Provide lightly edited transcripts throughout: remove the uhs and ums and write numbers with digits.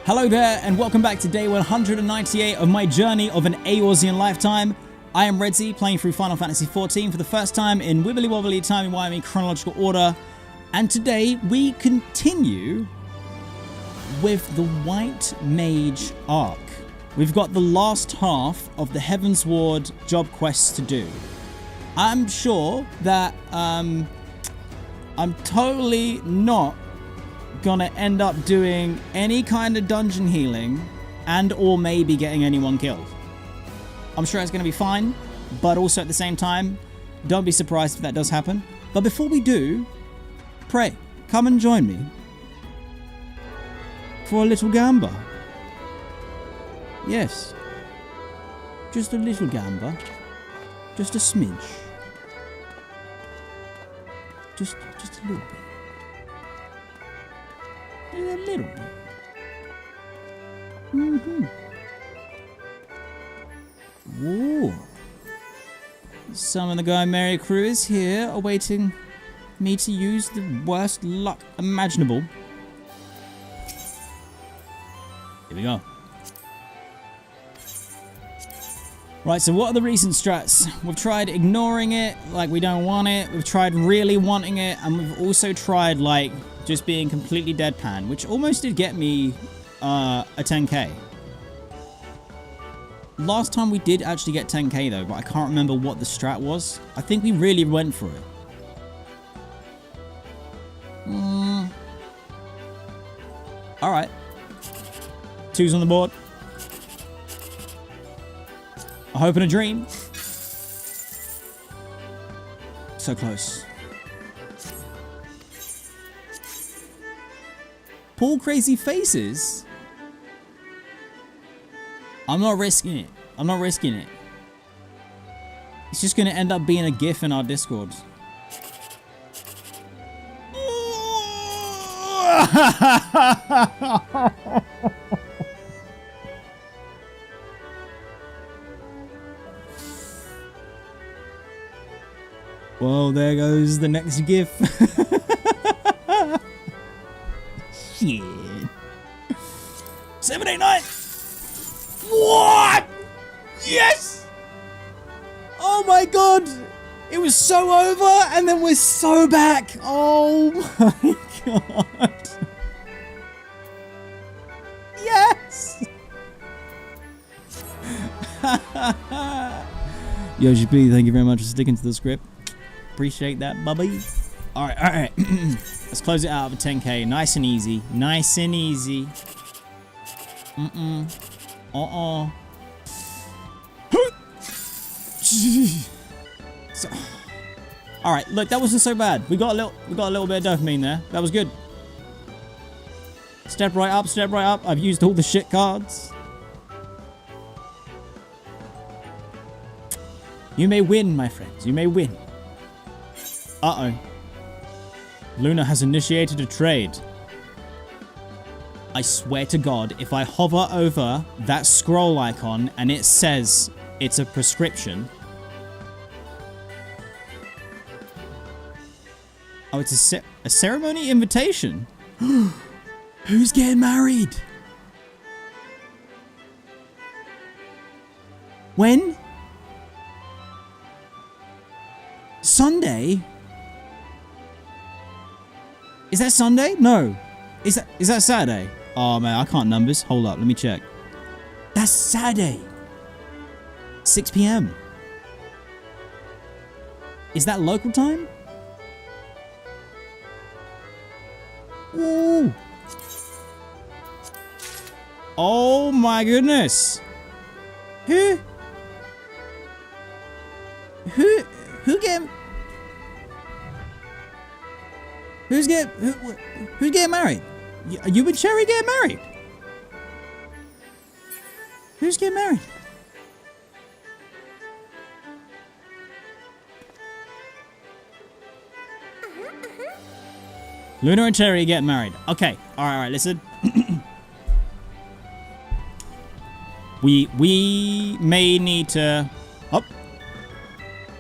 Hello there, and welcome back to day 198 of my journey of an Eorzean lifetime. I am Redzy, playing through Final Fantasy XIV for the first time in wibbly wobbly timey-wimey chronological order. And today we continue with the White Mage arc. We've got the last half of the Heavensward job quests to do. I'm sure that I'm totally not gonna end up doing any kind of dungeon healing and or maybe getting anyone killed. I'm sure it's gonna be fine, but also at the same time, don't be surprised if that does happen. But before we do, pray, come and join me for a little gamba. Yes, just a little gamba, just a smidge, just a little bit. A little bit. Whoa. Some of the Guy Mary crew is here, awaiting me to use the worst luck imaginable. Here we go. Right, so what are the recent strats? We've tried ignoring it, like we don't want it. We've tried really wanting it, and we've also tried, like, just being completely deadpan, which almost did get me a 10k. Last time we did actually get 10k though, but I can't remember what the strat was. I think we really went for it. Alright. 2's on the board. A hope and a dream. So close. Pull crazy faces? I'm not risking it. I'm not risking it. It's just going to end up being a GIF in our Discord. Well, there goes the next GIF. Shit. 789. What? Yes. Oh my god. It was so over and then we're so back. Oh my god. Yes. Yo, ShB, thank you very much for sticking to the script. Appreciate that, bubby. Alright. Let's close it out with 10k. Nice and easy. Nice and easy. So, alright, look, that wasn't so bad. We got a little bit of dopamine there. That was good. Step right up, step right up. I've used all the shit cards. You may win, my friends. You may win. Uh-oh. Luna has initiated a trade. I swear to God, if I hover over that scroll icon and it says it's a prescription. Oh, it's a ceremony invitation? Who's getting married? When? Sunday? Is that Sunday? No. Is that Saturday? Oh man, I can't numbers. Hold up, let me check. That's Saturday. 6 p.m. Is that local time? Ooh. Oh my goodness. Who getting... Who's getting married? You and Cherry getting married? Who's getting married? Luna and Cherry get married. Okay. Alright, listen. we may need to... Oh.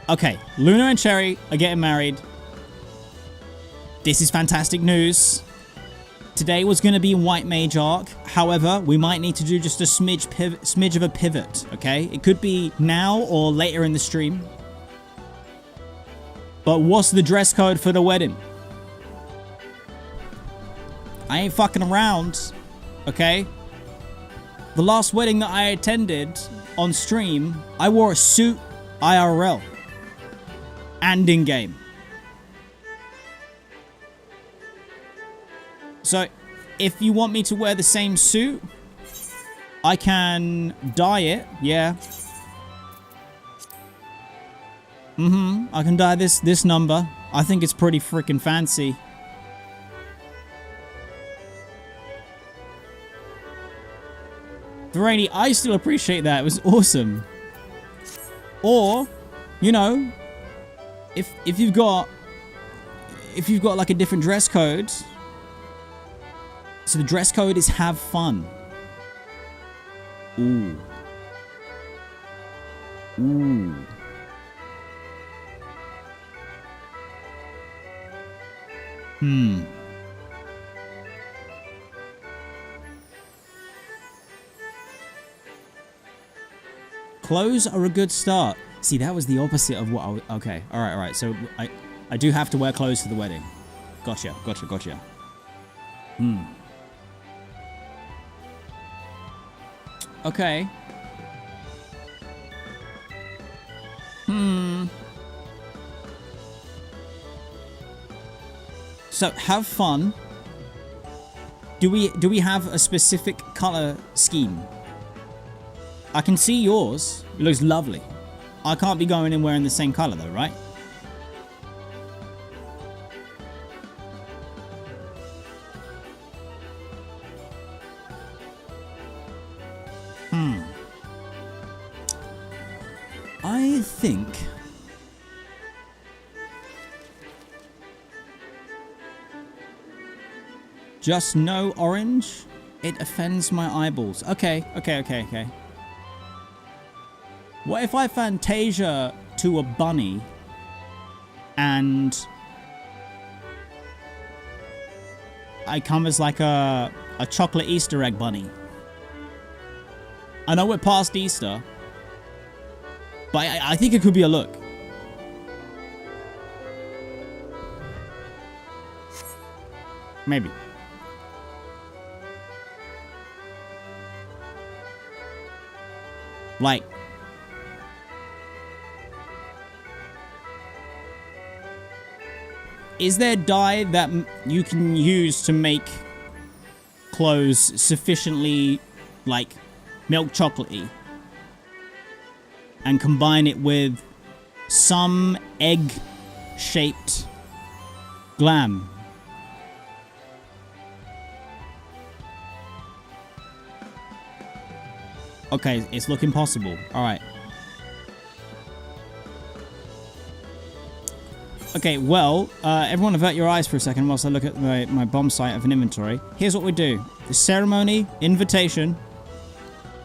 Okay. Luna and Cherry are getting married. This is fantastic news. Today was going to be White Mage arc. However, we might need to do just a smidge of a pivot, okay? It could be now or later in the stream. But what's the dress code for the wedding? I ain't fucking around, okay? The last wedding that I attended on stream, I wore a suit IRL and in-game. So, if you want me to wear the same suit, I can dye it, yeah. I can dye this number. I think it's pretty freaking fancy. Rainy, I still appreciate that. It was awesome. Or, you know, if you've got like a different dress code. So the dress code is have fun. Ooh. Ooh. Clothes are a good start. See, that was the opposite of what I was... Okay, alright. So I do have to wear clothes for the wedding. Gotcha. Okay. So, have fun. Do we have a specific color scheme? I can see yours. It looks lovely. I can't be going in wearing the same color though, right? I think... Just no orange? It offends my eyeballs. Okay. What if I Fantasia to a bunny and I come as like a chocolate Easter egg bunny? I know we're past Easter, but I think it could be a look. Maybe. Like, is there dye that you can use to make clothes sufficiently, like, milk chocolatey and combine it with some egg-shaped glam? Okay, it's looking possible. Alright. Okay, well, everyone avert your eyes for a second whilst I look at my bomb site of an inventory. Here's what we do. The ceremony, invitation.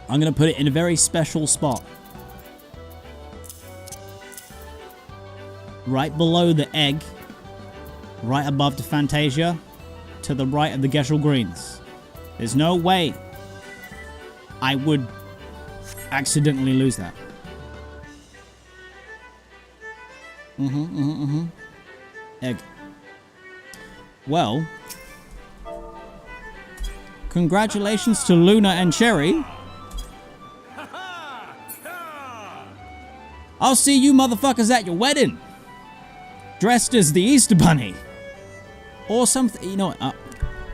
I'm going to put it in a very special spot. Right below the egg. Right above the Fantasia. To the right of the Gesell Greens. There's no way I would accidentally lose that. Egg. Well, congratulations to Luna and Cherry. I'll see you motherfuckers at your wedding. Dressed as the Easter Bunny. Or something. You know what?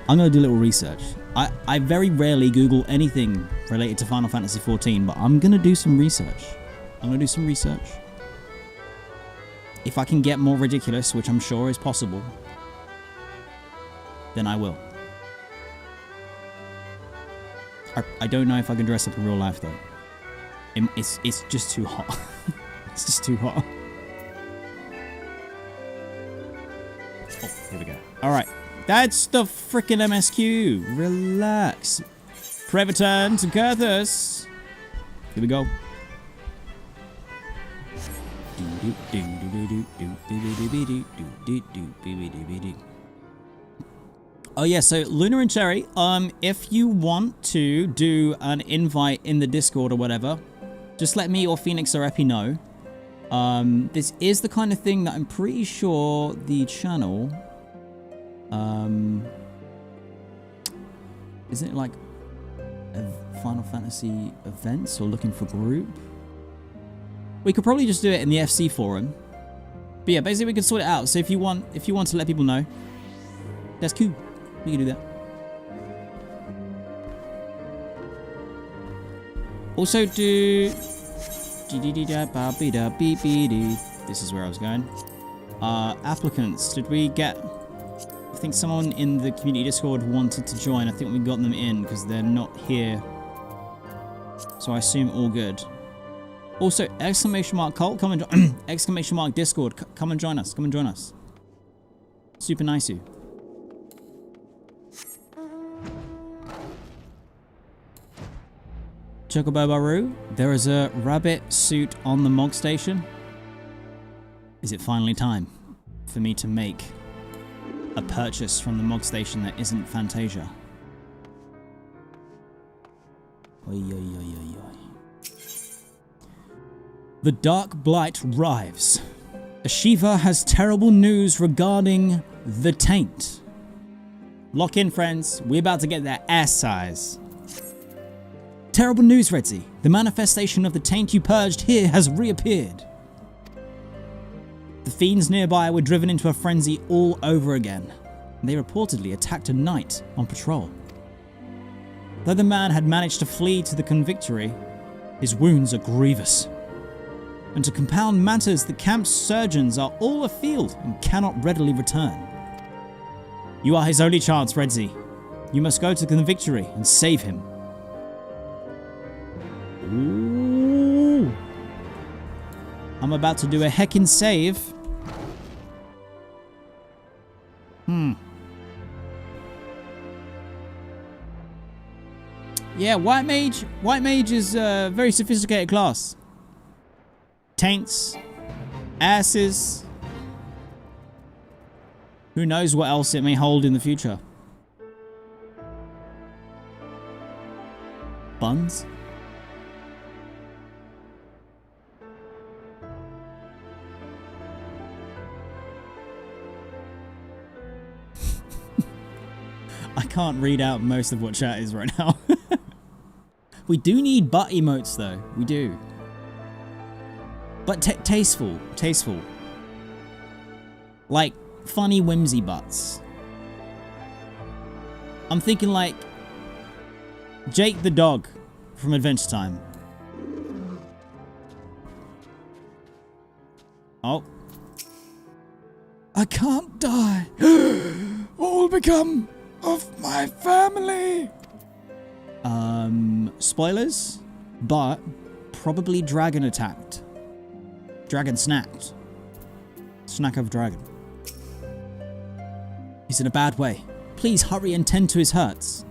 I'm going to do a little research. I very rarely Google anything related to Final Fantasy XIV, but I'm going to do some research. If I can get more ridiculous, which I'm sure is possible, then I will. I don't know if I can dress up in real life, though. It's just too hot. It's just too hot. Oh, here we go. Alright. That's the frickin' MSQ. Relax. Prevaturn to Kurthus. Here we go. Oh yeah, so Luna and Cherry, if you want to do an invite in the Discord or whatever, just let me or Phoenix or Epi know. This is the kind of thing that I'm pretty sure the channel, isn't it like Final Fantasy events or looking for group? We could probably just do it in the FC forum. But yeah, basically we can sort it out. So if you want to let people know, that's cool. We can do that. Also do... This is where I was going. Applicants. Did we get... I think someone in the community Discord wanted to join. I think we got them in because they're not here. So I assume all good. Also, exclamation mark cult, come and exclamation mark Discord, come and join us. Come and join us. Super nice you. Chocobo, there is a rabbit suit on the Mog Station. Is it finally time for me to make a purchase from the Mog Station that isn't Fantasia? Oy, oy, oy, oy, oy. The Dark Blight arrives. Ashiva has terrible news regarding the Taint. Lock in, friends. We're about to get that ass size. Terrible news, Redzy. The manifestation of the taint you purged here has reappeared. The fiends nearby were driven into a frenzy all over again. They reportedly attacked a knight on patrol. Though the man had managed to flee to the Convictory, his wounds are grievous. And to compound matters, the camp's surgeons are all afield and cannot readily return. You are his only chance, Redzy. You must go to the Convictory and save him. Ooh. I'm about to do a heckin' save. Yeah, White Mage. White Mage is a very sophisticated class. Taints. Asses. Who knows what else it may hold in the future. Buns? I can't read out most of what chat is right now. We do need butt emotes though. We do. But tasteful. Tasteful. Like funny whimsy butts. I'm thinking like Jake the dog from Adventure Time. Oh. I can't die. What will become of my family? Spoilers, but probably dragon attacked. Dragon snapped. Snack of dragon. He's in a bad way. Please hurry and tend to his hurts.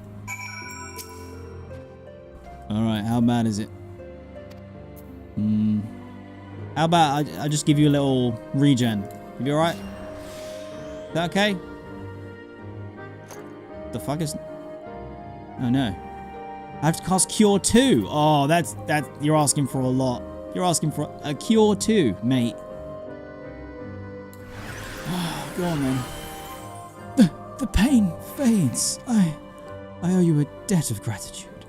Alright, how bad is it? How about I just give you a little regen? You be alright? Is that okay? The fuck is... Oh no. I have to cast Cure 2. Oh, that's you're asking for a lot. You're asking for a Cure 2, mate. Go on then. The pain fades. I owe you a debt of gratitude.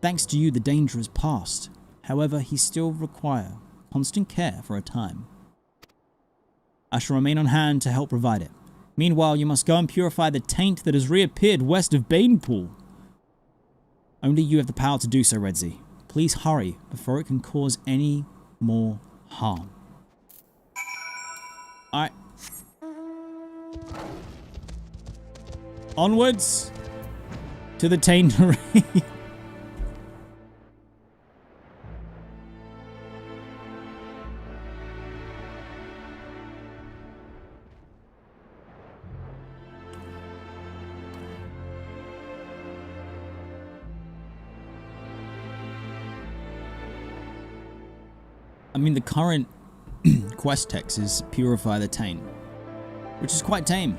Thanks to you, the danger is past. However, he still require constant care for a time. I shall remain on hand to help provide it. Meanwhile, you must go and purify the taint that has reappeared west of Banepool. Only you have the power to do so, Redzy. Please hurry before it can cause any more harm. Alright. Onwards to the taintery. I mean, the current quest text is Purify the Taint, which is quite tame.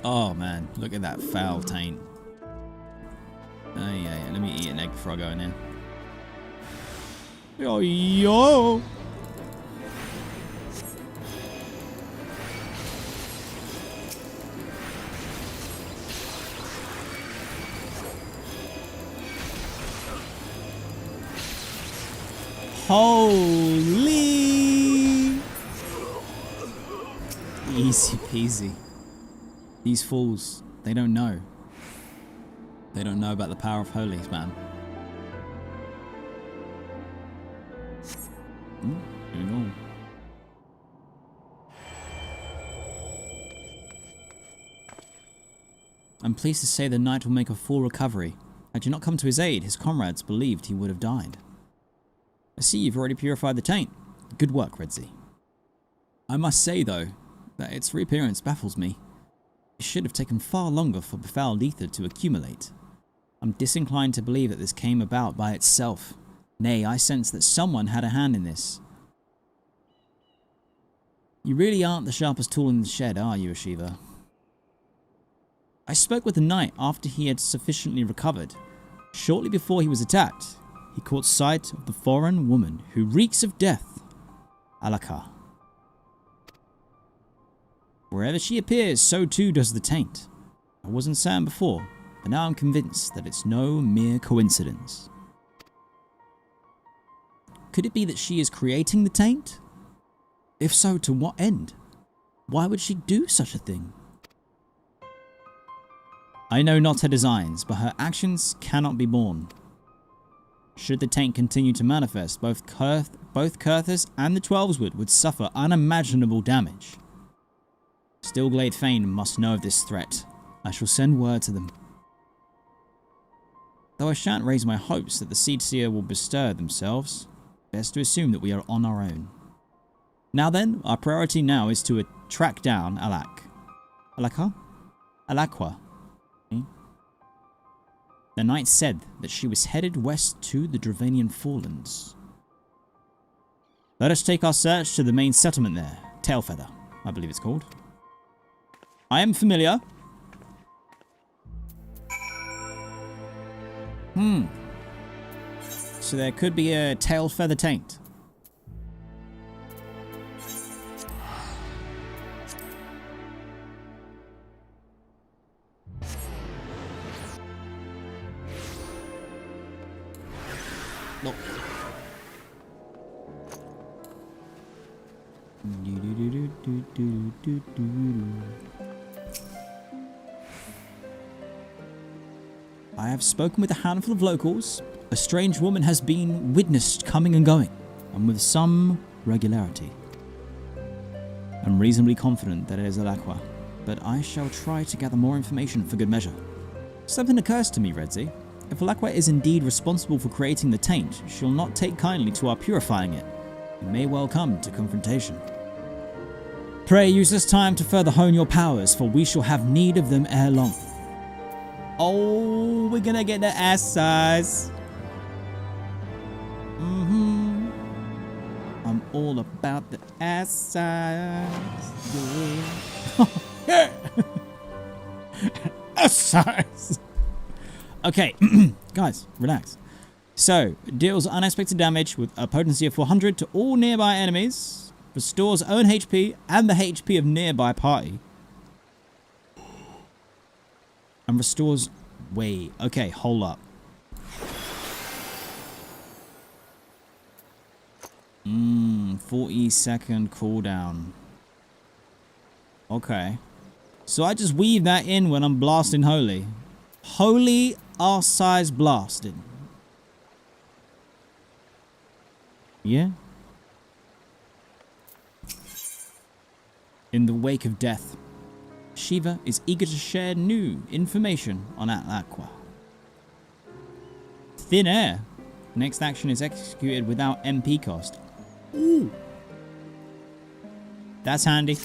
Oh man, look at that foul taint. Oh yeah, let me eat an egg before I go in here. Yo, yo! Holy! Easy peasy. These fools, they don't know. They don't know about the power of holies, man. Here we go. I'm pleased to say the knight will make a full recovery. Had you not come to his aid, his comrades believed he would have died. I see you've already purified the taint. Good work, Redzy. I must say, though, that its reappearance baffles me. It should have taken far longer for befouled ether to accumulate. I'm disinclined to believe that this came about by itself. Nay, I sense that someone had a hand in this. You really aren't the sharpest tool in the shed, are you, Shiva? I spoke with the knight after he had sufficiently recovered. Shortly before he was attacked, he caught sight of the foreign woman who reeks of death, Alaka. Wherever she appears, so too does the taint. I wasn't certain before, but now I'm convinced that it's no mere coincidence. Could it be that she is creating the taint? If so, to what end? Why would she do such a thing? I know not her designs, but her actions cannot be borne. Should the taint continue to manifest, both Kurthus and the Twelveswood would suffer unimaginable damage. Stillglade Fane must know of this threat. I shall send word to them. Though I shan't raise my hopes that the Seedseer will bestir themselves, best to assume that we are on our own. Now then, our priority now is to track down Alakwa? The knight said that she was headed west to the Dravanian Forelands. Let us take our search to the main settlement there, Tailfeather, I believe it's called. I am familiar. So there could be a Tailfeather taint. No. I have spoken with a handful of locals. A strange woman has been witnessed coming and going, and with some regularity. I'm reasonably confident that it is Alakwa, but I shall try to gather more information for good measure. Something occurs to me, Redzy. If Alakwa is indeed responsible for creating the taint, she'll not take kindly to our purifying it. It may well come to confrontation. Pray use this time to further hone your powers, for we shall have need of them ere long. Oh, we're gonna get the ass size. I'm all about the ass size. Yeah. Ass size. Okay, guys, relax. So, deals unexpected damage with a potency of 400 to all nearby enemies, restores own HP and the HP of nearby party, and restores... Wait, okay, hold up. 40-second cooldown. Okay. So I just weave that in when I'm blasting Holy. Holy arse-size blasted. Yeah? In the wake of death, Shiva is eager to share new information on Alakwa. Thin air. Next action is executed without MP cost. Ooh. That's handy.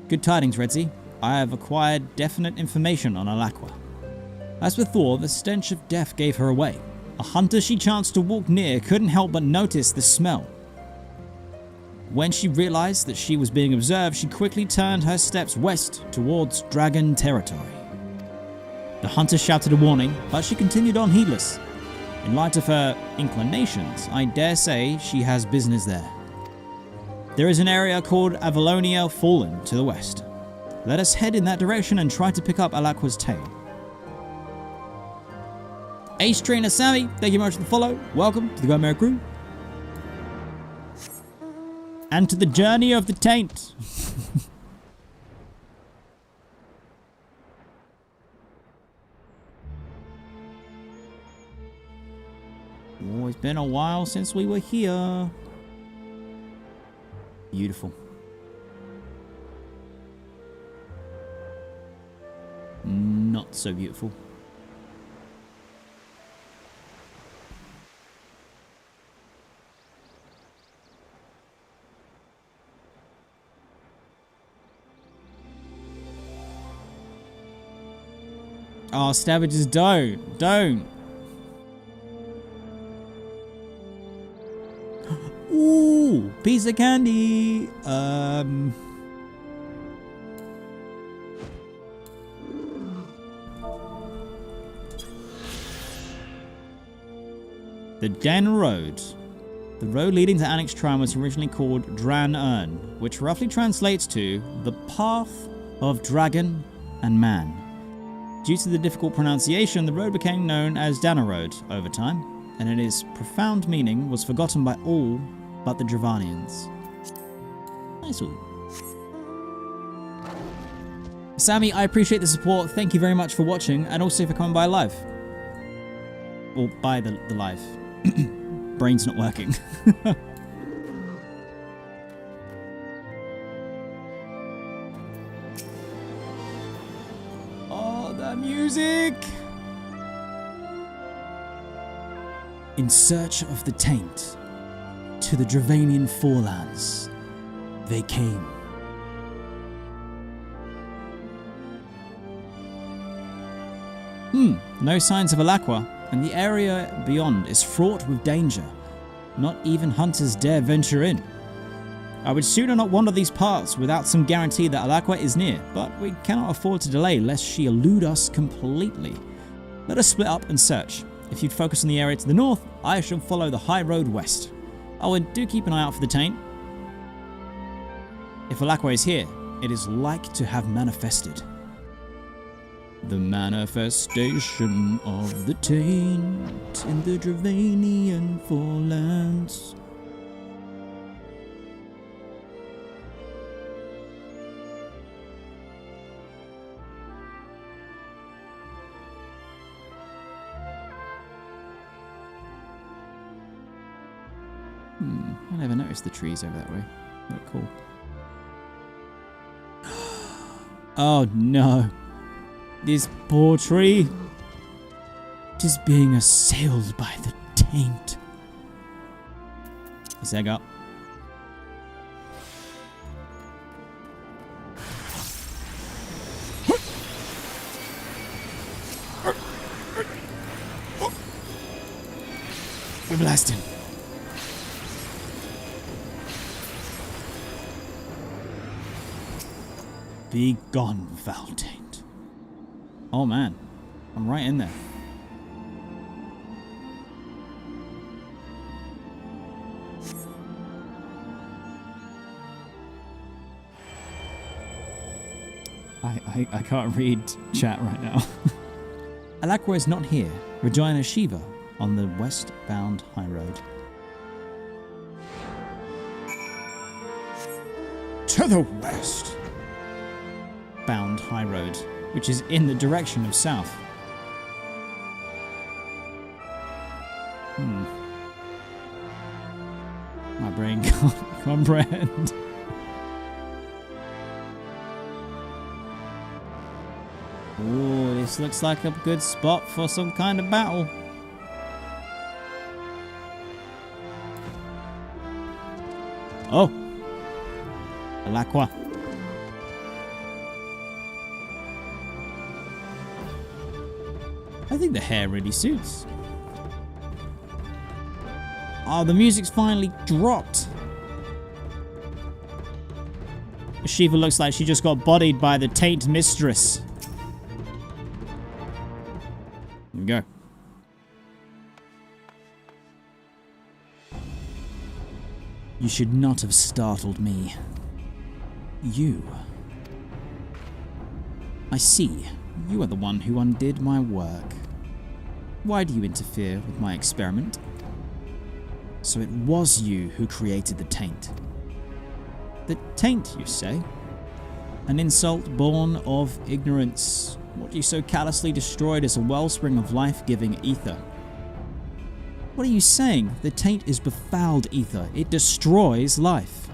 Good tidings, Redzy. I have acquired definite information on Alakwa. As before, the stench of death gave her away. A hunter she chanced to walk near couldn't help but notice the smell. When she realized that she was being observed, she quickly turned her steps west towards dragon territory. The hunter shouted a warning, but she continued on heedless. In light of her inclinations, I dare say she has business there. There is an area called Avalonia Fallen to the west. Let us head in that direction and try to pick up Alakwa's tale. Ace Trainer Sammy, thank you very much for the follow. Welcome to the Go Merry Crew. And to the journey of the taint. Oh, it's been a while since we were here. Beautiful. Not so beautiful. Oh, Stabbages, don't. Ooh, piece of candy. The Den Road. The road leading to Annex Shrine was originally called Dran Ern, which roughly translates to the Path of Dragon and Man. Due to the difficult pronunciation, the road became known as Dana Road over time, and in its profound meaning was forgotten by all but the Dravanians. Nice one. Sammy, I appreciate the support. Thank you very much for watching, and also for coming by live. Or by the live. Brain's not working. Oh, the music! In search of the taint, to the Dravanian forelands, they came. No signs of Alakwa, and the area beyond is fraught with danger. Not even hunters dare venture in. I would sooner not wander these parts without some guarantee that Alakwa is near, but we cannot afford to delay lest she elude us completely. Let us split up and search. If you'd focus on the area to the north, I shall follow the high road west. Oh, and do keep an eye out for the taint. If Alakwa is here, it is like to have manifested. The manifestation of the taint in the Dravanian forelands. I never noticed the trees over that way. Look cool. Oh no. This poor tree. It is being assailed by the taint. Let's egg up. We're blasting. Be gone, foul taint. Oh man, I'm right in there. I can't read chat right now. Alakwa is not here. Rejoin Shiva on the westbound high road. To the west bound high road, which is in the direction of south. My brain can't comprehend. Oh, this looks like a good spot for some kind of battle. Oh, Alakwa. I think the hair really suits. Oh, the music's finally dropped. Shiva looks like she just got bodied by the Taint Mistress. Here we go. You should not have startled me. You. I see. You are the one who undid my work. Why do you interfere with my experiment? So it was you who created the taint. The taint, you say? An insult born of ignorance. What you so callously destroyed is a wellspring of life-giving ether. What are you saying? The taint is befouled ether. It destroys life.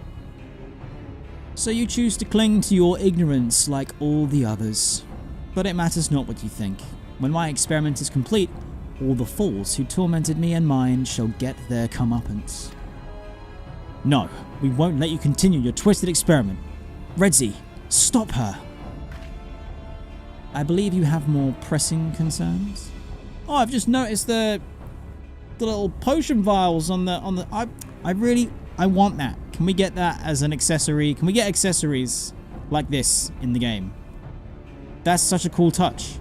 So you choose to cling to your ignorance like all the others. But it matters not what you think. When my experiment is complete, all the fools who tormented me and mine shall get their comeuppance. No, we won't let you continue your twisted experiment. Redzy, stop her. I believe you have more pressing concerns. Oh, I've just noticed the little potion vials on the. I want that. Can we get that as an accessory? Can we get accessories like this in the game? That's such a cool touch.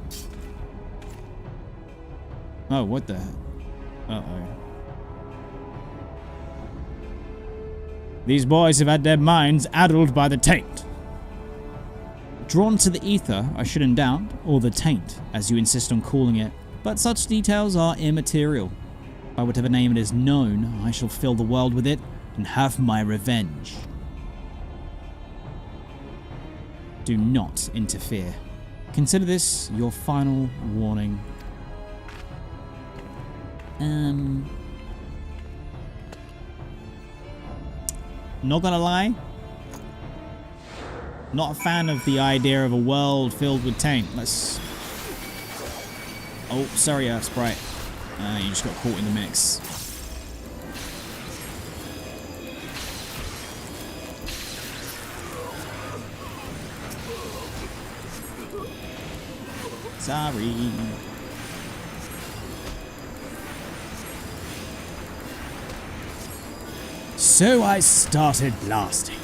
Oh, what the? Uh-oh. These boys have had their minds addled by the taint. Drawn to the ether, I shouldn't doubt, or the taint, as you insist on calling it, but such details are immaterial. By whatever name it is known, I shall fill the world with it and have my revenge. Do not interfere. Consider this your final warning. Not gonna lie, not a fan of the idea of a world filled with taint. Let's... Oh, sorry, Sprite. You just got caught in the mix. Sorry. So I started blasting.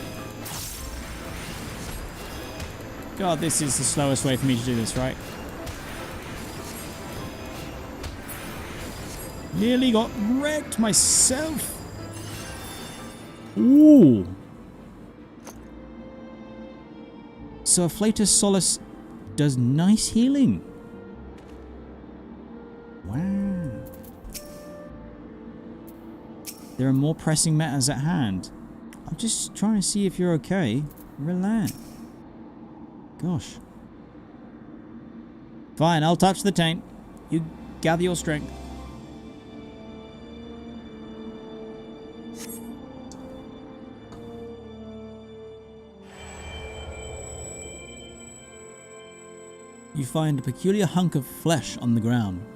God, this is the slowest way for me to do this, right? Nearly got wrecked myself. Ooh. So Afflatus Solus does nice healing. Wow. There are more pressing matters at hand. I'm just trying to see if you're okay. Relax. Gosh. Fine, I'll touch the taint. You gather your strength. You find a peculiar hunk of flesh on the ground.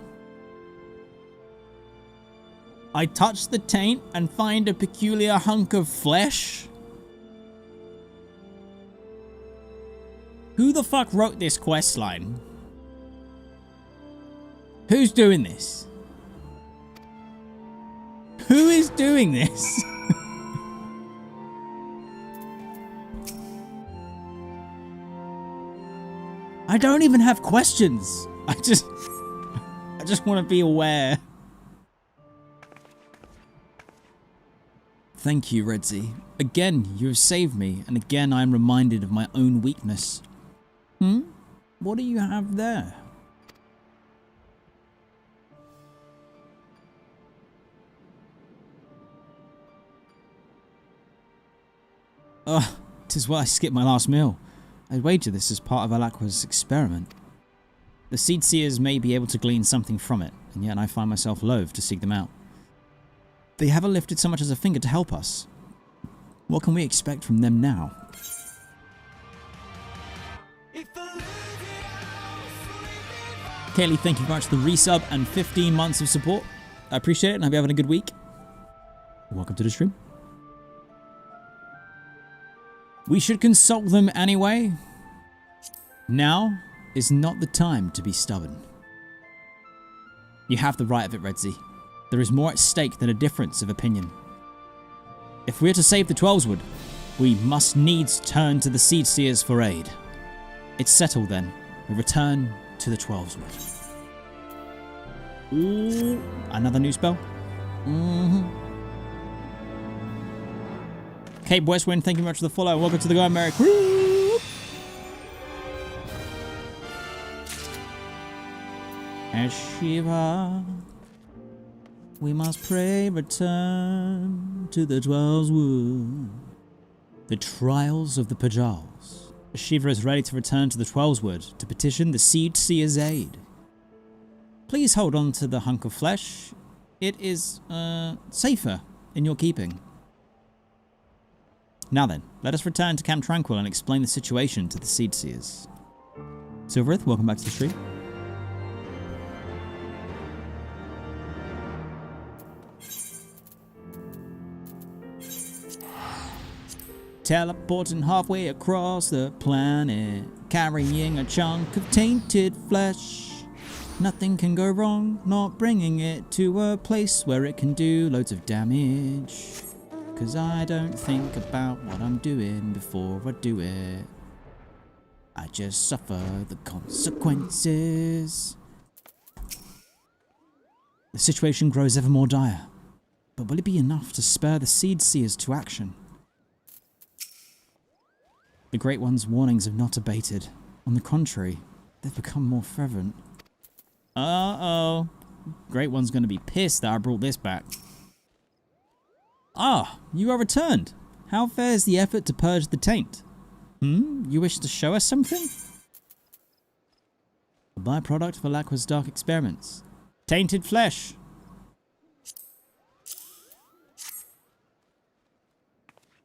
I touch the taint and find a peculiar hunk of flesh? Who the fuck wrote this questline? Who's doing this? Who is doing this? I don't even have questions. I just want to be aware. Thank you, Redzy. Again, you have saved me, and again I am reminded of my own weakness. What do you have there? Oh, 'tis why I skipped my last meal. I wager this is part of Alaqua's experiment. The Seed Seers may be able to glean something from it, and yet I find myself loath to seek them out. They haven't lifted so much as a finger to help us. What can we expect from them now? Kaylee, thank you very much for the resub and 15 months of support. I appreciate it, and I hope you're having a good week. Welcome to the stream. We should consult them anyway. Now is not the time to be stubborn. You have the right of it, Redzy. There is more at stake than a difference of opinion. If we are to save the Twelveswood, We must needs turn to the Seed Seers for aid. It's settled then. We return to the 12's Wood. Ooh, another new spell. Cape Westwind, thank you very much for the follow. Welcome to the Go Merry Crew. As Shiva, we must pray return to the 12's Wood. The trials of the Pajals. Shiva is ready to return to the 12's Wood to petition the Seed Seer's aid. Please hold on to the hunk of flesh. It is, safer in your keeping. Now then, let us return to Camp Tranquil and explain the situation to the Seed Seers. Silverith, welcome back to the stream. Teleporting halfway across the planet, carrying a chunk of tainted flesh. Nothing can go wrong, not bringing it to a place where it can do loads of damage. 'Cause I don't think about what I'm doing before I do it. I just suffer the consequences. The situation grows ever more dire, but will it be enough to spur the Seed Seers to action? The Great One's warnings have not abated. On the contrary, they've become more fervent. Uh-oh. Great One's gonna be pissed that I brought this back. Ah, you are returned. How fares the effort to purge the taint? You wish to show us something? A byproduct of Alakwa's dark experiments. Tainted flesh.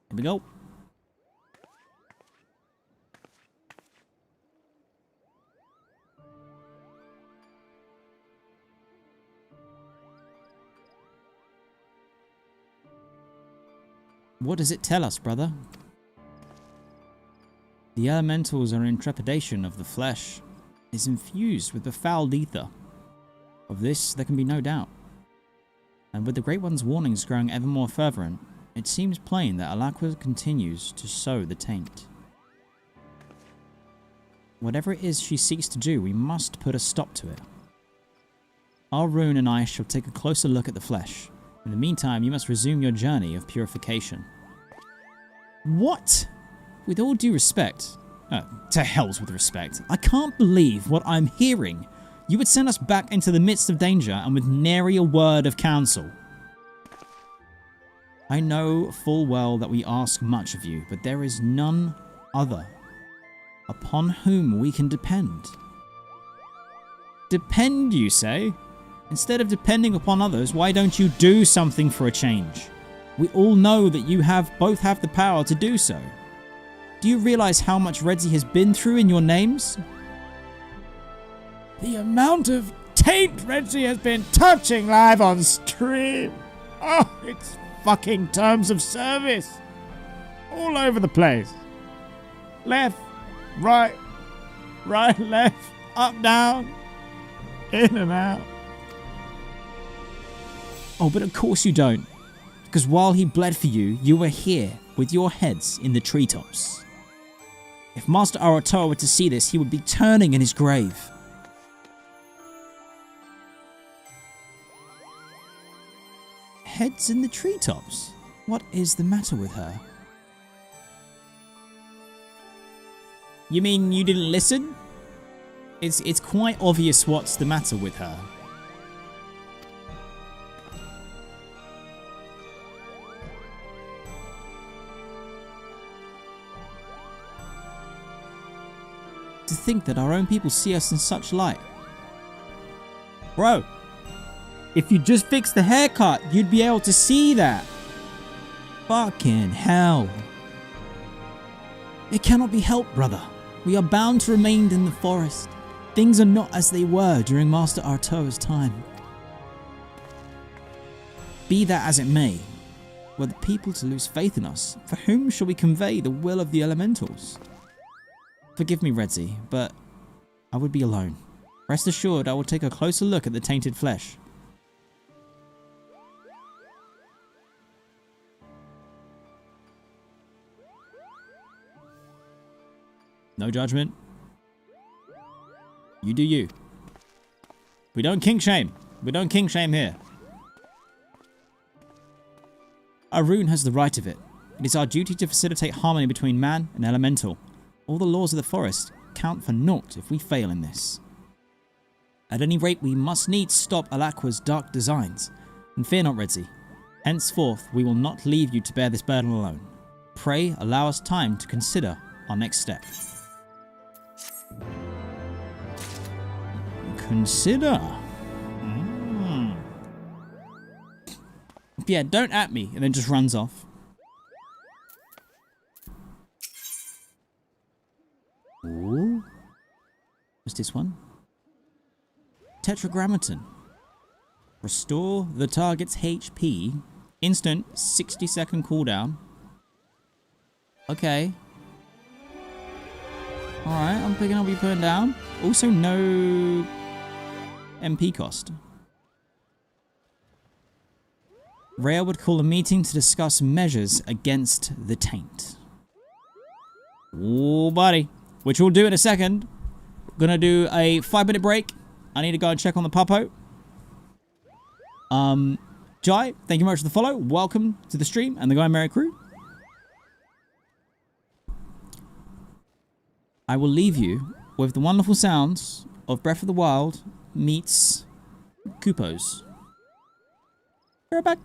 Here we go. What does it tell us, brother? The elementals are in trepidation of the flesh. Is infused with befouled ether. Of this there can be no doubt. And with the Great One's warnings growing ever more fervent, it seems plain that Alakwa continues to sow the taint. Whatever it is she seeks to do, we must put a stop to it. Our Rune and I shall take a closer look at the flesh. In the meantime, you must resume your journey of purification. What? With all due respect, to hell's with respect, I can't believe what I'm hearing. You would send us back into the midst of danger and with nary a word of counsel. I know full well that we ask much of you, but there is none other upon whom we can depend. Depend, you say? Instead of depending upon others, why don't you do something for a change? We all know that you both have the power to do so. Do you realize how much Redzy has been through in your names? The amount of taint Redzy has been touching live on stream. Oh, it's fucking terms of service. All over the place. Left, right, left, up, down, in and out. Oh, but of course you don't. Because while he bled for you, you were here with your heads in the treetops. If Master Aratoa were to see this, he would be turning in his grave. Heads in the treetops? What is the matter with her? You mean you didn't listen? It's quite obvious what's the matter with her. To think that our own people see us in such light. Bro, if you just fix the haircut, you'd be able to see that. Fucking hell. It cannot be helped, brother. We are bound to remain in the forest. Things are not as they were during Master Artoa's time. Be that as it may, were the people to lose faith in us, for whom shall we convey the will of the elementals? Forgive me, Redzy, but I would be alone. Rest assured, I will take a closer look at the tainted flesh. No judgment. You do you. We don't kink shame. We don't kink shame here. Our rune has the right of it. It is our duty to facilitate harmony between man and elemental. All the laws of the forest count for naught if we fail in this. At any rate, we must needs stop Alaqua's dark designs. And fear not, Redzy. Henceforth, we will not leave you to bear this burden alone. Pray allow us time to consider our next step. Consider. Yeah, don't at me, and then just runs off. Ooh. What's this one? Tetragrammaton. Restore the target's HP. Instant 60-second cooldown. Okay. Alright, I'm picking up what you putting down. Also no MP cost. Rhea would call a meeting to discuss measures against the taint. Oh, buddy. Which we'll do in a second. Gonna do a 5-minute break. I need to go and check on the puppo. Jai, thank you very much for the follow. Welcome to the stream and the Guy Merry crew. I will leave you with the wonderful sounds of Breath of the Wild meets Koopos. Be right back.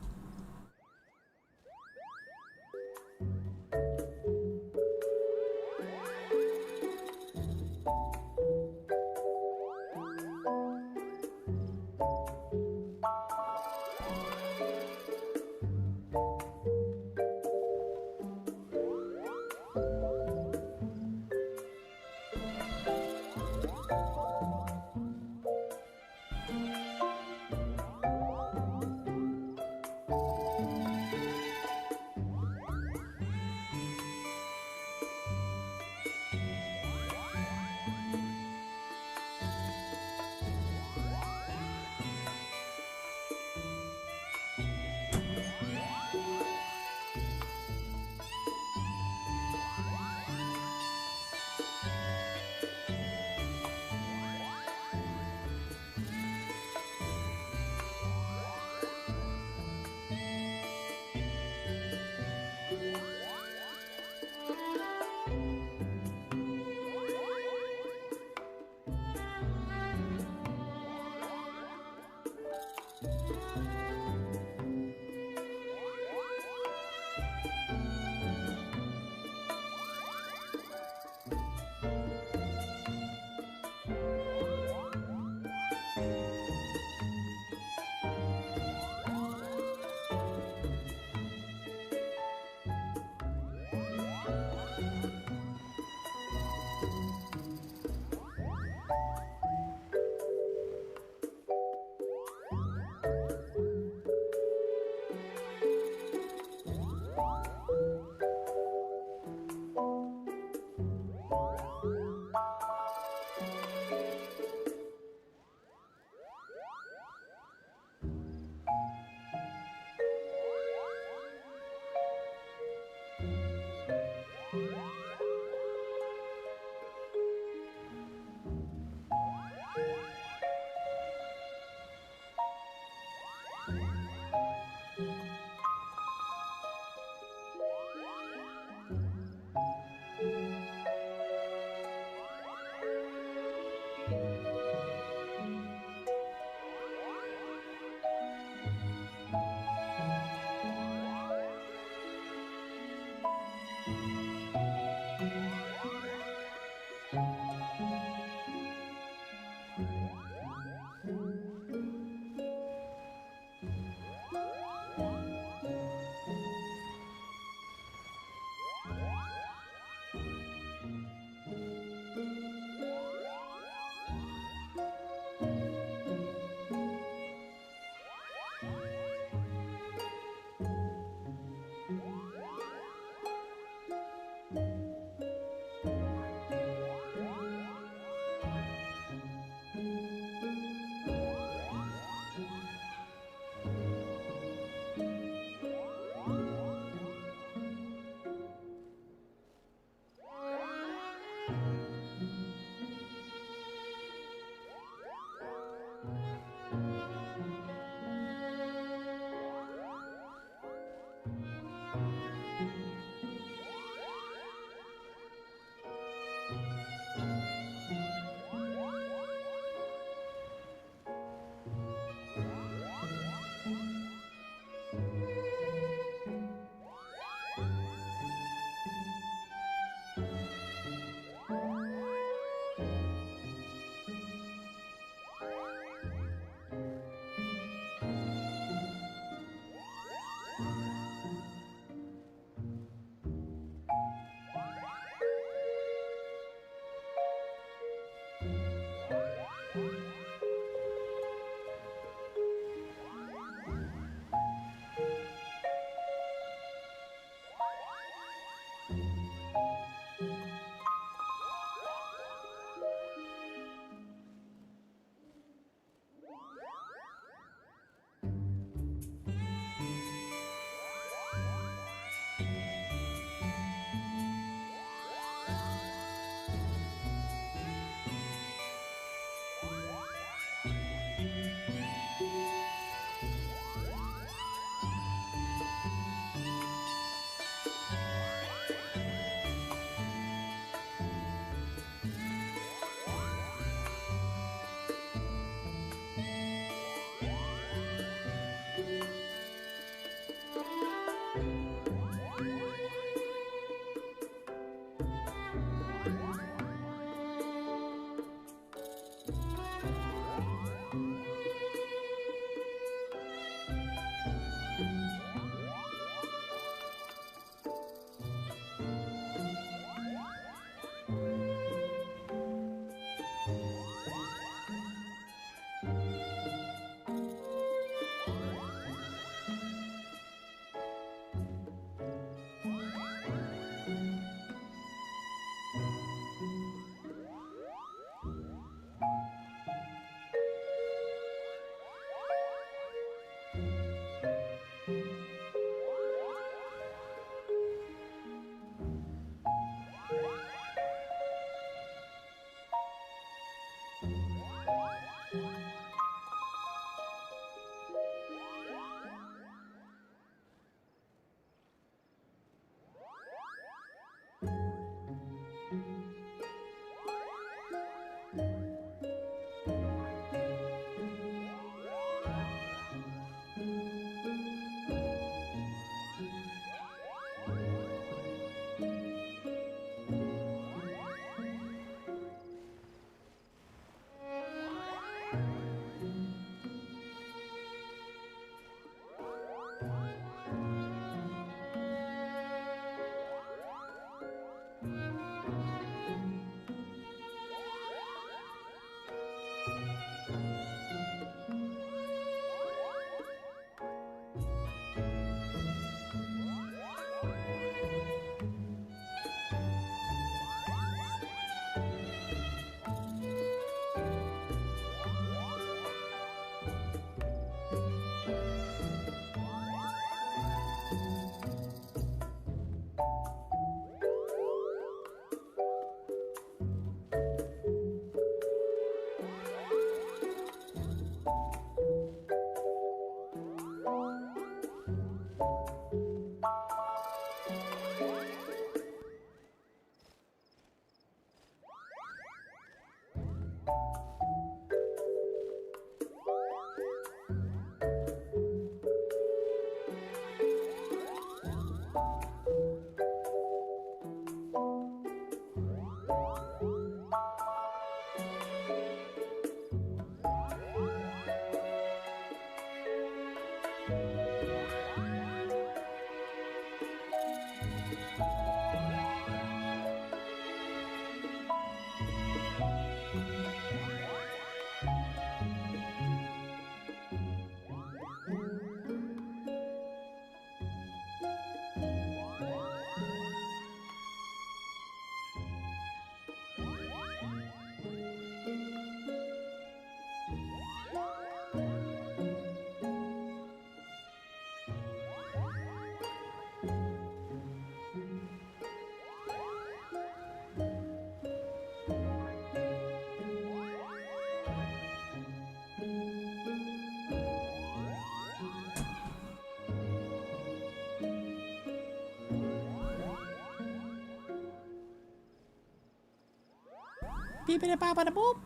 Beepity boppity boop.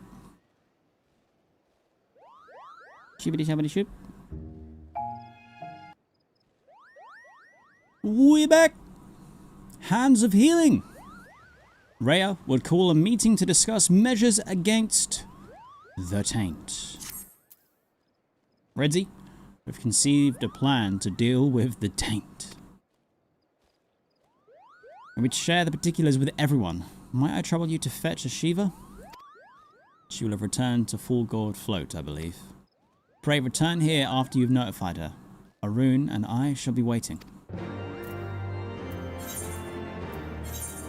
Shibbity shabbity shoop. We back. Hands of Healing. Rhea would call a meeting to discuss measures against the taint. Redzy, we've conceived a plan to deal with the taint. And we'd share the particulars with everyone. Might I trouble you to fetch a Shiva? She will have returned to Full Gourd Float, I believe. Pray return here after you've notified her. Arun and I shall be waiting.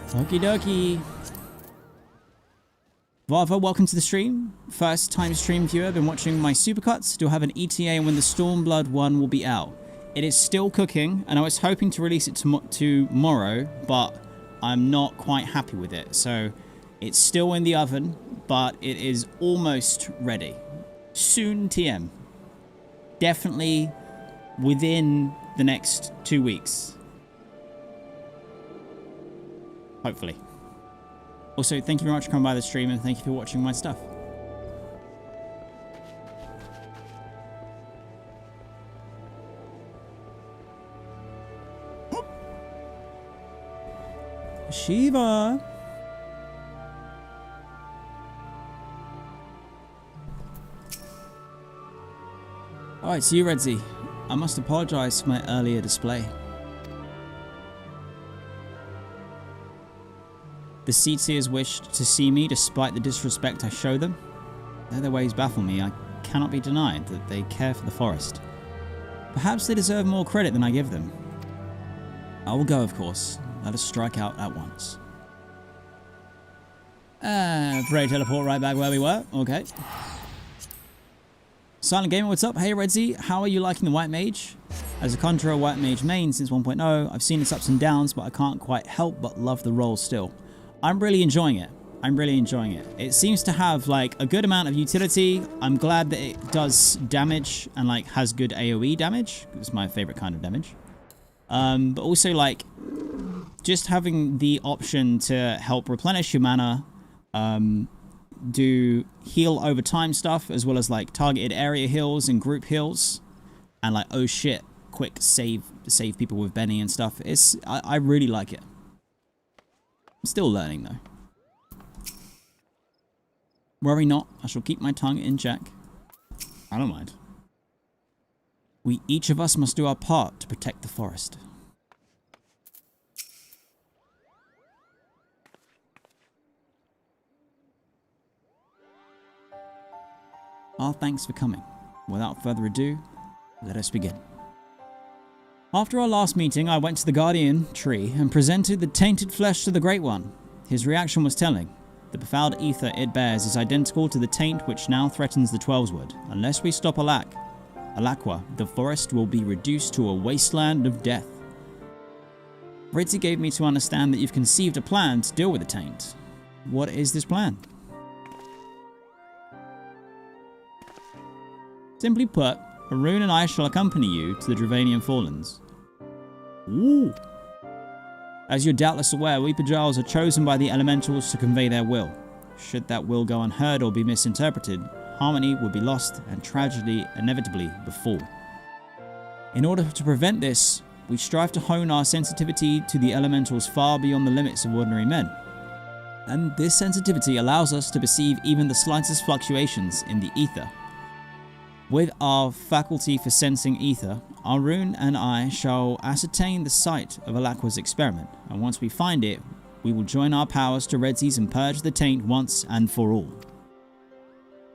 Okie dokie. Vava, welcome to the stream. First time stream viewer, been watching my supercuts. Do have an ETA when the Stormblood one will be out. It is still cooking, and I was hoping to release it tomorrow, but I'm not quite happy with it. So it's still in the oven, but it is almost ready. Soon TM. Definitely within the next 2 weeks. Hopefully. Also, thank you very much for coming by the stream, and thank you for watching my stuff. Shiva! Alright, so you, Redzy. I must apologize for my earlier display. The Seedseers wished to see me despite the disrespect I show them. Though their ways baffle me, I cannot be denied that they care for the forest. Perhaps they deserve more credit than I give them. I will go, of course. Let us strike out at once. Pray teleport right back where we were. Okay. Silent Gamer, what's up? Hey Redzy, how are you liking the White Mage? As a Conjurer White Mage main since 1.0, I've seen its ups and downs, but I can't quite help but love the role still. I'm really enjoying it. I'm really enjoying it. It seems to have like a good amount of utility. I'm glad that it does damage and like has good AoE damage. It's my favorite kind of damage. But also like just having the option to help replenish your mana, do heal over time stuff, as well as like targeted area heals and group heals, and like oh shit, quick save people with Benny and stuff. I really like it. I'm still learning though. Worry not, I shall keep my tongue in check. I don't mind. We each of us must do our part to protect the forest. Our thanks for coming. Without further ado, let us begin. After our last meeting, I went to the Guardian tree and presented the tainted flesh to the Great One. His reaction was telling. The befouled ether it bears is identical to the taint which now threatens the Twelveswood. Unless we stop Alakwa, the forest will be reduced to a wasteland of death. Redzy gave me to understand that you've conceived a plan to deal with the taint. What is this plan? Simply put, Arun and I shall accompany you to the Dravanian Fallens. Ooh. As you're doubtless aware, we Pajals are chosen by the elementals to convey their will. Should that will go unheard or be misinterpreted, harmony will be lost and tragedy inevitably befall. In order to prevent this, we strive to hone our sensitivity to the elementals far beyond the limits of ordinary men. And this sensitivity allows us to perceive even the slightest fluctuations in the ether. With our faculty for sensing ether, Arun and I shall ascertain the site of Alakwa's experiment, and once we find it, we will join our powers to Redzy's and purge the taint once and for all.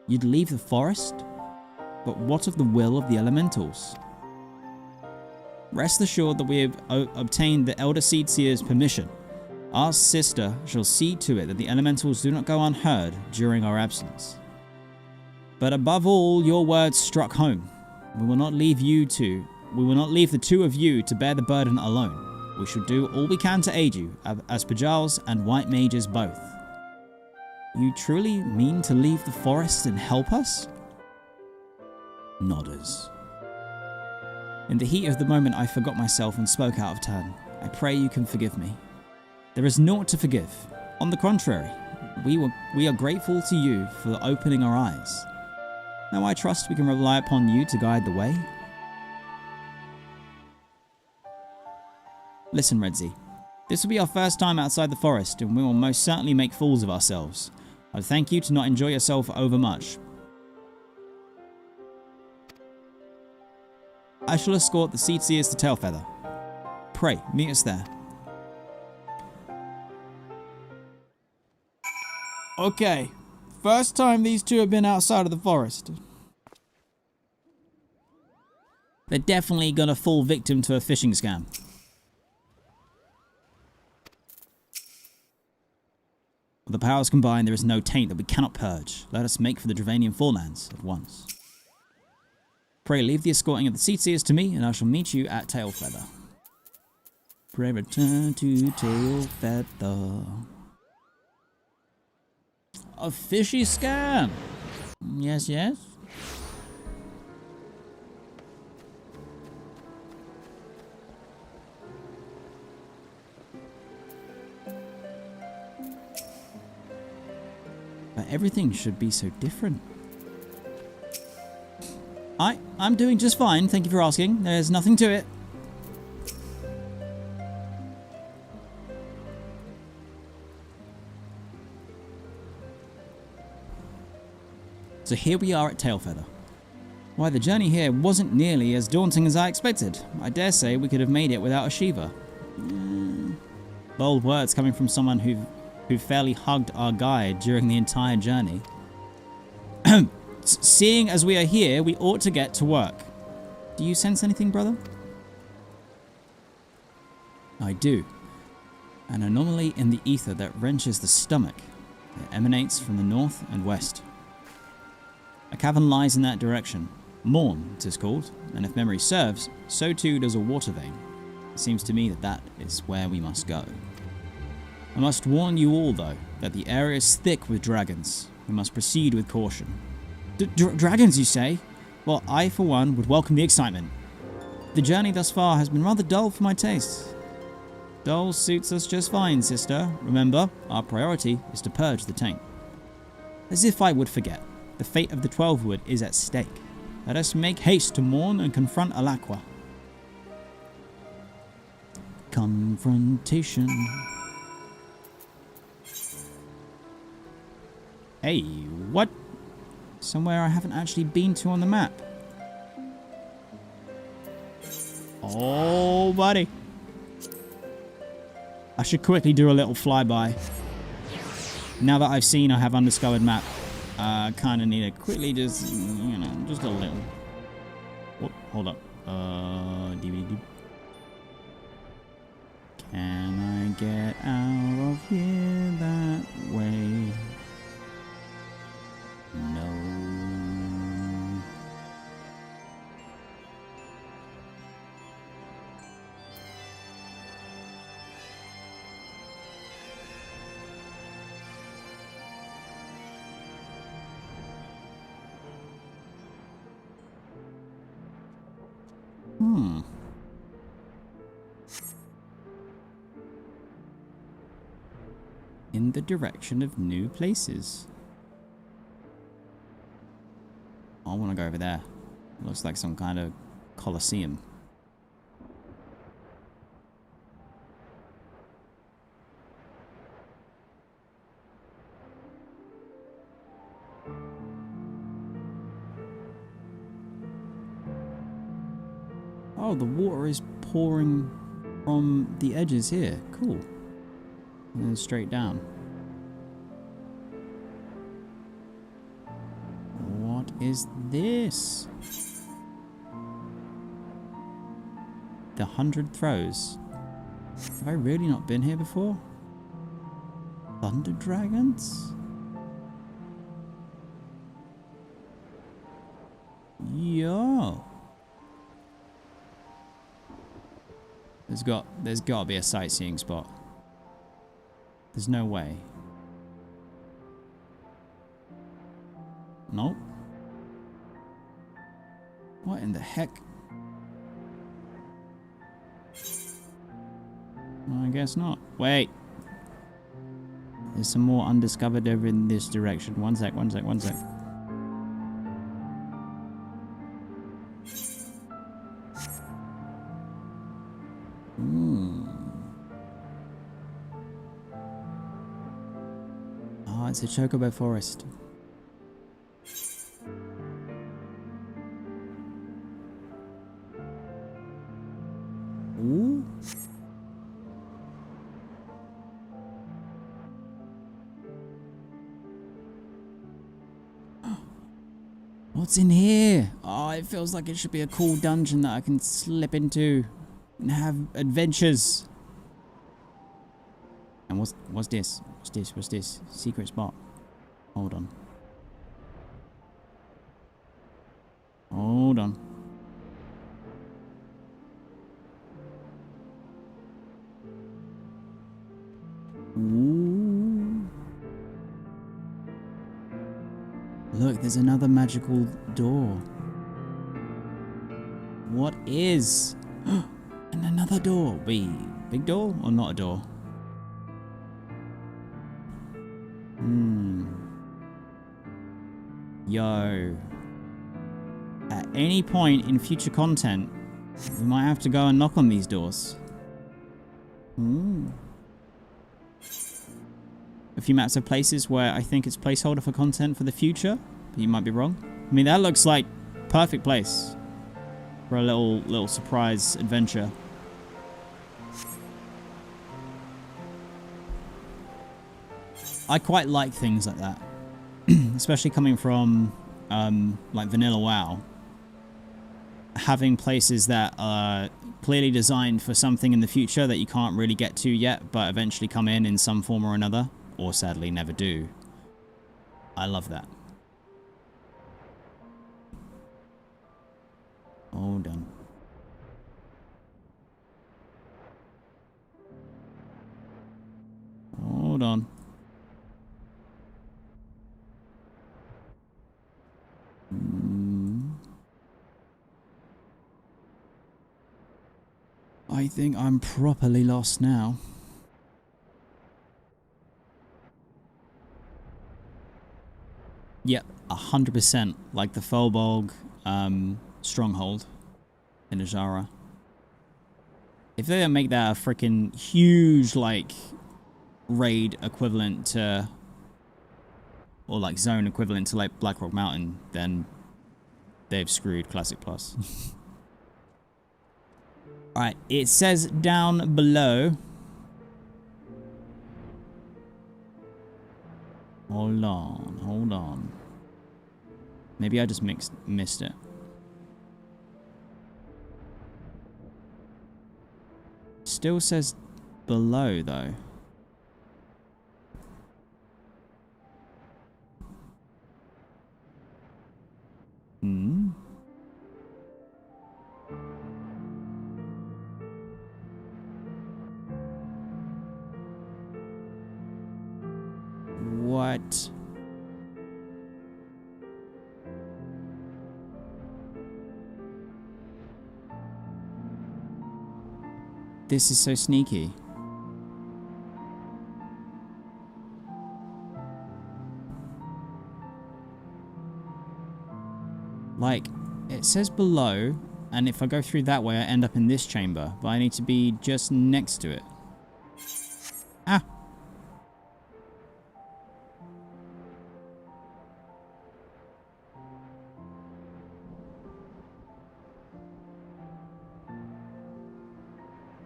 You'd leave the forest? But what of the will of the elementals? Rest assured that we have obtained the Elder Seedseer's permission. Our sister shall see to it that the elementals do not go unheard during our absence. But above all, your words struck home. We will not leave the two of you to bear the burden alone. We shall do all we can to aid you, as Pajals and White Mages both. You truly mean to leave the forest and help us? Nodders. In the heat of the moment, I forgot myself and spoke out of turn. I pray you can forgive me. There is naught to forgive. On the contrary, We are grateful to you for opening our eyes. Now I trust we can rely upon you to guide the way. Listen, Redzy. This will be our first time outside the forest, and we will most certainly make fools of ourselves. I thank you to not enjoy yourself overmuch. I shall escort the Seedseers to Tailfeather. Pray, meet us there. Okay, first time these two have been outside of the forest. They're definitely gonna fall victim to a phishing scam. With the powers combined, there is no taint that we cannot purge. Let us make for the Dravanian forelands at once. Pray leave the escorting of the Seedseers to me, and I shall meet you at Tailfeather. Pray return to Tailfeather. A fishy scam! Yes, yes. But everything should be so different. I'm doing just fine, thank you for asking. There's nothing to it. So here we are at Tailfeather. Why, the journey here wasn't nearly as daunting as I expected. I dare say we could have made it without a Shiva. Bold words coming from someone who fairly hugged our guide during the entire journey. Seeing as we are here, we ought to get to work. Do you sense anything, brother? I do. An anomaly in the ether that wrenches the stomach. It emanates from the north and west. A cavern lies in that direction. Morn, it is called, and if memory serves, so too does a water vein. It seems to me that that is where we must go. I must warn you all, though, that the area is thick with dragons. We must proceed with caution. Dragons, you say? Well, I, for one, would welcome the excitement. The journey thus far has been rather dull for my taste. Dull suits us just fine, sister. Remember, our priority is to purge the taint. As if I would forget, the fate of the 12 Wood is at stake. Let us make haste to mourn and confront Alakwa. Confrontation. Hey, what? Somewhere I haven't actually been to on the map. Oh, buddy. I should quickly do a little flyby. Now that I've seen I have undiscovered map, I kind of need to quickly just, you know, just a little. Whoop, hold up. DVD. Can I get out of here that way? No. In the direction of new places. I want to go over there. It looks like some kind of coliseum. Oh, the water is pouring from the edges here. Cool. And then straight down. What is this? The 100 Throws. Have I really not been here before? Thunder Dragons? Yo. There's got to be a sightseeing spot. There's no way. Nope. What in the heck? Well, I guess not. Wait. there's some more undiscovered over in this direction. One sec. Oh, it's a chocobo forest. Ooh. What's in here? Oh, it feels like it should be a cool dungeon that I can slip into and have adventures. And what's this? What's this? Secret spot. Hold on. Ooh. Look, there's another magical door. What is? And another door. Wait, big door or not a door? Yo. At any point in future content, we might have to go and knock on these doors. A few maps of places where I think it's placeholder for content for the future, but you might be wrong. I mean, that looks like perfect place for a little surprise adventure. I quite like things like that, especially coming from like vanilla WoW. Having places that are clearly designed for something in the future that you can't really get to yet, but eventually come in some form or another, or sadly never do. I love that. Hold on. Hold on. I think I'm properly lost now. Yep, 100% like the Felbolg stronghold in Azara. If they don't make that a freaking huge like raid equivalent to, or like zone equivalent to like Blackrock Mountain, then they've screwed Classic Plus. Alright, it says down below. Hold on. Maybe I just missed it. Still says below though. What? This is so sneaky. Like, it says below, and if I go through that way, I end up in this chamber, but I need to be just next to it. Ah!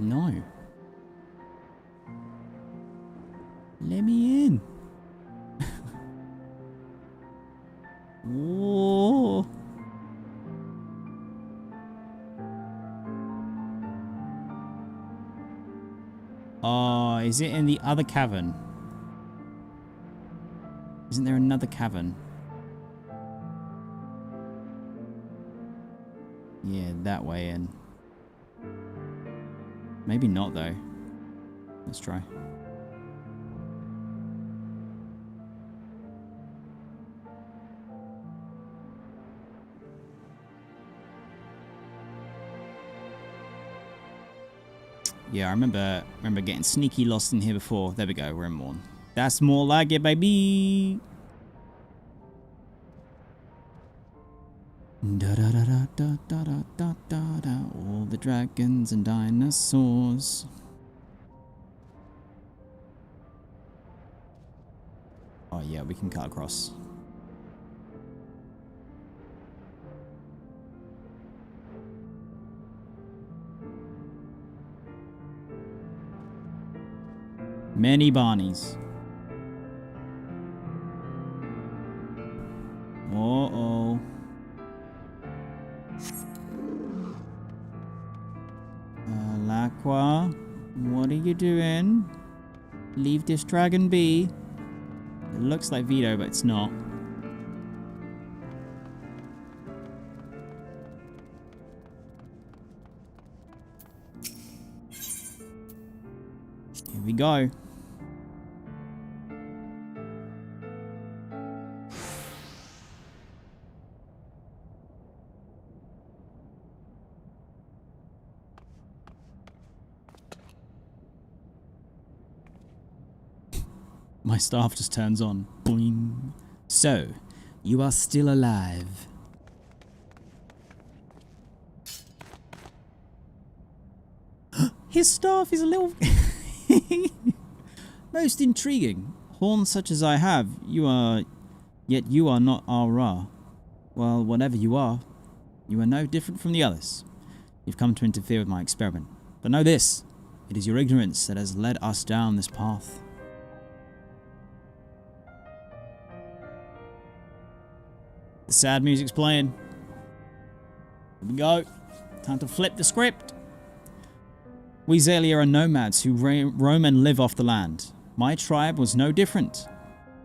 No. Let me in. Whoa. Oh, is it in the other cavern? Isn't there another cavern? Yeah, that way in. Maybe not, though. Let's try. Yeah, I remember getting sneaky lost in here before. There we go, we're in Morn. That's more like it, baby. Da da da da da da da da da. All the dragons and dinosaurs. Oh yeah, we can cut across. Many Barneys. Uh-oh. Lacqua, what are you doing? Leave this dragon be. It looks like Vito, but it's not. Here we go. My staff just turns on. Boing. So, you are still alive. His staff is a little... Most intriguing. Horns such as I have, you are... Yet you are not Ra. Well, whatever you are no different from the others. You've come to interfere with my experiment. But know this. It is your ignorance that has led us down this path. The sad music's playing. Here we go. Time to flip the script. We Xalia are nomads who roam and live off the land. My tribe was no different.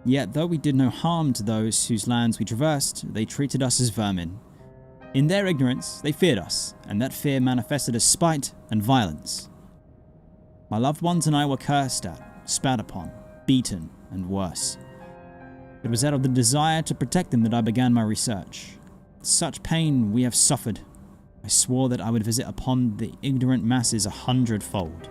Yet, though we did no harm to those whose lands we traversed, they treated us as vermin. In their ignorance, they feared us, and that fear manifested as spite and violence. My loved ones and I were cursed at, spat upon, beaten, and worse. It was out of the desire to protect them that I began my research. Such pain we have suffered. I swore that I would visit upon the ignorant masses 100-fold.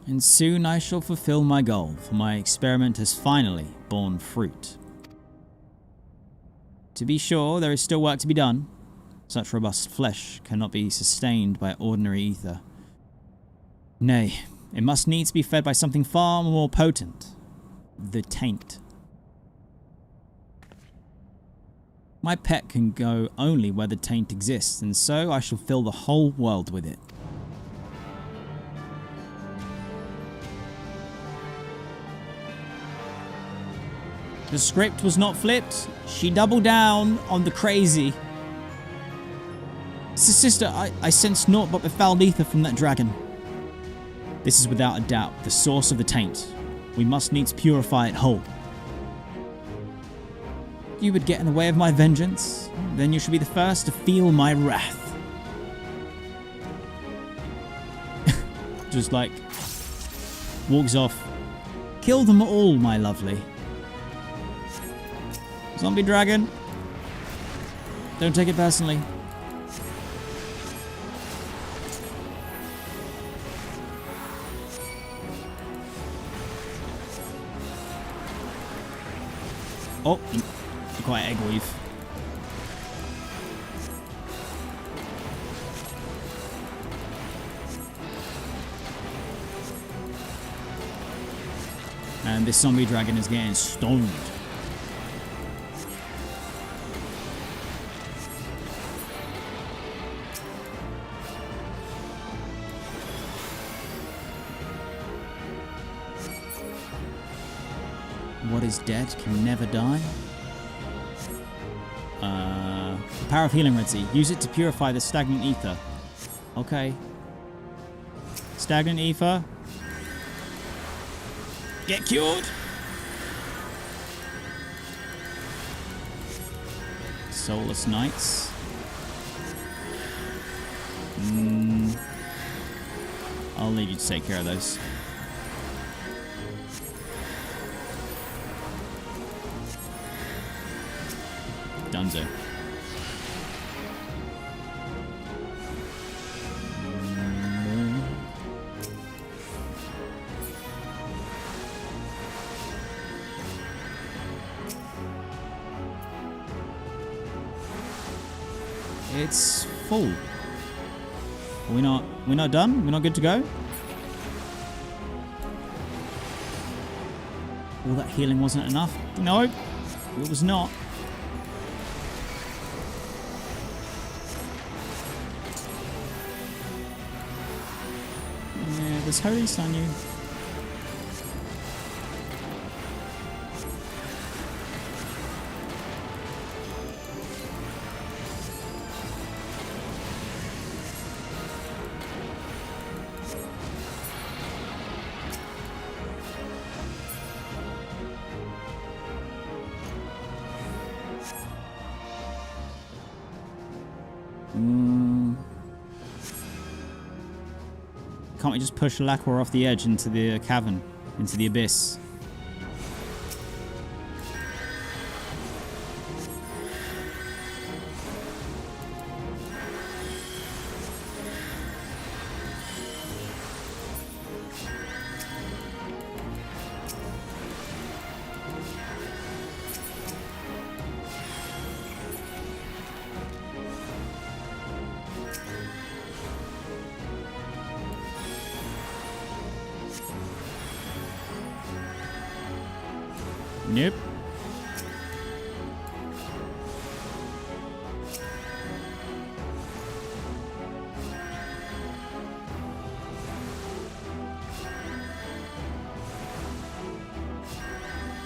And soon I shall fulfill my goal, for my experiment has finally borne fruit. To be sure, there is still work to be done. Such robust flesh cannot be sustained by ordinary ether. Nay, it must needs be fed by something far more potent. The taint. My pet can go only where the taint exists, and so I shall fill the whole world with it. The script was not flipped. She doubled down on the crazy. Sister, I sense naught but befouled ether from that dragon. This is without a doubt the source of the taint. We must needs purify it whole. You would get in the way of my vengeance, then you should be the first to feel my wrath. Just like, walks off. Kill them all, my lovely. Zombie dragon. Don't take it personally. Oh, quite egg weave. And this zombie dragon is getting stoned. What is dead can never die. The power of healing, Redzy. Use it to purify the stagnant ether. Okay. Stagnant ether. Get cured. Soulless Knights. I'll leave you to take care of those. Dunzo. It's full. Are we not? We're not done? We're not good to go? All that healing wasn't enough? No, it was not. Yeah, there's Holy Sun you. Can't we just push Lacquer off the edge into the cavern, into the abyss? Nope.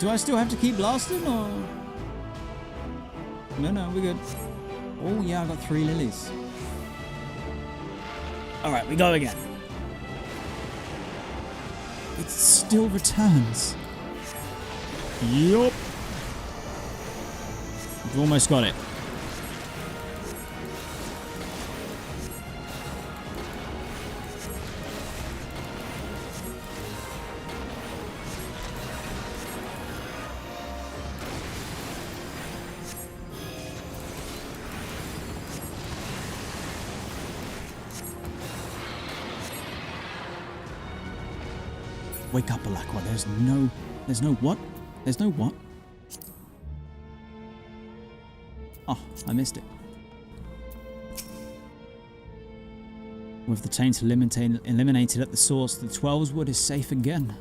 Do I still have to keep blasting or? No, we're good. Oh yeah, I got 3 lilies. Alright, we go again. It still returns. Yup. We've almost got it. Wake up, Alakwa. There's no what? There's no what? Oh, I missed it. With the taint eliminated at the source, the 12's wood is safe again.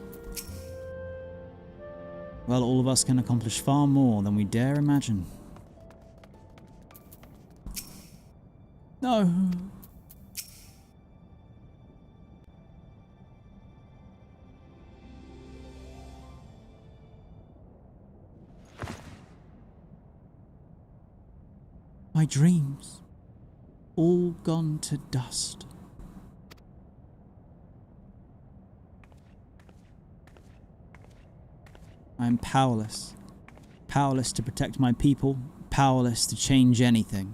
Well, all of us can accomplish far more than we dare imagine. No. My dreams, all gone to dust. I am powerless. Powerless to protect my people, powerless to change anything.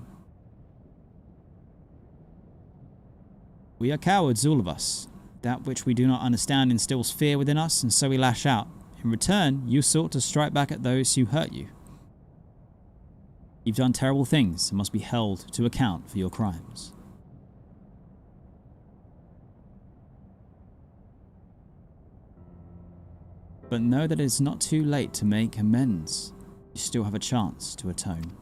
We are cowards, all of us. That which we do not understand instills fear within us, and so we lash out. In return, you sought to strike back at those who hurt you. You've done terrible things and must be held to account for your crimes. But know that it is not too late to make amends. You still have a chance to atone.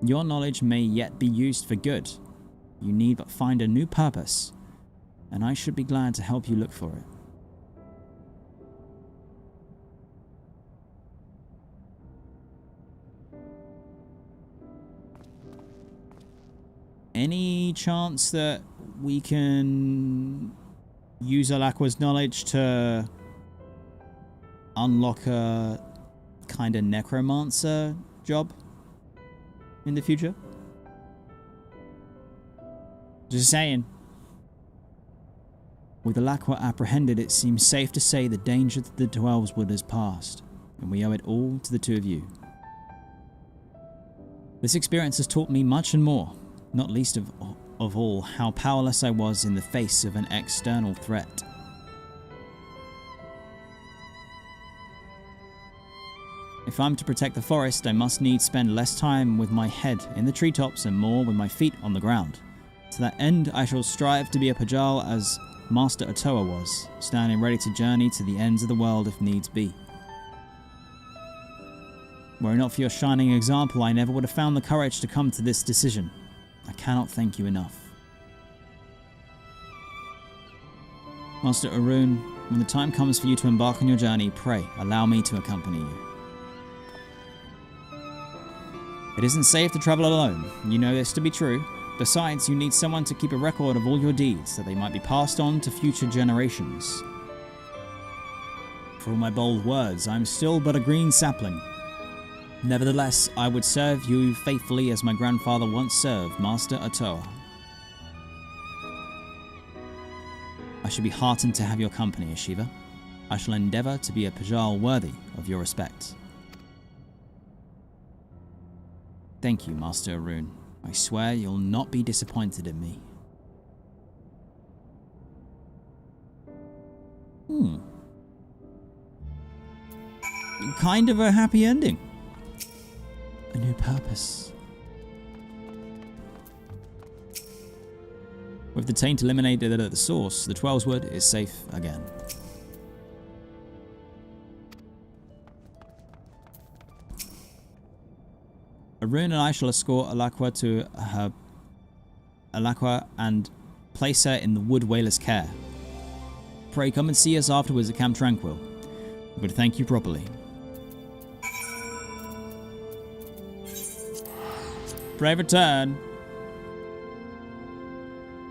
Your knowledge may yet be used for good. You need but find a new purpose, and I should be glad to help you look for it. Any chance that we can use Alakwa's knowledge to unlock a kind of necromancer job in the future? Just saying. With Alakwa apprehended, it seems safe to say the danger to the 12's wood has passed, and we owe it all to the two of you. This experience has taught me much and more. Not least of all, how powerless I was in the face of an external threat. If I'm to protect the forest, I must needs spend less time with my head in the treetops and more with my feet on the ground. To that end, I shall strive to be a Pajal as Master Otoa was, standing ready to journey to the ends of the world if needs be. Were it not for your shining example, I never would have found the courage to come to this decision. I cannot thank you enough. Master Arun, when the time comes for you to embark on your journey, pray, allow me to accompany you. It isn't safe to travel alone. You know this to be true. Besides, you need someone to keep a record of all your deeds, that they might be passed on to future generations. For all my bold words, I am still but a green sapling. Nevertheless, I would serve you faithfully as my grandfather once served Master Atoa. I should be heartened to have your company, Ashiva. I shall endeavour to be a Pajal worthy of your respect. Thank you, Master Arun. I swear you'll not be disappointed in me. Kind of a happy ending. A new purpose. With the taint eliminated at the source, the Twelveswood is safe again. Arun and I shall escort Alakwa to her and place her in the Wood Whaler's care. Pray come and see us afterwards at Camp Tranquil. We would thank you properly. Brave return.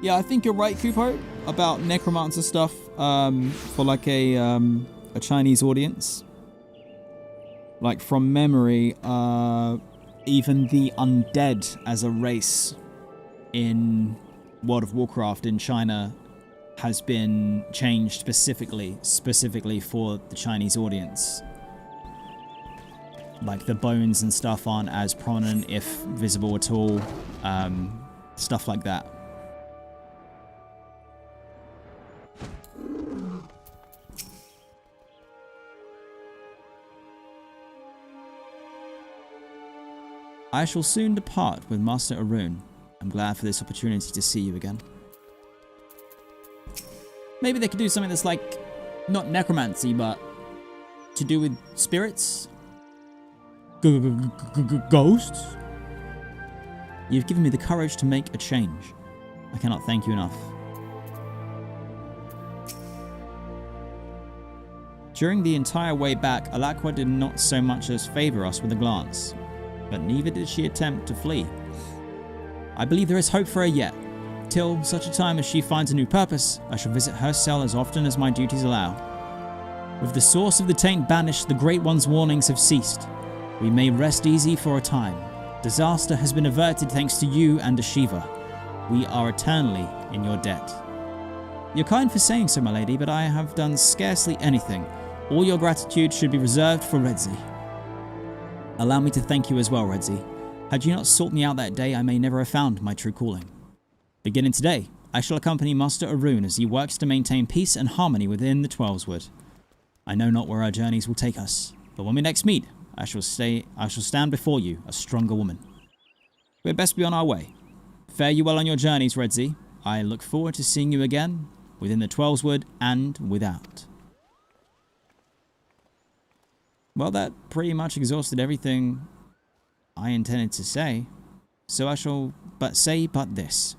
Yeah, I think you're right, Kupo, about necromancer stuff for like a Chinese audience. Like from memory, even the undead as a race in World of Warcraft in China has been changed specifically for the Chinese audience. Like the bones and stuff aren't as prominent, if visible at all, stuff like that. I shall soon depart with Master Arun. I'm glad for this opportunity to see you again. Maybe they could do something that's like, not necromancy, but to do with spirits? Ghosts? You've given me the courage to make a change. I cannot thank you enough. During the entire way back, Alakwa did not so much as favour us with a glance, but neither did she attempt to flee. I believe there is hope for her yet. Till such a time as she finds a new purpose, I shall visit her cell as often as my duties allow. With the source of the taint banished, the Great One's warnings have ceased. We may rest easy for a time. Disaster has been averted thanks to you and Ashiva. We are eternally in your debt. You're kind for saying so, my lady, but I have done scarcely anything. All your gratitude should be reserved for Redzy. Allow me to thank you as well, Redzy. Had you not sought me out that day, I may never have found my true calling. Beginning today, I shall accompany Master Arun as he works to maintain peace and harmony within the Twelveswood. I know not where our journeys will take us, but when we next meet, I shall stand before you a stronger woman. We had best be on our way. Fare you well on your journeys, Redzy. I look forward to seeing you again within the Twelveswood and without. Well, that pretty much exhausted everything I intended to say, so I shall say this.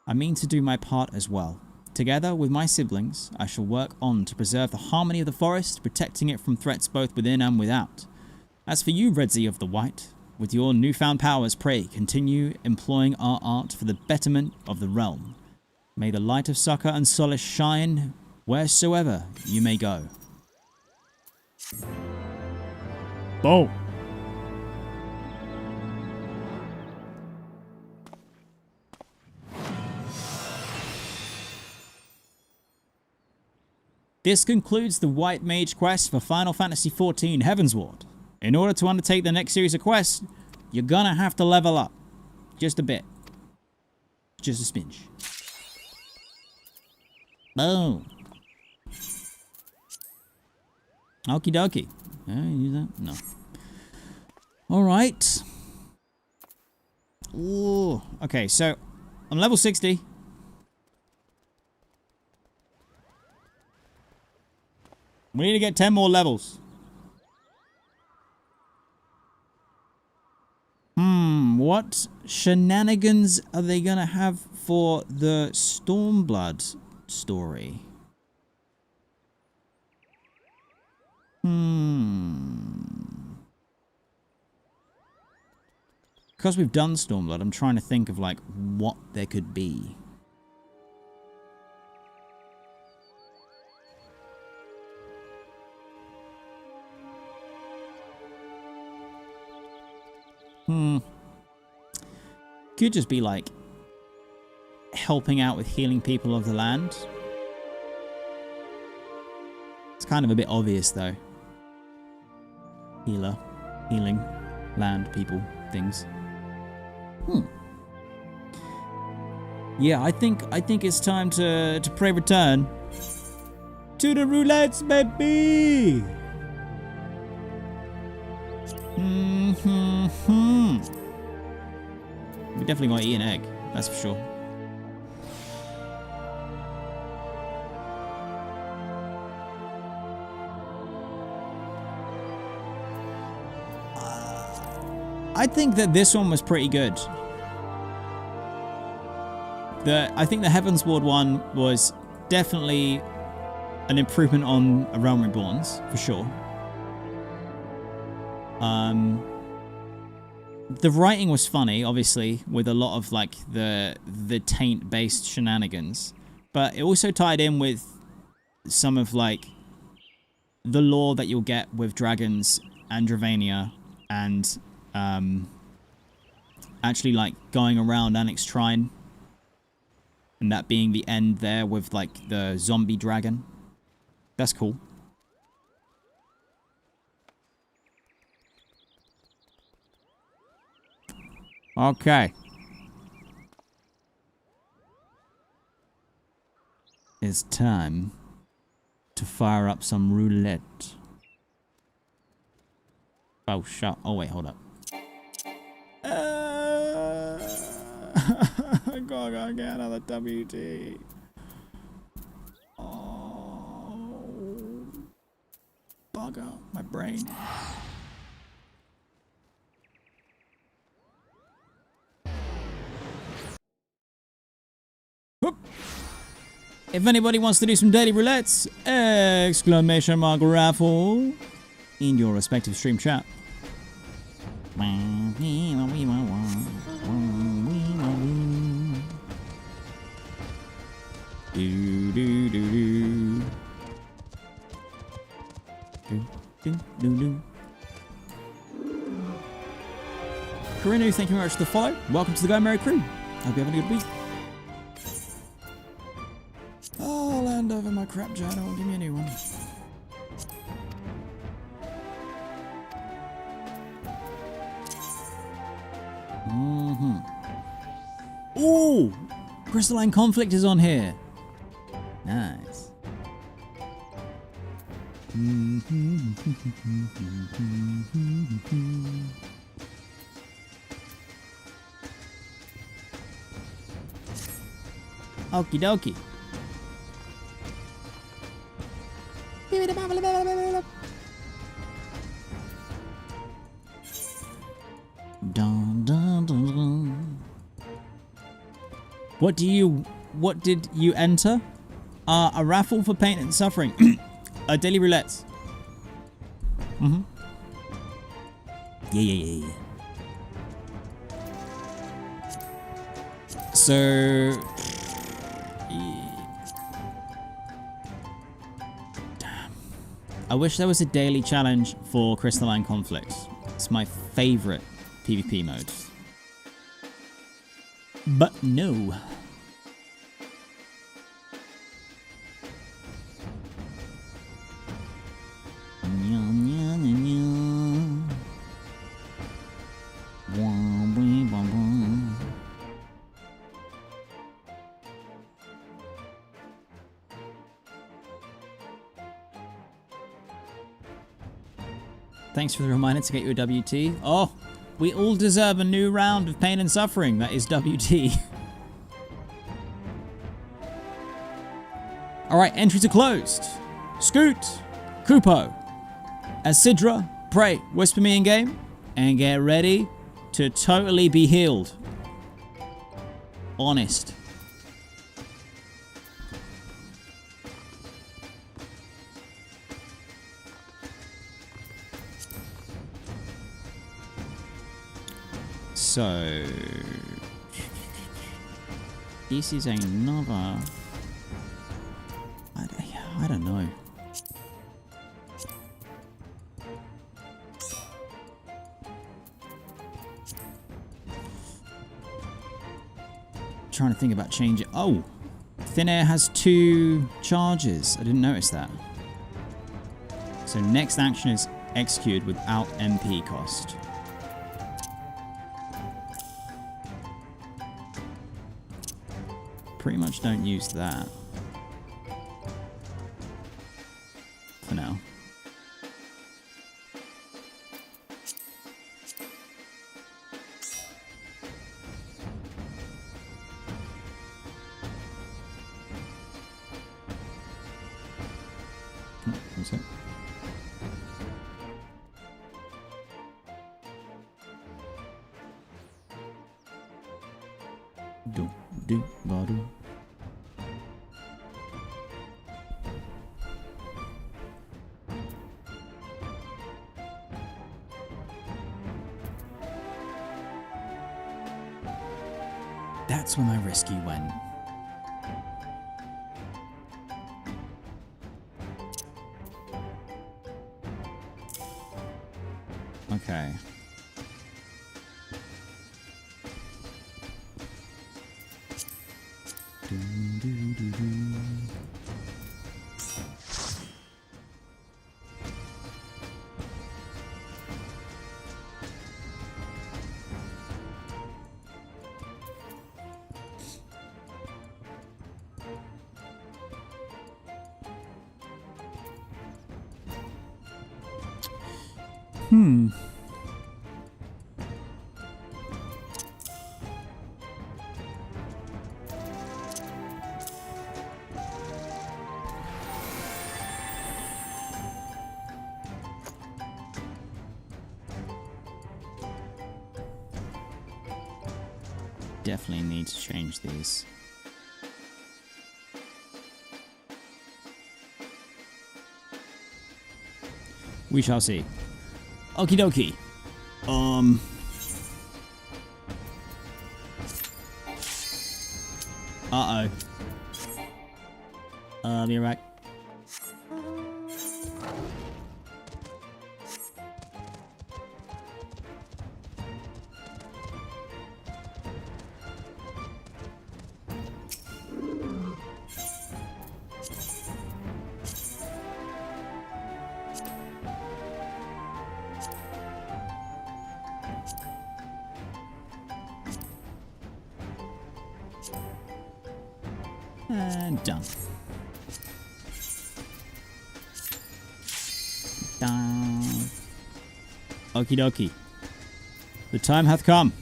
I mean to do my part as well. Together with my siblings, I shall work on to preserve the harmony of the forest, protecting it from threats both within and without. As for you, Redzy of the White, with your newfound powers, pray continue employing our art for the betterment of the realm. May the light of succor and solace shine wheresoever you may go. Boom. This concludes the White Mage quest for Final Fantasy XIV Heavensward. In order to undertake the next series of quests, you're gonna have to level up. Just a bit. Just a smidge. Boom. Okie dokie. Use that? No. Alright. Ooh. Okay, so I'm level 60. We need to get 10 more levels. What shenanigans are they gonna have for the Stormblood story? Because we've done Stormblood, I'm trying to think of like what there could be. Could just be like helping out with healing people of the land. It's kind of a bit obvious though. Healer, healing, land, people, things. Yeah, I think it's time to pray return to the roulettes, baby. We definitely want to eat an egg, that's for sure. I think that this one was pretty good. I think the Heavensward one was definitely an improvement on A Realm Reborn's, for sure. The writing was funny, obviously, with a lot of like the taint-based shenanigans, but it also tied in with some of like the lore that you'll get with dragons and Dravania, and actually like going around Annex Shrine, and that being the end there with like the zombie dragon. That's cool. Okay. It's time to fire up some roulette. Oh, shut. Oh, wait, hold up. I gotta get another WT. Oh. Bugger. My brain. If anybody wants to do some daily roulettes, exclamation mark raffle in your respective stream chat. Do do do do. Do do do do. Karinu, thank you very much for the follow. Welcome to the Go Merry Crew. Hope you're having a good week. Oh, I'll hand over my crap journal. Give me a new one. Ooh! Crystalline Conflict is on here. Nice. Okie dokie. Dun, dun, dun, dun. What did you enter? A raffle for pain and suffering. A daily roulette. Yeah. So I wish there was a daily challenge for Crystalline Conflict. It's my favorite PvP mode. But no. Thanks for the reminder to get you a WT. Oh, we all deserve a new round of pain and suffering. That is WT. Alright, entries are closed. Scoot, Kupo, Asidra, Pray, whisper me in game, and get ready to totally be healed. Honest. So this is another. I don't know. Trying to think about changing. Oh, Thin Air has 2 charges. I didn't notice that. So next action is executed without MP cost. Pretty much don't use that for now. What's it? Do do ba do. That's where my rescue went. Okay. Definitely need to change these. We shall see. Okie dokie. Uh-oh. I'll be right back. And done. Down. Okie dokie. The time hath come.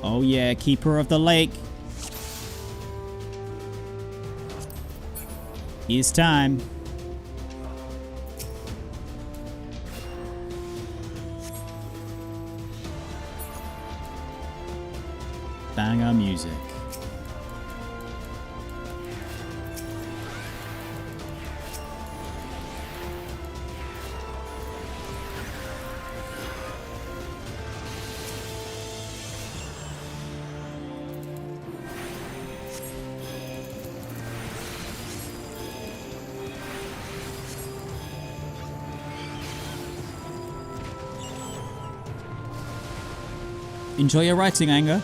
Oh yeah, Keeper of the Lake. It's time. Banger music. Enjoy your writing, Anger.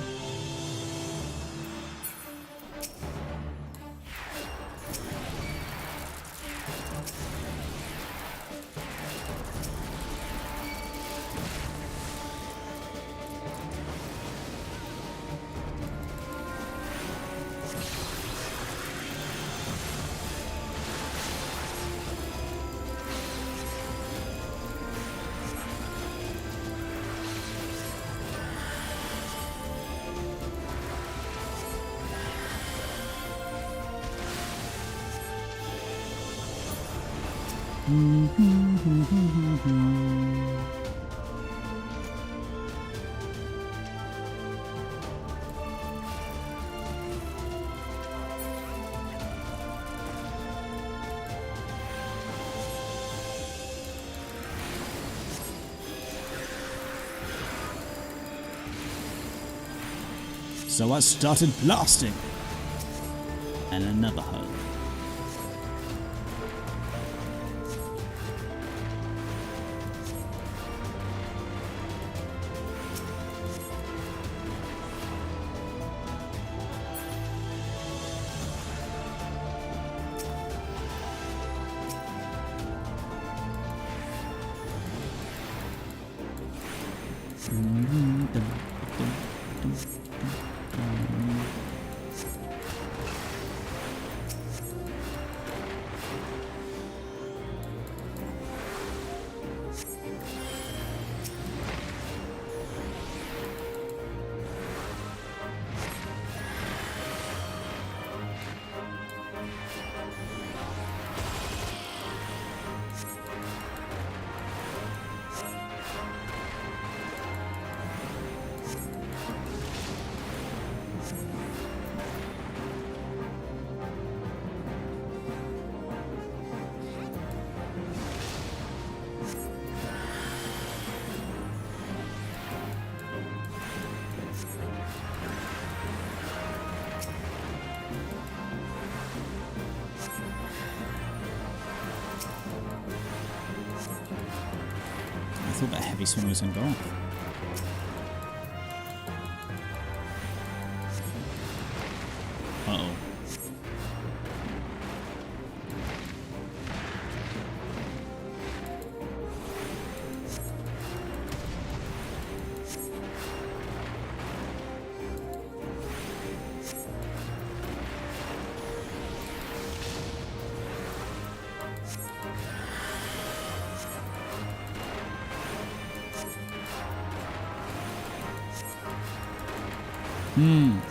So I started blasting. And another hole. I thought that heavy swing was going to go off. Uh-oh.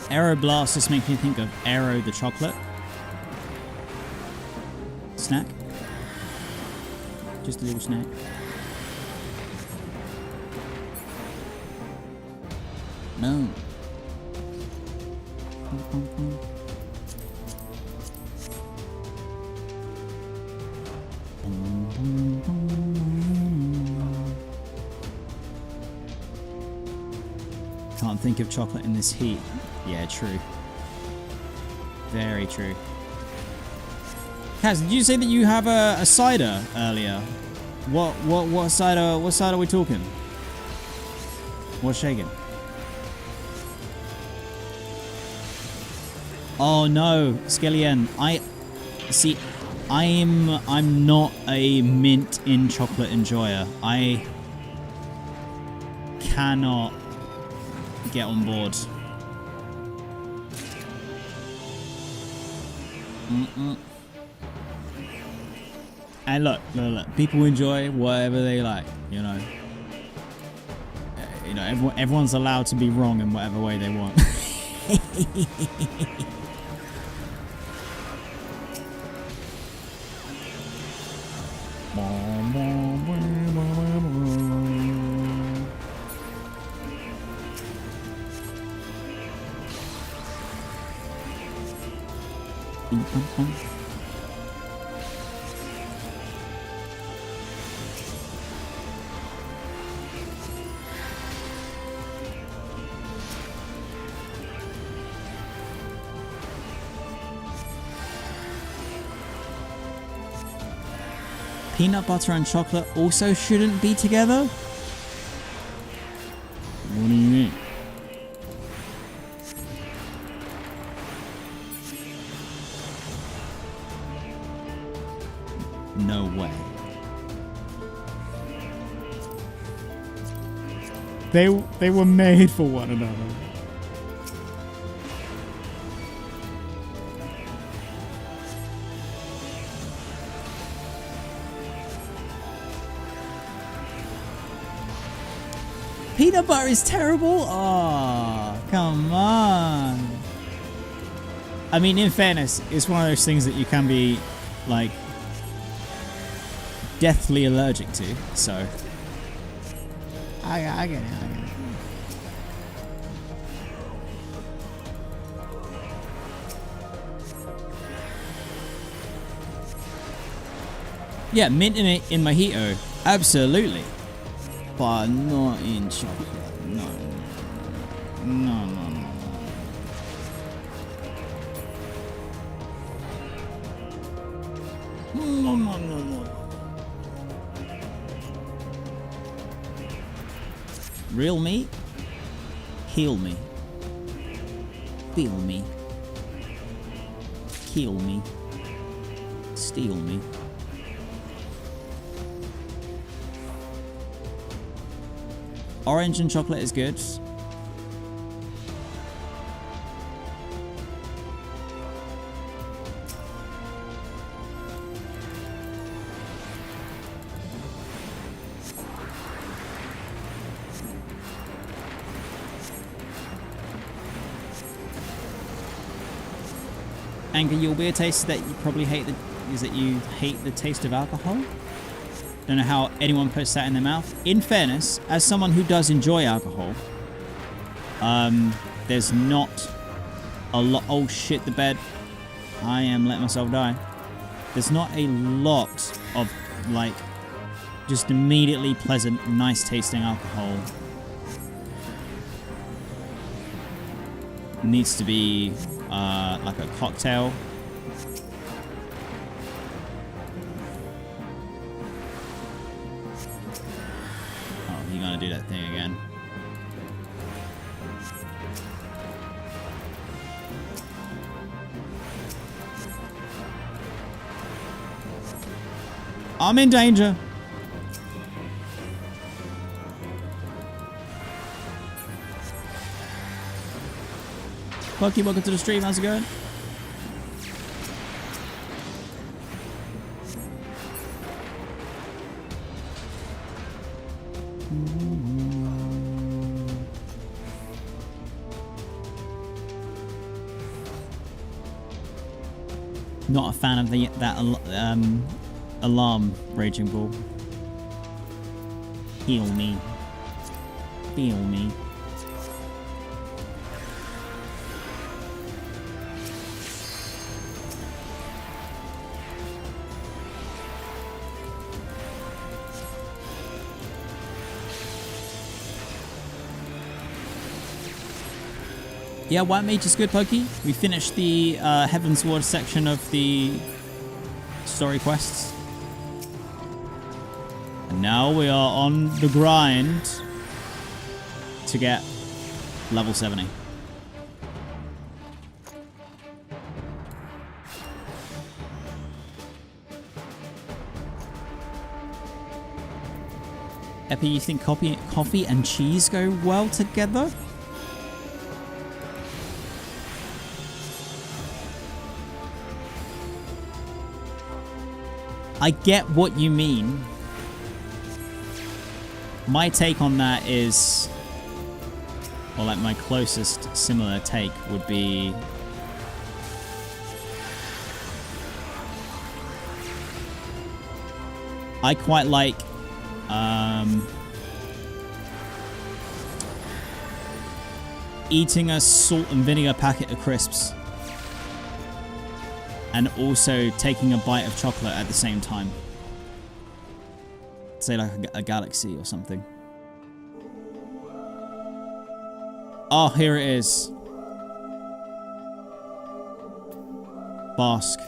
Aero Blast just makes me think of Aero the chocolate snack. Just a little snack. No. Can't think of chocolate in this heat. Yeah, true. Very true. Kaz, did you say that you have a cider earlier? What cider? What cider are we talking? What's shaking? Oh no, Skillian. I'm not a mint in chocolate enjoyer. I cannot get on board. And look, people enjoy whatever they like, you know. Everyone's allowed to be wrong in whatever way they want. Peanut butter and chocolate also shouldn't be together? What do you mean? No way. They were made for one another. Peanut butter is terrible? Oh, come on. I mean, in fairness, it's one of those things that you can be, like, deathly allergic to, so I get it. Yeah, minting it in mojito, absolutely, but not in chocolate. No. Real meat? Heal me. Feel me. Kill me. Steal me. Orange and chocolate is good. Anger, your beer taste that you probably hate is that you hate the taste of alcohol. Don't know how anyone puts that in their mouth. In fairness, as someone who does enjoy alcohol, there's not a lot. Oh shit, the bed. I am letting myself die. There's not a lot of like just immediately pleasant, nice tasting alcohol. It needs to be like a cocktail. Oh, you're gonna do that thing again. I'm in danger. Pokey, welcome to the stream. How's it going? Not a fan of that alarm, Raging Bull. Heal me. Feel me. Yeah, White Mage is good, Pokey. We finished the Heaven's Ward section of the story quests. And now we are on the grind to get level 70. Epi, you think coffee and cheese go well together? I get what you mean. My take on that is, or like my closest similar take would be, I quite like eating a salt and vinegar packet of crisps and also taking a bite of chocolate at the same time. Say like a galaxy or something. Oh, here it is. Bask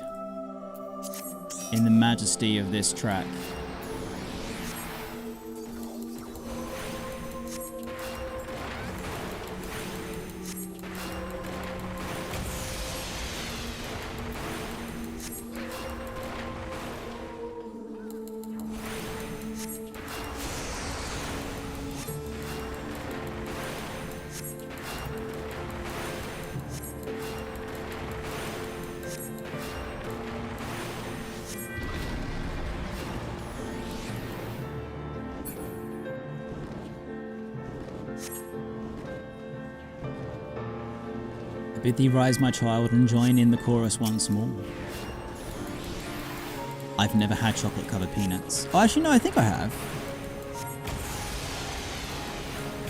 in the majesty of this track. Bid thee rise, my child, and join in the chorus once more. I've never had chocolate-covered peanuts. Oh, actually, no, I think I have.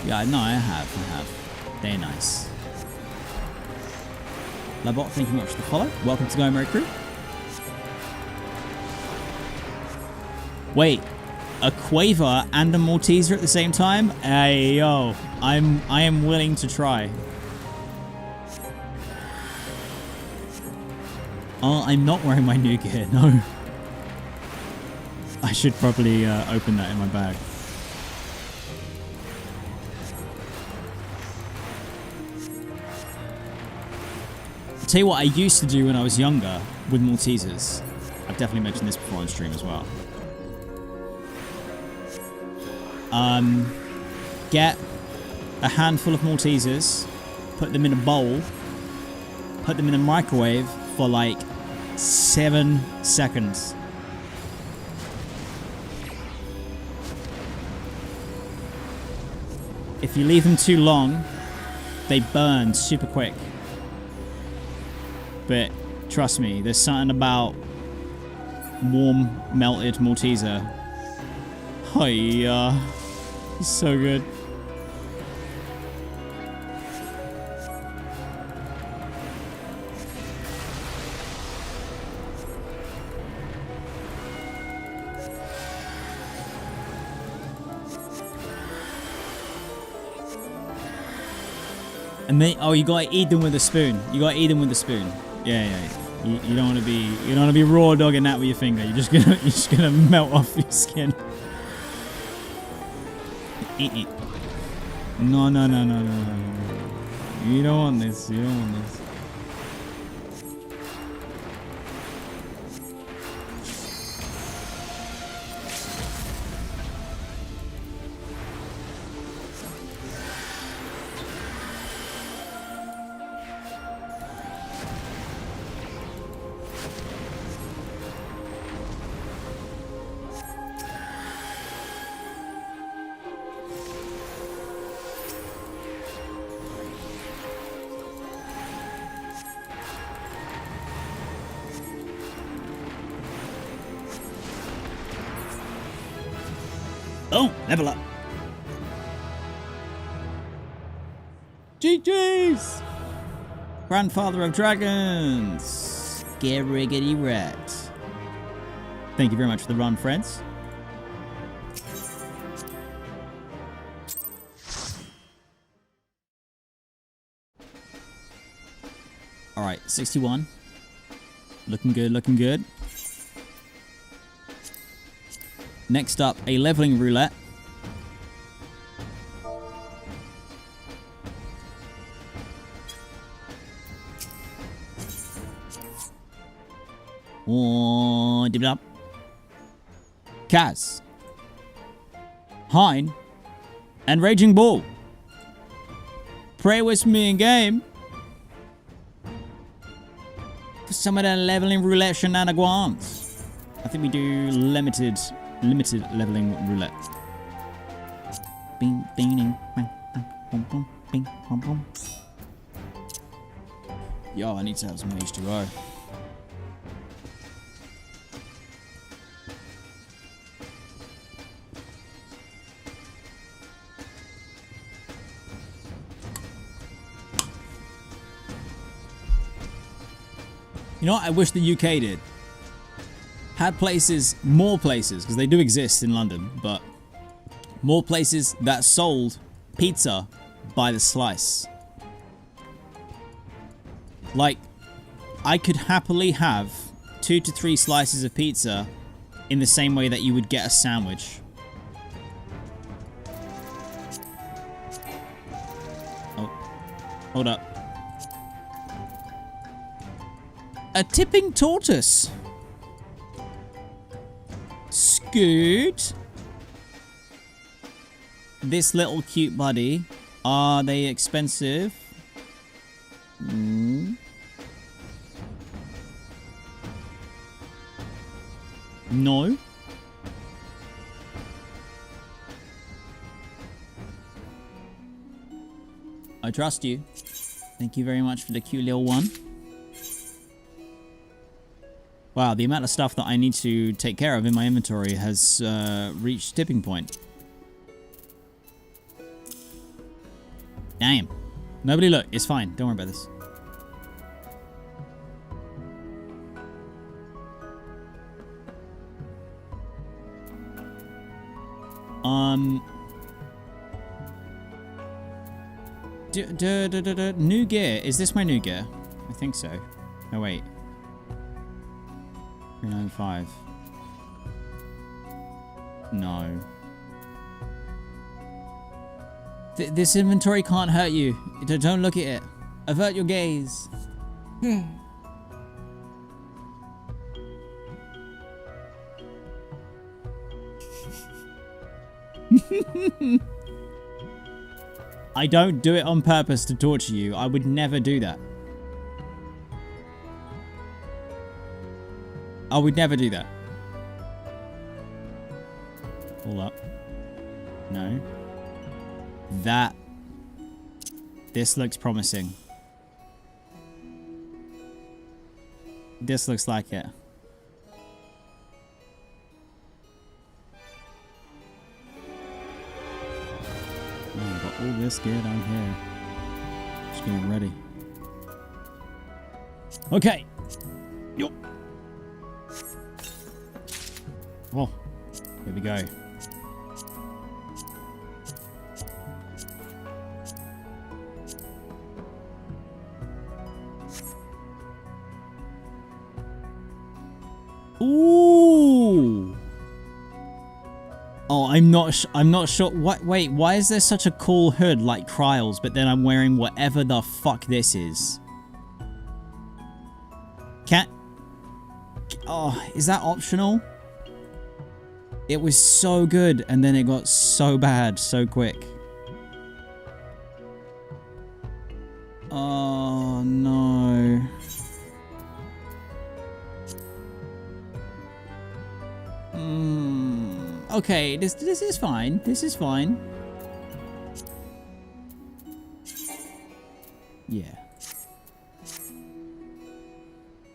Yeah, no, I have. They're nice. Labot, thank you very much for the follow. Welcome to Go Merry Crew. Wait, a Quaver and a Malteser at the same time? Hey, yo, I am willing to try. Oh, I'm not wearing my new gear, no. I should probably open that in my bag. I'll tell you what I used to do when I was younger with Maltesers. I've definitely mentioned this before on stream as well. Get a handful of Maltesers, put them in a bowl, put them in the microwave for like 7 seconds. If you leave them too long, they burn super quick. But trust me, there's something about warm, melted Malteser. Hiya. It's so good. And then, oh, you gotta eat them with a spoon. You gotta eat them with a spoon. Yeah. You don't wanna be raw dogging that with your finger. You're just gonna melt off your skin. Eat. No. You don't want this. You don't want this. Oh, level up. GG's! Grandfather of Dragons. Garriggity rat. Thank you very much for the run, friends. Alright, 61. Looking good, looking good. Next up, a leveling roulette. Oh, dip it up. Kaz, Hein, and Raging Bull. Pray with me in game for some of that leveling roulette shenanigans. I think we do limited leveling roulette. Bing, ding, ding, bang, bang, boom, boom, bing, boom, boom. Yo, I need to have some Mage to go. You know what I wish the UK did? Had places, more places, because they do exist in London, but more places that sold pizza by the slice. Like, I could happily have 2 to 3 slices of pizza in the same way that you would get a sandwich. Oh, hold up. A tipping tortoise. Scoot. This little cute buddy. Are they expensive? No. I trust you. Thank you very much for the cute little one. Wow, the amount of stuff that I need to take care of in my inventory has reached tipping point. Damn. Nobody look. It's fine. Don't worry about this. New gear. Is this my new gear? I think so. Oh, wait. 395. No. This inventory can't hurt you. Don't look at it. Avert your gaze. I don't do it on purpose to torture you. I would never do that. I would never do that. Hold up. No. This looks promising. This looks like it. Oh, got all this gear down here. Just getting ready. Okay. Yo. Oh, here we go. Ooh. Oh, I'm not sure. What? Wait, why is there such a cool hood like Kryle's, but then I'm wearing whatever the fuck this is? Oh, is that optional? It was so good, and then it got so bad so quick. Oh no. Okay, this is fine. This is fine. Yeah.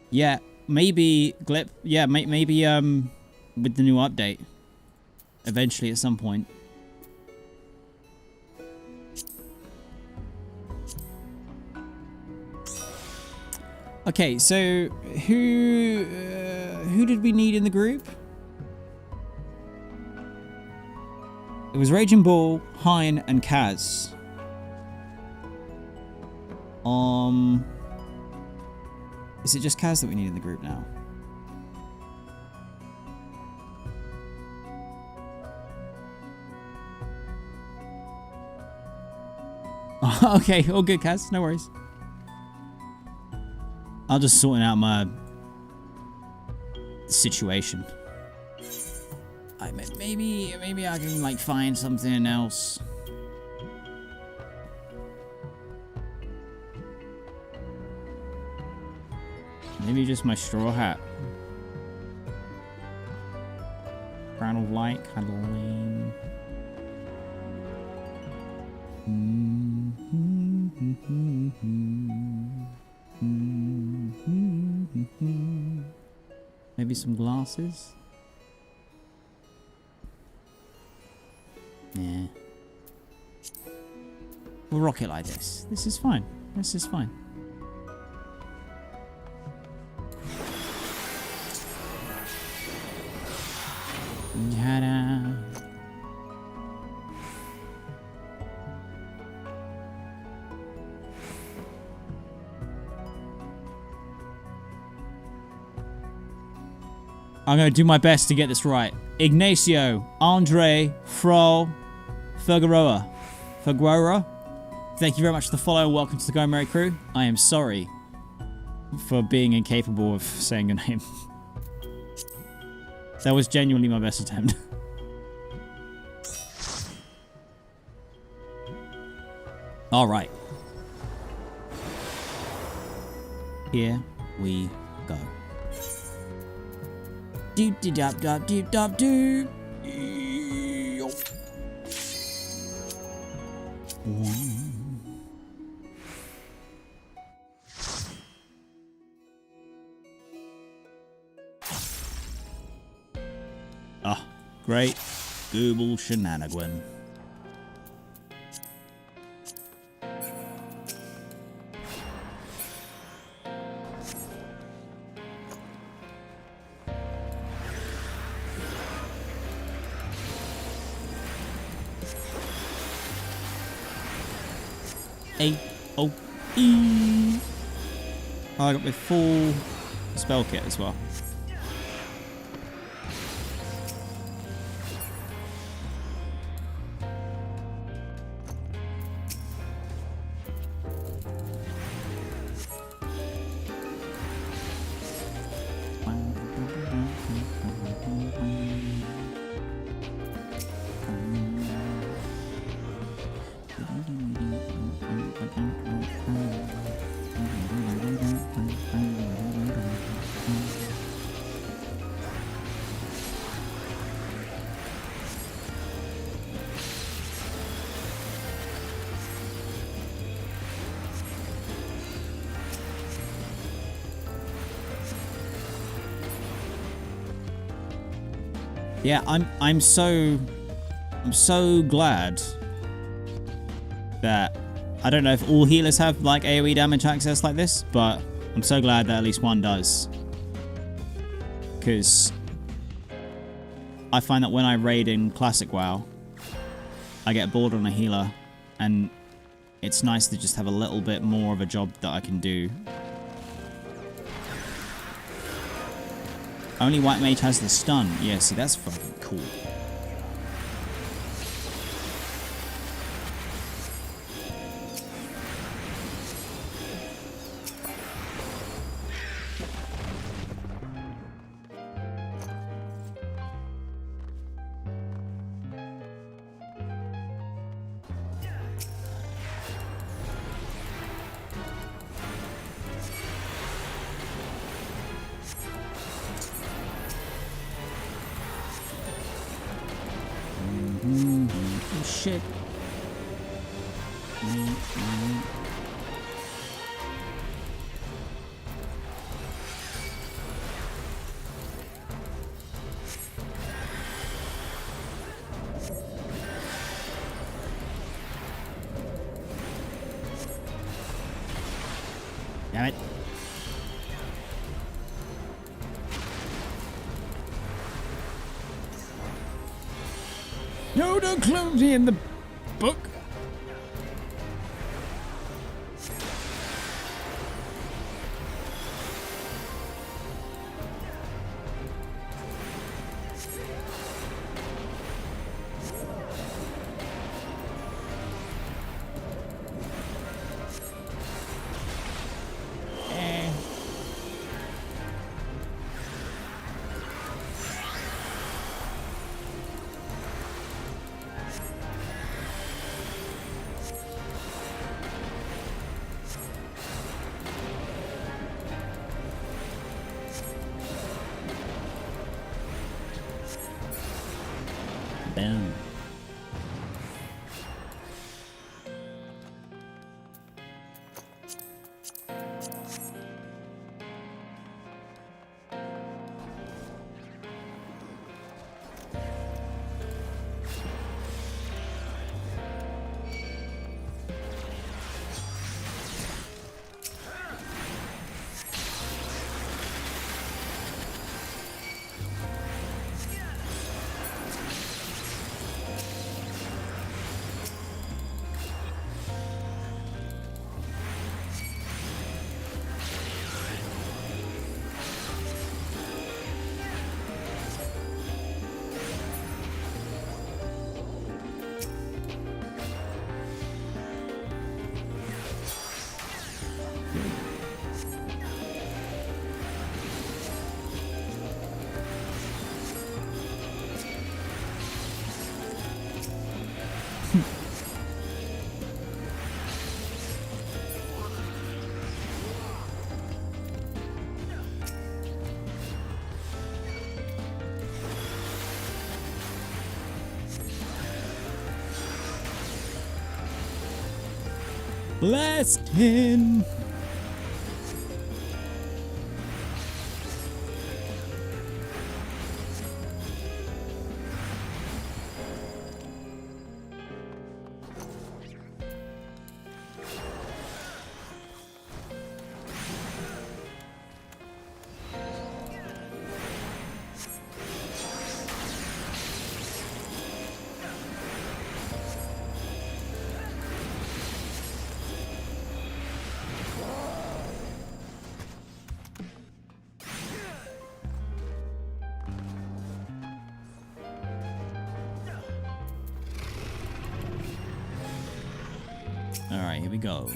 Yeah, maybe Glip. Yeah, maybe with the new update. Eventually, at some point. Okay, so who did we need in the group? It was Raging Bull, Hein, and Kaz. Is it just Kaz that we need in the group now? Okay, all good, Kaz. No worries. I'll just sort out my situation. Maybe I can like find something else. Maybe just my straw hat. Crown of light, kind of lame. Maybe some glasses. Yeah. We'll rock it like this. This is fine. This is fine. Ta-da. I'm going to do my best to get this right. Ignacio, Andre, Fro, Figueroa. Thank you very much for the follow. Welcome to the Go Merry crew. I am sorry for being incapable of saying your name. That was genuinely my best attempt. All right. Here we go. Doop de dop dop doop dop doop. Great Google shenanigan. A-O-E. Oh, I got my full spell kit as well. Yeah, I'm so glad that I don't know if all healers have like AoE damage access like this, but I'm so glad that at least one does. Because I find that when I raid in Classic WoW, I get bored on a healer, and it's nice to just have a little bit more of a job that I can do. Only White Mage has the stun. Yeah, see, that's fucking cool. Oh, shit. Damn it. No, don't close me in the book. Boom. Blast him! Alright, here we go.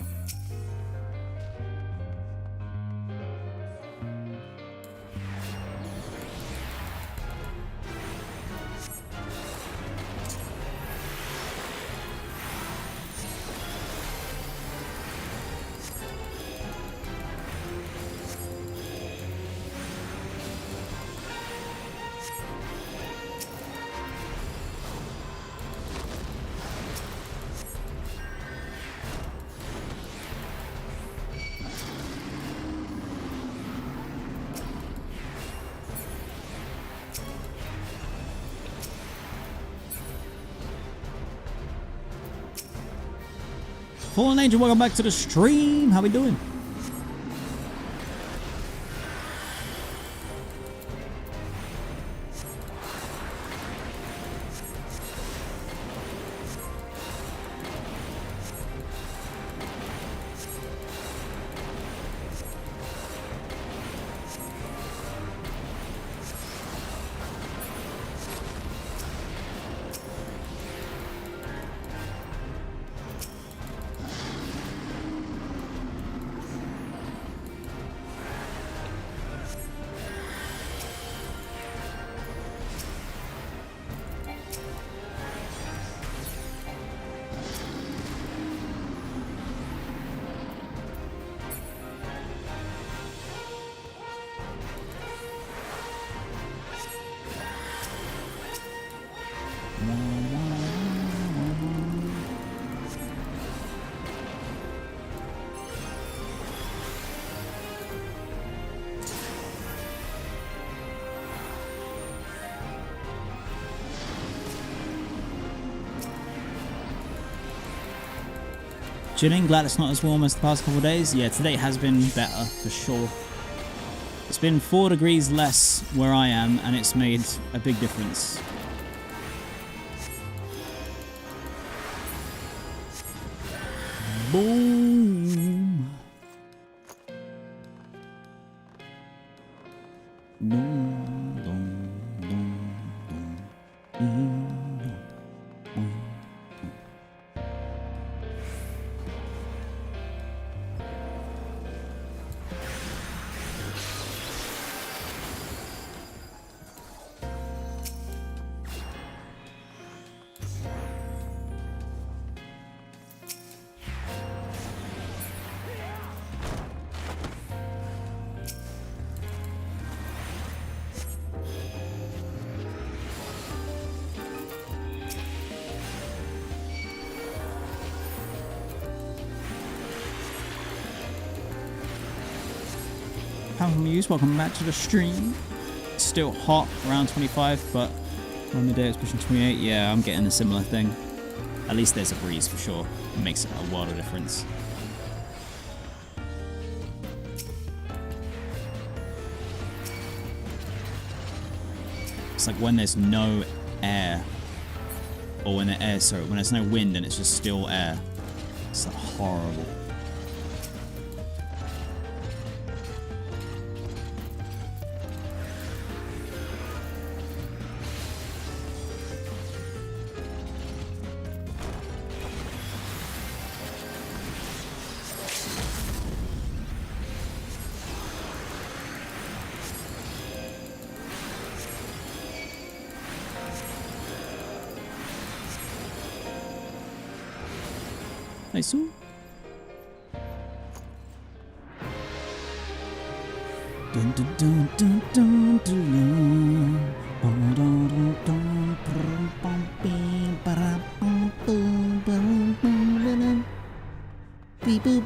Fallen Angel, welcome back to the stream. How we doing? Chilling, glad it's not as warm as the past couple of days. Yeah, today has been better for sure. It's been 4 degrees less where I am, and it's made a big difference. Boom. Boom, boom, boom, boom. Welcome back to the stream. It's still hot, around 25, but on the day it's pushing 28. Yeah, I'm getting a similar thing. At least there's a breeze for sure. It makes a world of difference. It's like when there's no air, or when there's no wind and it's just still air. It's like horrible. Nice. Dun, dun, dun, dun, dun, dun. Beep boop.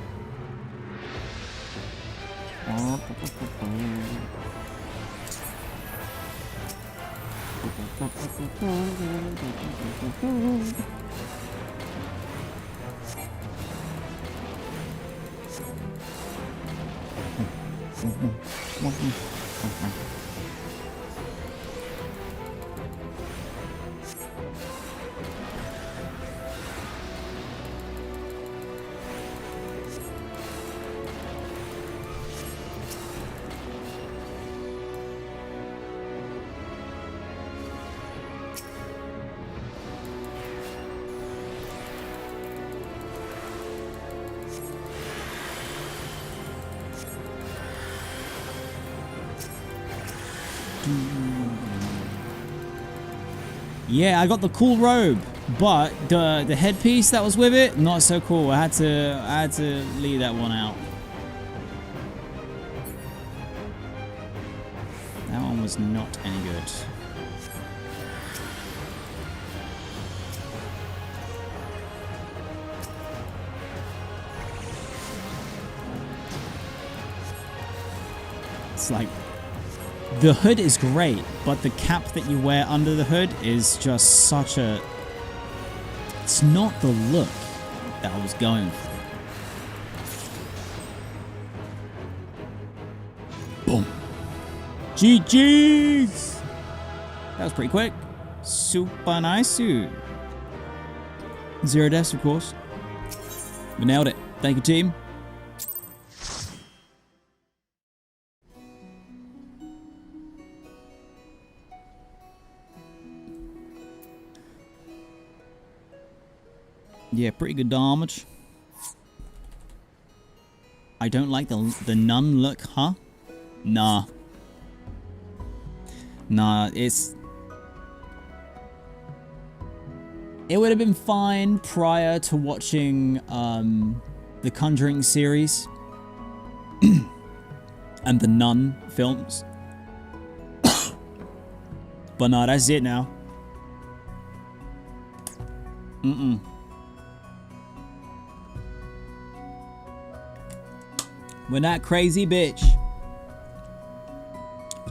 Yeah, I got the cool robe, but the headpiece that was with it, not so cool. I had to leave that one out. That one was not any good. It's like, the hood is great, but the cap that you wear under the hood is just such a... It's not the look that I was going for. Boom. GG's! That was pretty quick. Super nice. 0 deaths, of course. We nailed it. Thank you, team. Yeah, pretty good damage. I don't like the nun look, huh? Nah. Nah, it's... It would have been fine prior to watching the Conjuring series and the Nun films. But nah, that's it now. Mm-mm. We're not crazy, bitch.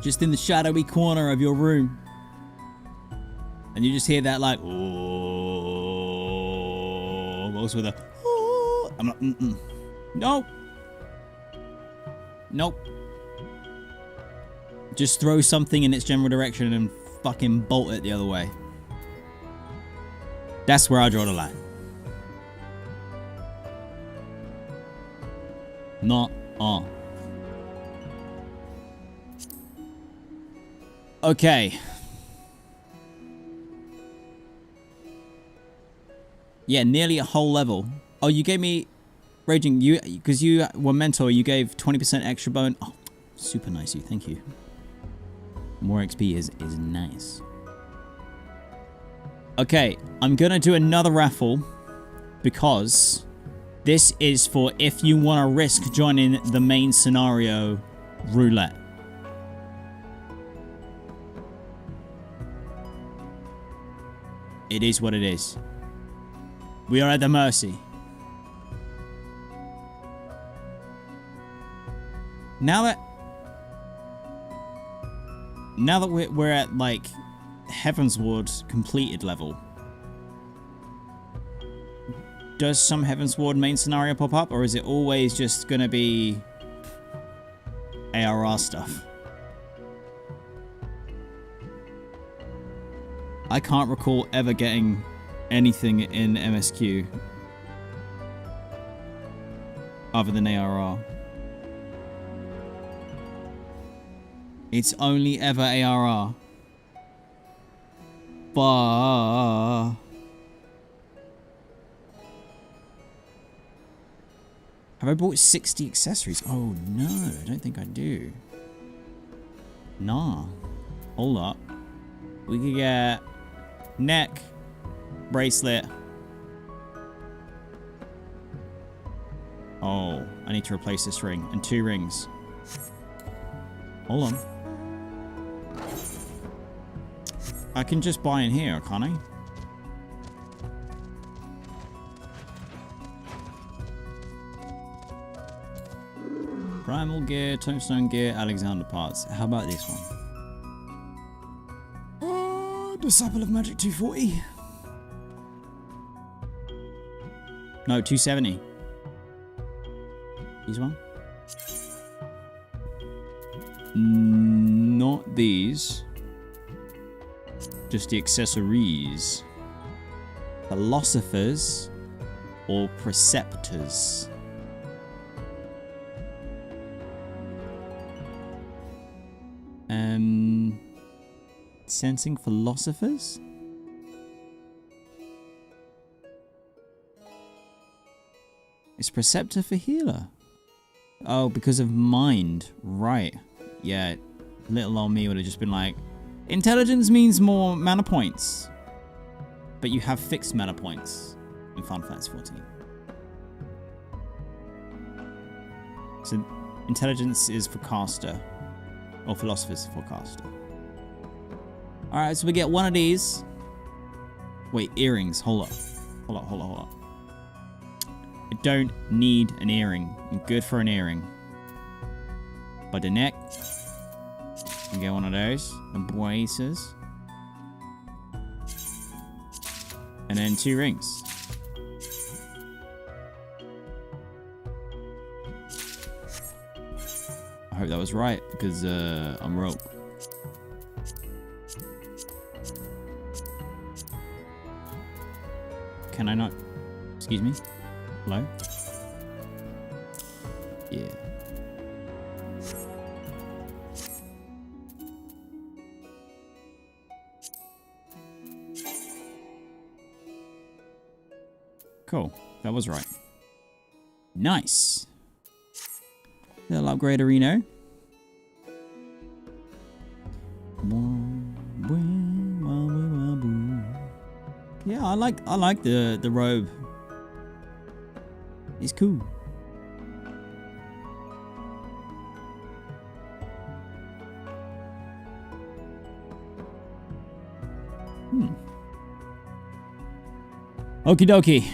Just in the shadowy corner of your room. And you just hear that like, oh, almost with a, oh. I'm like, nope. Nope. Just throw something in its general direction and fucking bolt it the other way. That's where I draw the line. Not on. Okay. Yeah, nearly a whole level. Oh, you gave me... Raging, you... Because you were mentor, you gave 20% extra bone. Oh, super nice, you. Thank you. More XP is nice. Okay, I'm gonna do another raffle. Because... This is for if you want to risk joining the main scenario roulette. It is what it is. We are at the mercy. Now that we're at like Heavensward completed level. Does some Heavensward main scenario pop up, or is it always just gonna be ARR stuff? I can't recall ever getting anything in MSQ other than ARR. It's only ever ARR. But have I bought 60 accessories? Oh no, I don't think I do. Nah. Hold up. We could get neck, bracelet. Oh, I need to replace this ring and 2 rings. Hold on. I can just buy in here, can't I? Primal gear, tombstone gear, Alexander parts. How about this one? Disciple of Magic 240. No, 270. These one? Not these. Just the accessories. Philosophers or preceptors. Sensing philosophers? Is preceptor for healer? Oh, because of mind. Right. Yeah. little old me would have just been like, intelligence means more mana points. But you have fixed mana points in Final Fantasy XIV. So intelligence is for caster, or philosophers for caster. Alright, so we get one of these. Wait, earrings. Hold up. Hold up. I don't need an earring. I'm good for an earring. By the neck. You get one of those. The braces. And then 2 rings. I hope that was right, because I'm rogue. Can I not? Excuse me? Hello? Yeah. Cool. That was right. Nice. Little upgrade Reno. Yeah, I like the robe. It's cool. Okie dokie.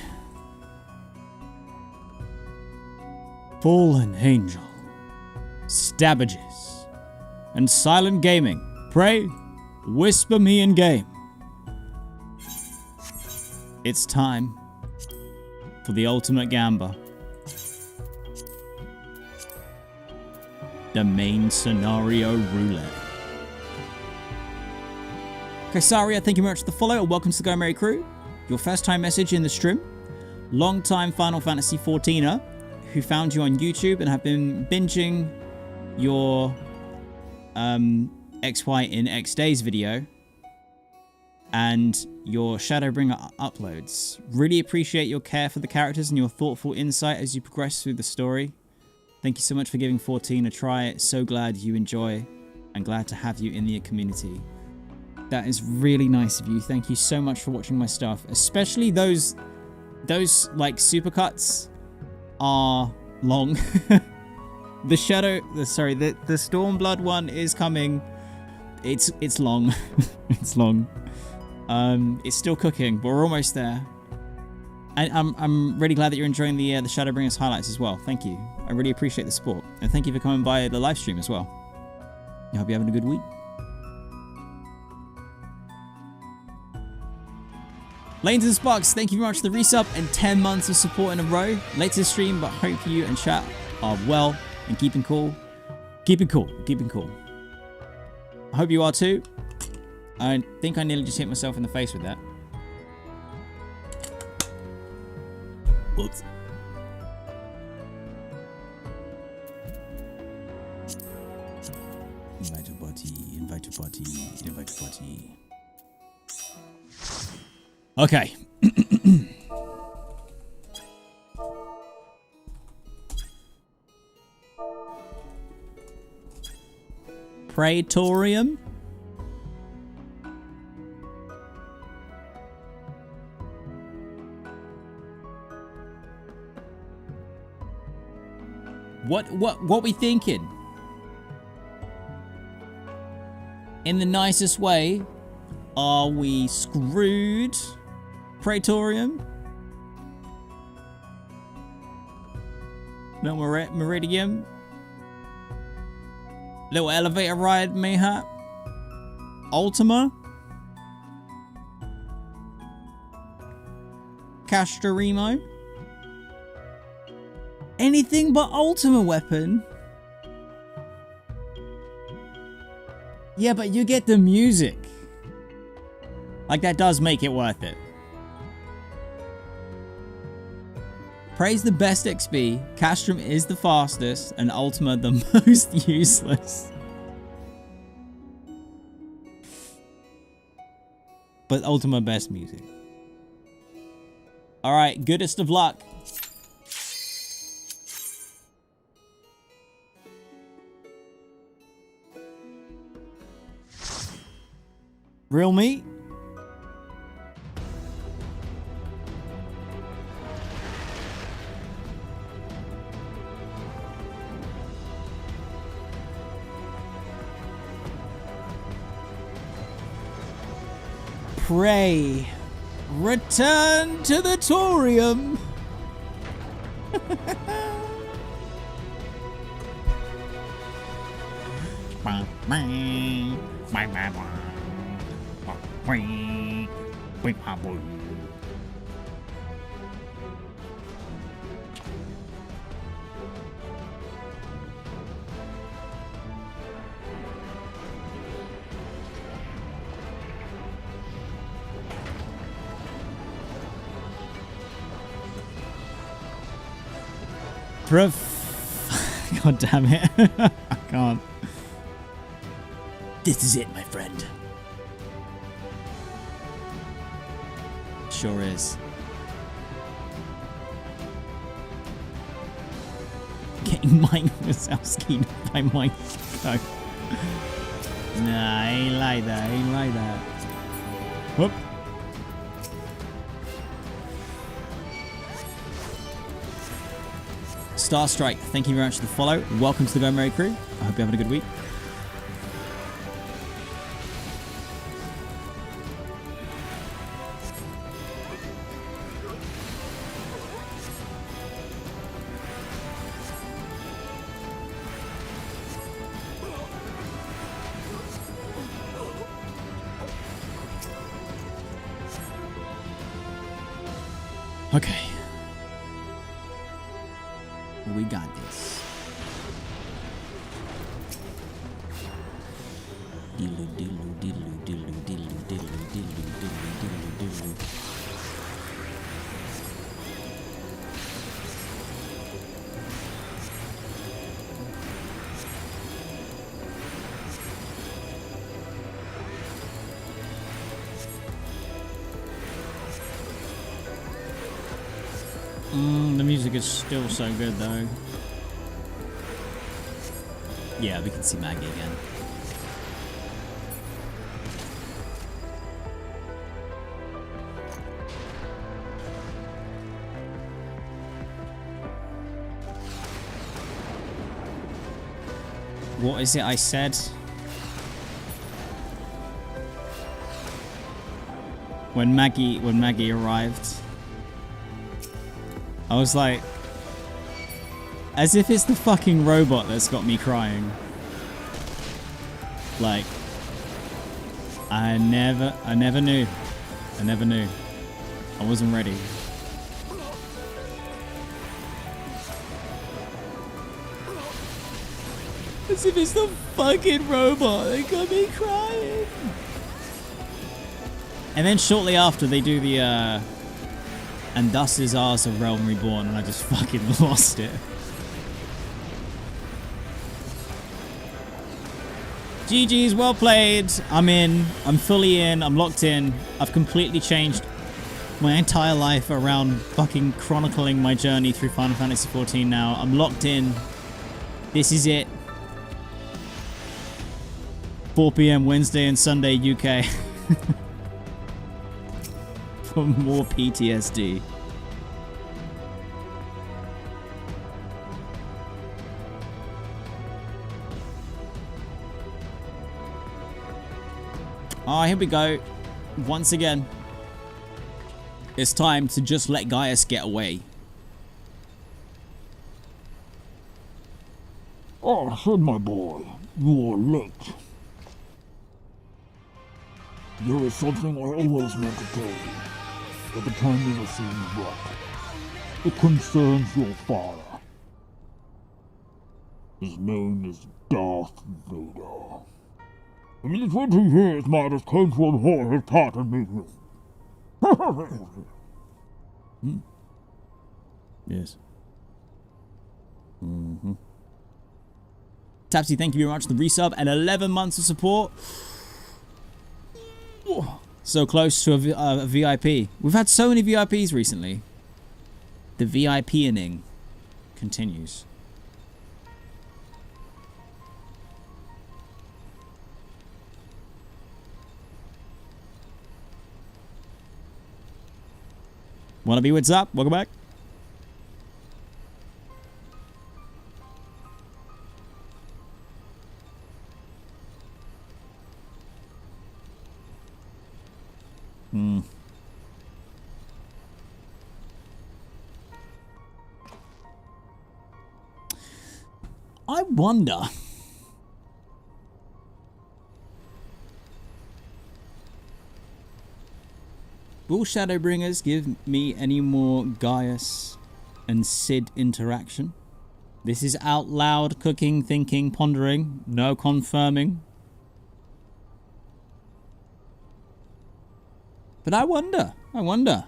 Fallen Angel, Stabbages, and Silent Gaming. Pray, whisper me in game. It's time for the ultimate gamba. The main scenario roulette. Okay, Saria, thank you very much for the follow, and welcome to the Go Merry Crew. Your first time message in the stream. Long time Final Fantasy XIVer who found you on YouTube and have been binging your XY in X Days video and your Shadowbringer uploads. Really appreciate your care for the characters and your thoughtful insight as you progress through the story. Thank you so much for giving 14 a try. So glad you enjoy and glad to have you in the community. That is really nice of you. Thank you so much for watching my stuff, especially those like supercuts are long. The Stormblood one is coming. It's long. It's long. It's still cooking, but we're almost there. And I'm really glad that you're enjoying the Shadowbringers highlights as well. Thank you. I really appreciate the support, and thank you for coming by the live stream as well. I hope you're having a good week. Lanes and Sparks, thank you very much for the resub and 10 months of support in a row. Latest stream, but hope you and chat are well and keeping cool. Keeping cool. I hope you are too. I think I nearly just hit myself in the face with that. Whoops. Invite a party. Okay. Praetorium. What we thinking? In the nicest way, are we screwed? Praetorium? No Meridian? Little elevator ride, mayhap? Ultima? Castrimo? Anything but Ultima weapon? Yeah, but you get the music. Like, that does make it worth it. Praise the best XP, Castrum is the fastest, and Ultima the most useless. But Ultima best music. Alright, goodest of luck. Real meat? Pray. Return to the Torium. God damn it. I can't. This is it, my friend. Sure is. Getting Mike Wazowski by Mike. No. Nah, ain't like that. Ain't like that. Whoop. Starstrike, thank you very much for the follow. Welcome to the Go Merry crew. I hope you're having a good week. Okay. We got this. Diddle diddle diddle diddle diddle diddle diddle diddle diddle. The music is still so good though. Yeah, we can see Maggie again. What is it I said? When Maggie arrived, I was like, as if it's the fucking robot that's got me crying. Like, I never knew. I never knew. I wasn't ready. As if it's the fucking robot that got me crying. And then shortly after they do the, and thus is ours a realm reborn, and I just fucking lost it. GG's, well played. I'm in. I'm fully in. I'm locked in. I've completely changed my entire life around fucking chronicling my journey through Final Fantasy XIV now. I'm locked in. This is it. 4 PM Wednesday and Sunday UK. For more PTSD. Oh, here we go. Once again. It's time to just let Gaius get away. Oh, Sid, my boy. You are late. There is something I always meant to tell you, but the timing is seems right. It concerns your father. His name is Darth Vader. In the 20 years Midas came to abhor his part in me. Yes. Tapsy, thank you very much for the resub and 11 months of support. So close to a VIP. We've had so many VIPs recently. The VIP-ing continues. Wanna be what's up? Welcome back. I wonder. Will Shadowbringers give me any more Gaius and Sid interaction? This is out loud, cooking, thinking, pondering, no confirming. But I wonder. There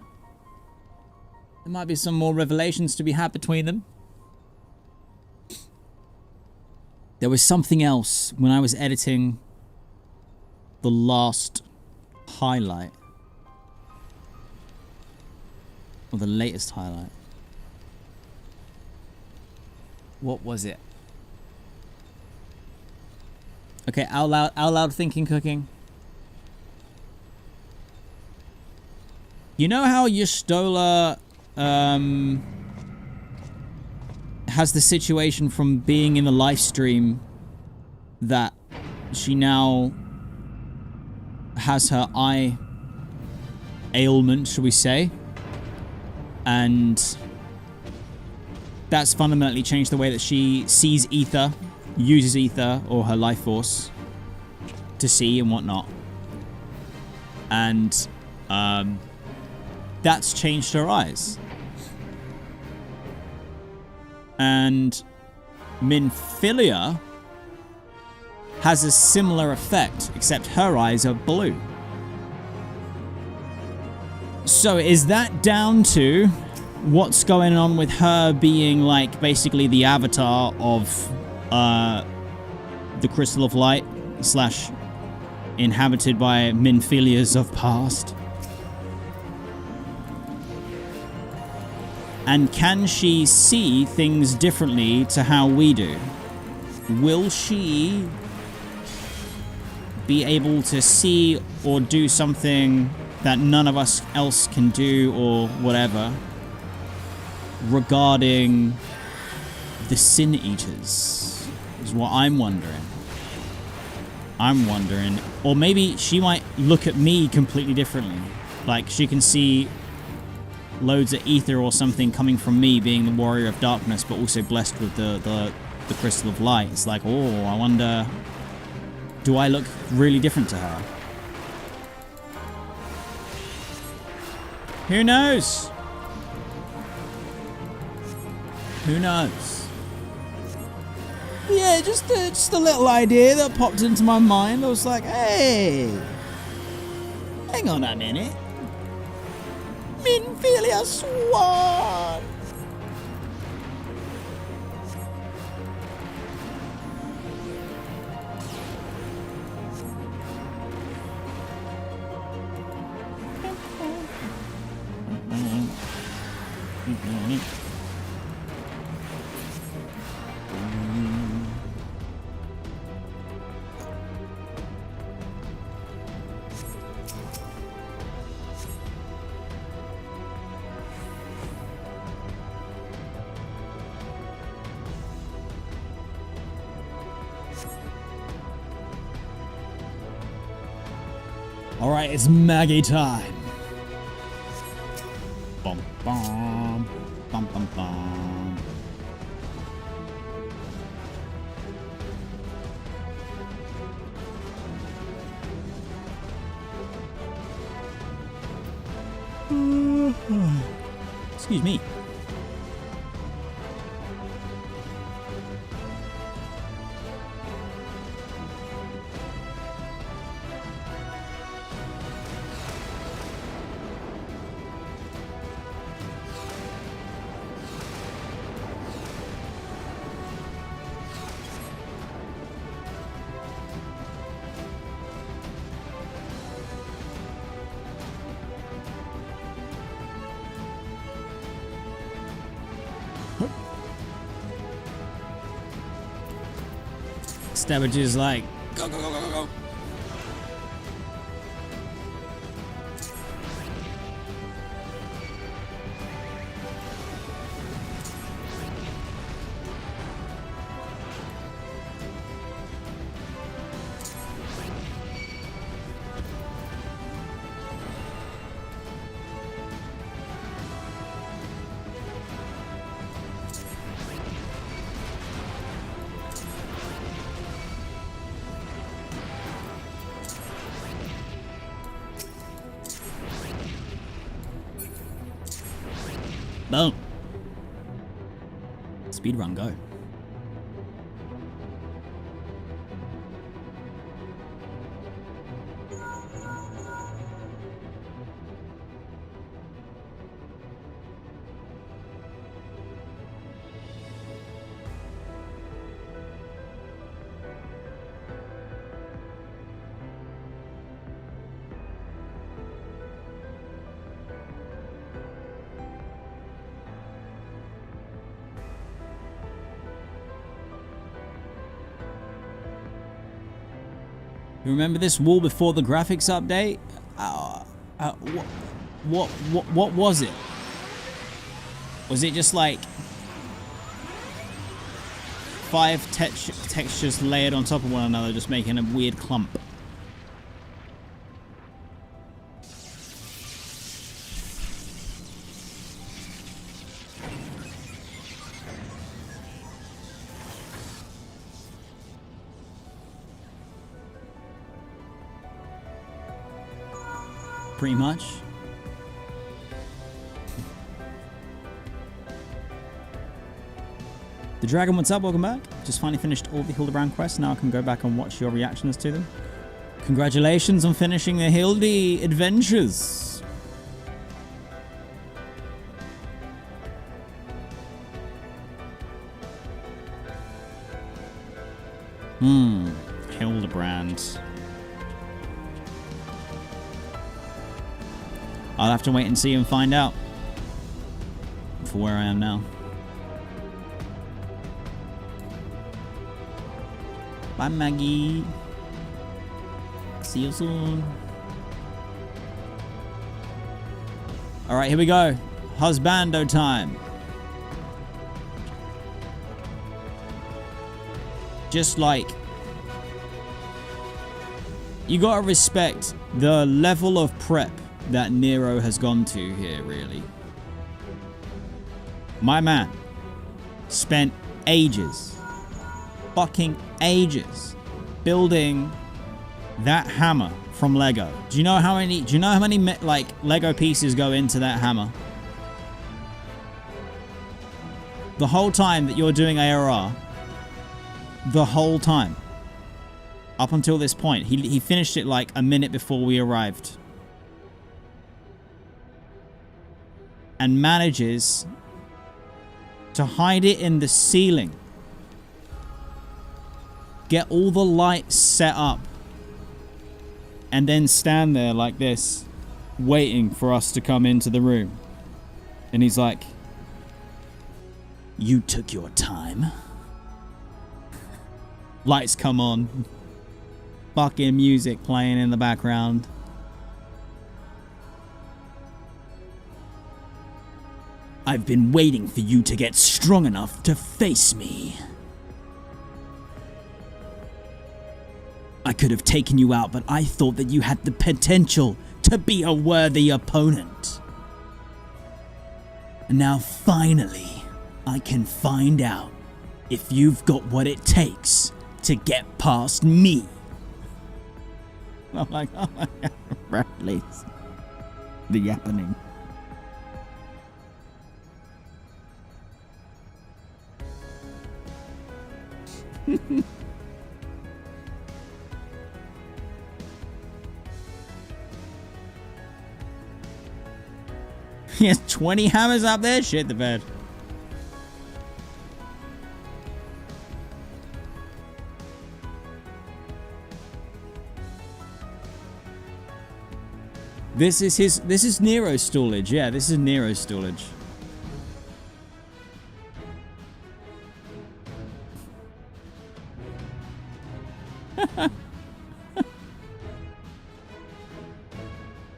might be some more revelations to be had between them. There was something else when I was editing the last highlight. Or the latest highlight. What was it? Okay, out loud thinking, cooking. You know how Y'shtola has the situation from being in the live stream that she now has her eye ailment, shall we say, and that's fundamentally changed the way that she sees ether, uses ether or her life force to see and whatnot, and that's changed her eyes. And Minfilia has a similar effect, except her eyes are blue. So is that down to what's going on with her being like basically the avatar of the Crystal of Light / inhabited by Minfilias of past? And can she see things differently to how we do? Will she be able to see or do something that none of us else can do or whatever regarding the Sin Eaters? Is what I'm wondering. Or maybe she might look at me completely differently. Like she can see loads of ether or something coming from me being the warrior of darkness, but also blessed with the Crystal of Light. It's like, oh, I wonder, do I look really different to her? Who knows? Who knows? Yeah, just a little idea that popped into my mind. I was like, hey, hang on a minute. Minfilia Swan! Alright, it's Maggie time. Bum bum. Bum bum bum. Excuse me. Stabbage is like, go, go, go, go, go, go. Boom. Speedrun, go. You remember this wall before the graphics update? What was it? Was it just like 5 textures layered on top of one another, just making a weird clump? Pretty much. The Dragon, what's up? Welcome back. Just finally finished all the Hildebrand quests. Now I can go back and watch your reactions to them. Congratulations on finishing the Hildy adventures. Hildebrand. I'll have to wait and see and find out for where I am now. Bye, Maggie. See you soon. Alright, here we go. Husbando time. Just like... You gotta respect the level of prep that Nero has gone to here, really. My man spent ages, fucking ages, building that hammer from Lego. Do you know how many like Lego pieces go into that hammer? The whole time that you're doing ARR, the whole time, up until this point, he finished it like a minute before we arrived. And manages to hide it in the ceiling. Get all the lights set up. And then stand there like this, waiting for us to come into the room. And he's like, "You took your time." Lights come on. Fucking music playing in the background. "I've been waiting for you to get strong enough to face me. I could have taken you out, but I thought that you had the potential to be a worthy opponent. And now finally, I can find out if you've got what it takes to get past me." I'm like, oh my god, Bradley's the happening. He has 20 hammers up there? Shit the bed. This is Nero's stallage. Yeah, this is Nero's stallage.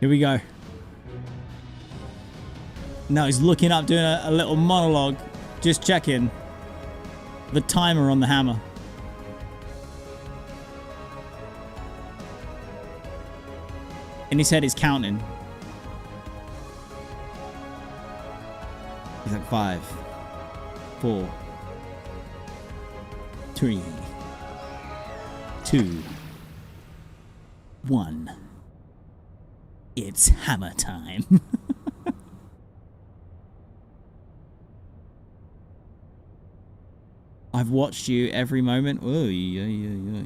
Here we go. Now he's looking up, doing a little monologue, just checking the timer on the hammer. In his head, he's counting. He's like 5, 4, 3, 2, 1. It's hammer time. I've watched you every moment. Oh, yeah.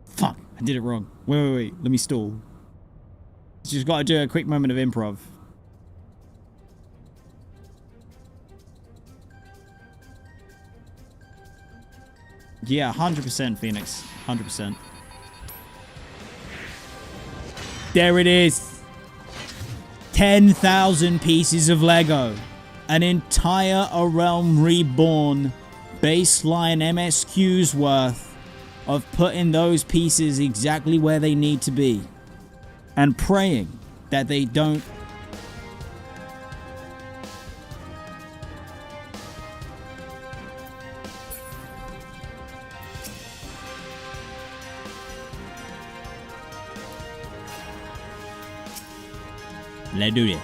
Fuck, I did it wrong. Wait. Let me stall. Just got to do a quick moment of improv. Yeah, 100% Phoenix. 100%. There it is. 10,000 pieces of Lego. An entire A Realm Reborn baseline MSQ's worth of putting those pieces exactly where they need to be. And praying that they don't. Let's do it.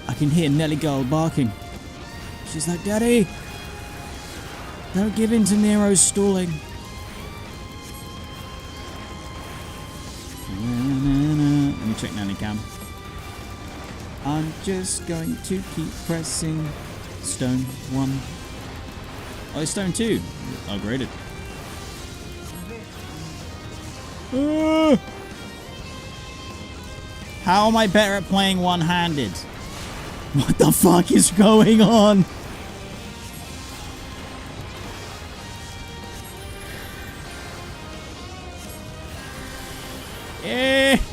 I can hear Nelly Girl barking. She's like, Daddy! Don't give in to Nero's stalling. Let me check Nanny Cam. I'm just going to keep pressing stone 1. Oh, it's stone 2. Upgraded. How am I better at playing one-handed? What the fuck is going on?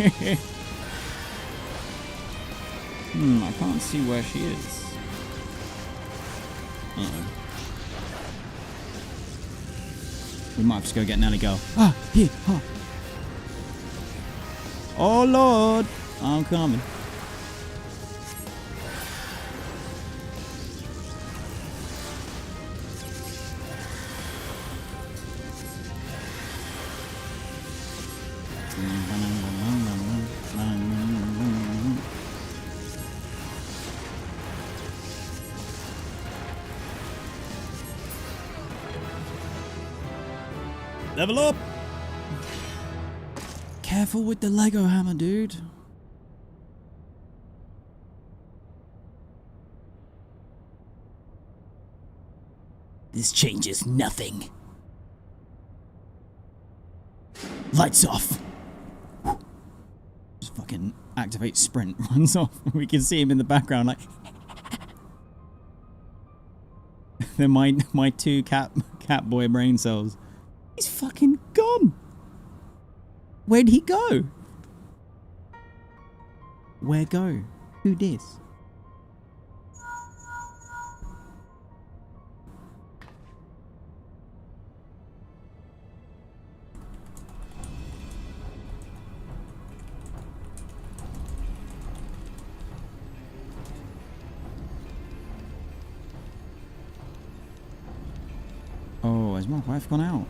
I can't see where she is. Uh-oh. We might have to go get Nelly Girl. Ah, here. Ah. Oh, Lord. I'm coming. Level up! Careful with the Lego hammer, dude. This changes nothing. Lights off. Just fucking activate sprint, runs off. We can see him in the background like... They're my 2 cat boy brain cells. He's fucking gone. Where'd he go? Where go? Who dis? Oh, has my wife gone out?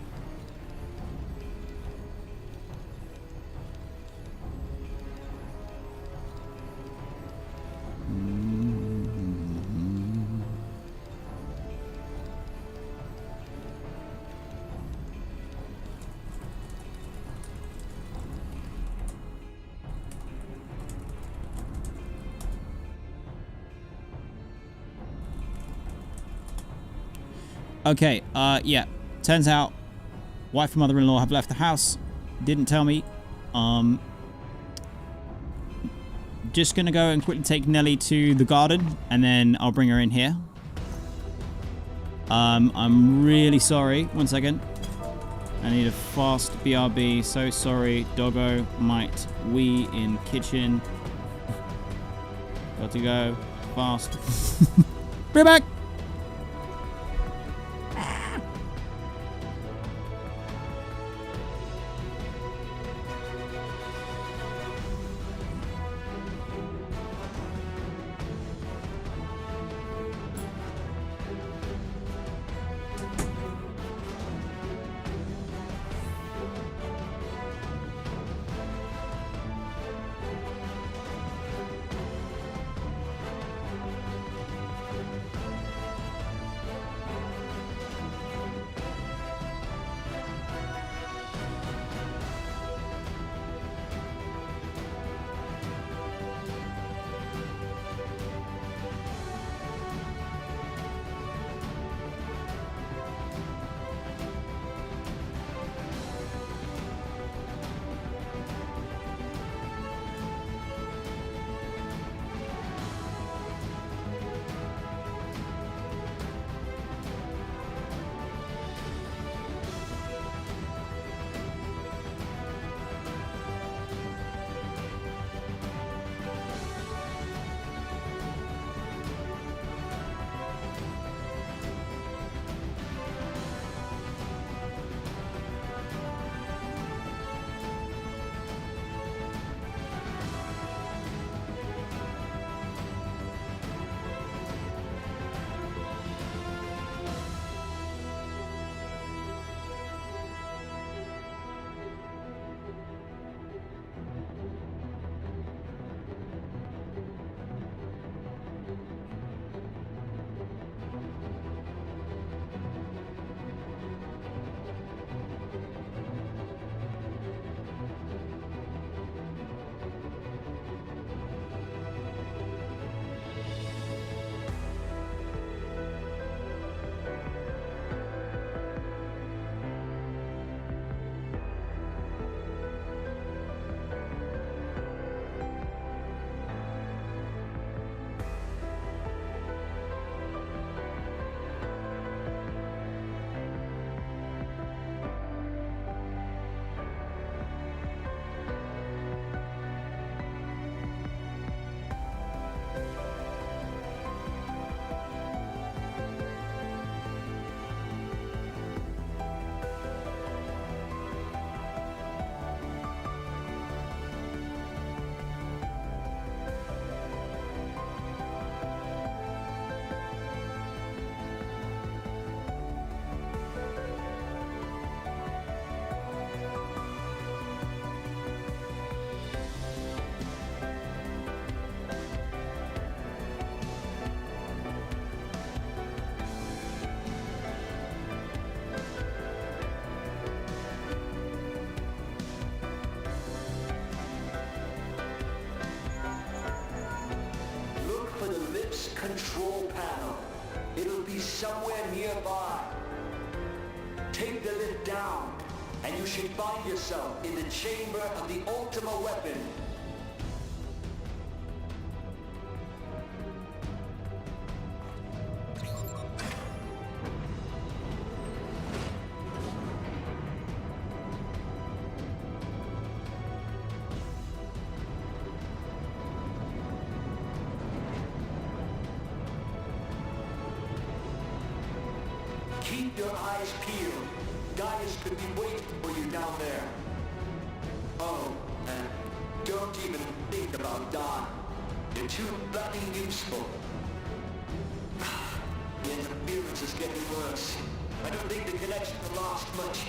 Okay, yeah. Turns out, wife and mother-in-law have left the house. Didn't tell me. Just gonna go and quickly take Nelly to the garden, and then I'll bring her in here. I'm really sorry. 1 second. I need a fast BRB. So sorry. Doggo might wee in kitchen. Got to go. Fast. Bring back! control panel. It'll be somewhere nearby. Take the lid down, and you should find yourself in the chamber of the Ultima weapon. Keep your eyes peeled. Gaius could be waiting for you down there. Oh, and don't even think about Don. You're too bloody useful. The interference is getting worse. I don't think the connection will last much.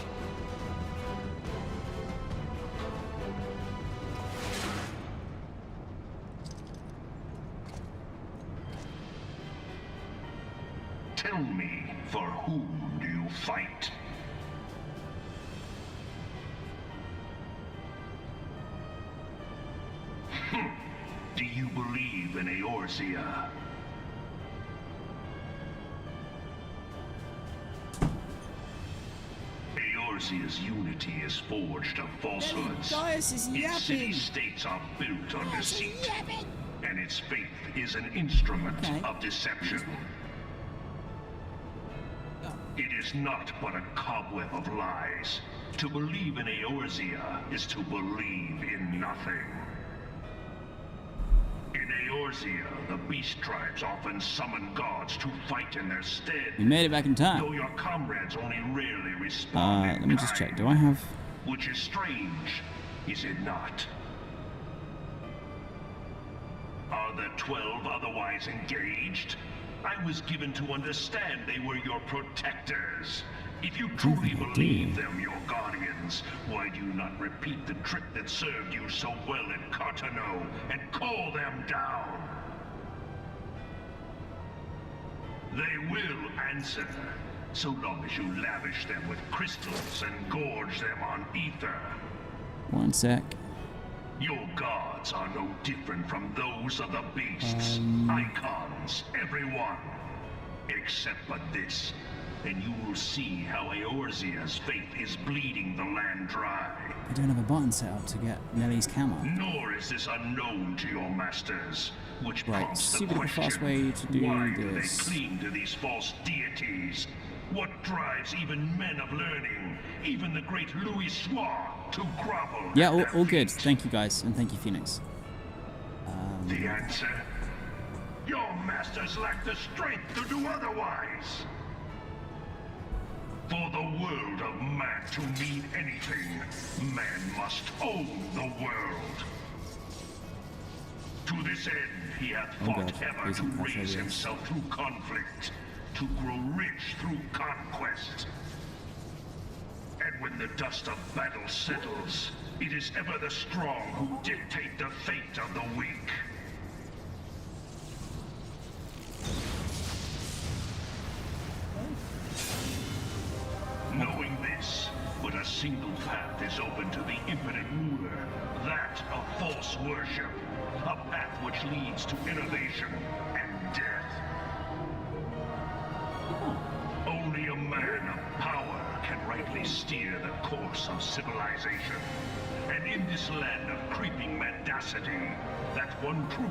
Tell me, for whom do you fight? Do you believe in Eorzean? Eorzean's unity is forged of falsehoods. Gaius is Its yapping. city-states are built on deceit, and its faith is an instrument of deception. It is not but a cobweb of lies. To believe in Eorzean is to believe in nothing. In Eorzean, the beast tribes often summon gods to fight in their stead. We made it back in time. Though your comrades only rarely respond in Let me just check. kind. Do I have... Which is strange, is it not? Are the 12 otherwise engaged? I was given to understand they were your protectors. If you truly believe them your guardians, why do you not repeat the trick that served you so well in Cartano and call them down? They will answer, so long as you lavish them with crystals and gorge them on ether. One sec. Your gods are no different from those of the beasts. Icons, everyone. Except for this. And you will see how Eorzean's faith is bleeding the land dry. I don't have a button set up to get Nellie's camo. Nor is this unknown to your masters, which Right, prompts the super question, fast way to do why this. do they cling to these false deities? What drives even men of learning, even the great Louis Soir, to grovel Yeah, at their all good. feet? Thank you guys, and thank you, Phoenix. The answer? Your masters lack the strength to do otherwise. For the world of man to mean anything, man must own the world. To this end, he hath Oh fought God, ever to isn't that raise obvious? himself through conflict, to grow rich through conquest. And when the dust of battle settles, it is ever the strong who dictate the fate of the weak. Knowing this, but a single path is open to the impotent ruler, that of false worship, a path which leads to innovation and death. Only a man of power can rightly steer the course of civilization. And in this land of creeping mendacity, that one truth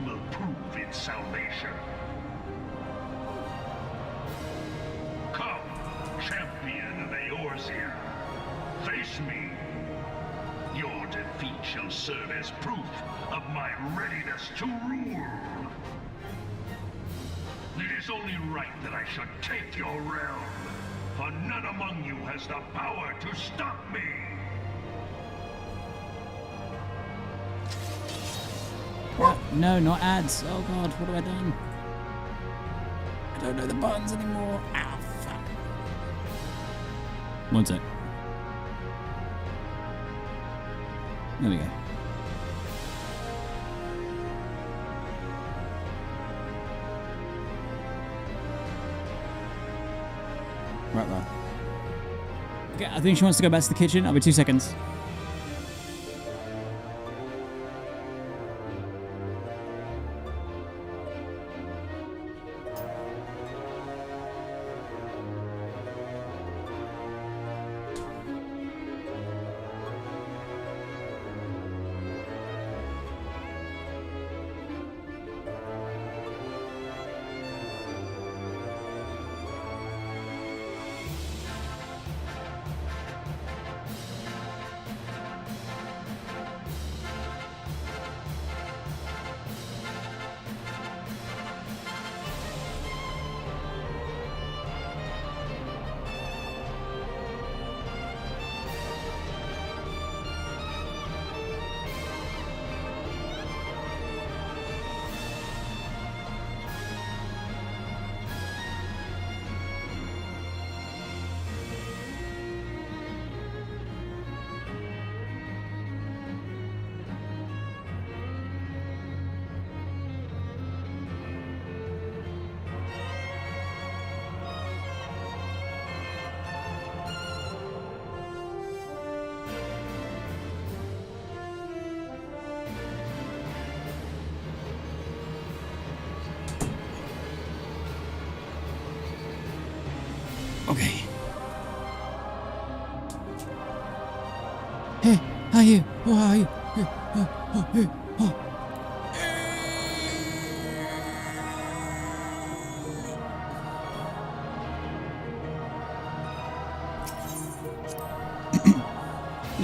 will prove its salvation. Come, champion of Eorzean, face me. Your defeat shall serve as proof of my readiness to rule. It is only right that I should take your realm, for none among you has the power to stop me. What? No, not ads. Oh God, what have I done? I don't know the buttons anymore. Ow, fuck. One sec. There we go. Right there. Okay, I think she wants to go back to the kitchen. I'll be 2 seconds.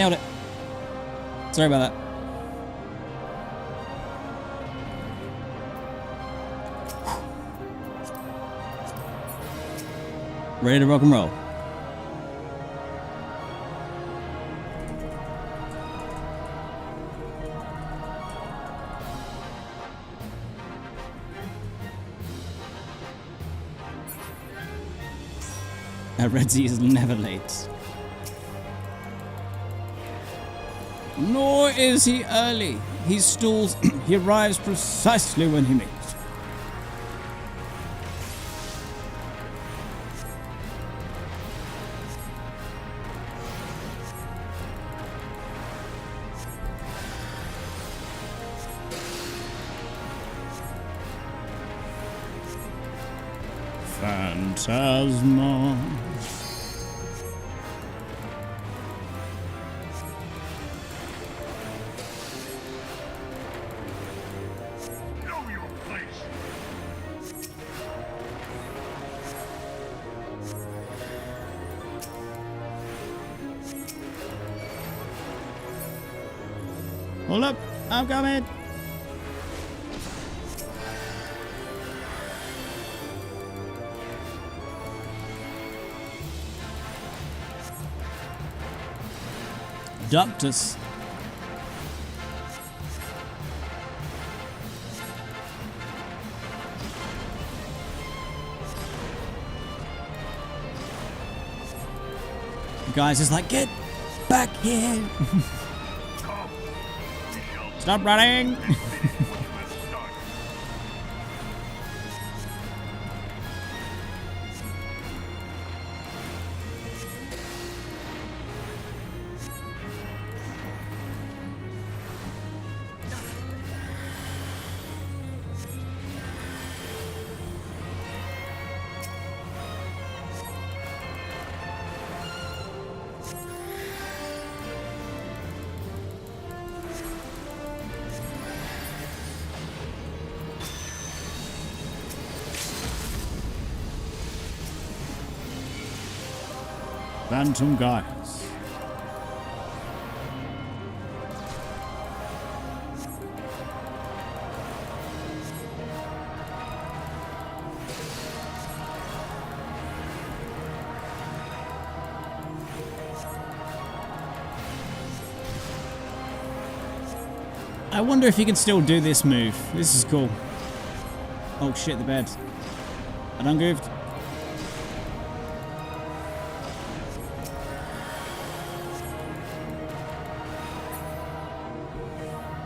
Nailed it. Sorry about that. Ready to rock and roll. Redzy is never late. Nor is he early. He stalls. He arrives precisely when he meets. Phantasma. Know your place. Hold up. I'm coming. Ductus. The guy's just like, get back here. Stop running. Phantom guys. I wonder if you can still do this move. This is cool. Oh shit, the bed. I done goofed.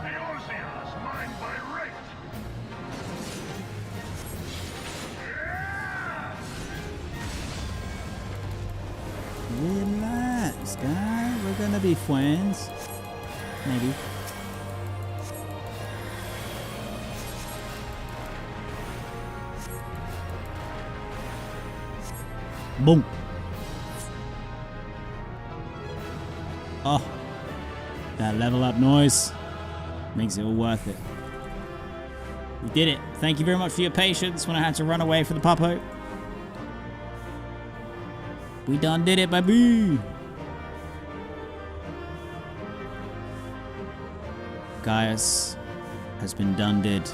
Eorzean's mine by right. Relax, guys. We're gonna be friends. Maybe. Boom. Oh, that level up noise makes it all worth it. We did it. Thank you very much for your patience when I had to run away from the puppo. We done did it, baby. Gaius has been done did.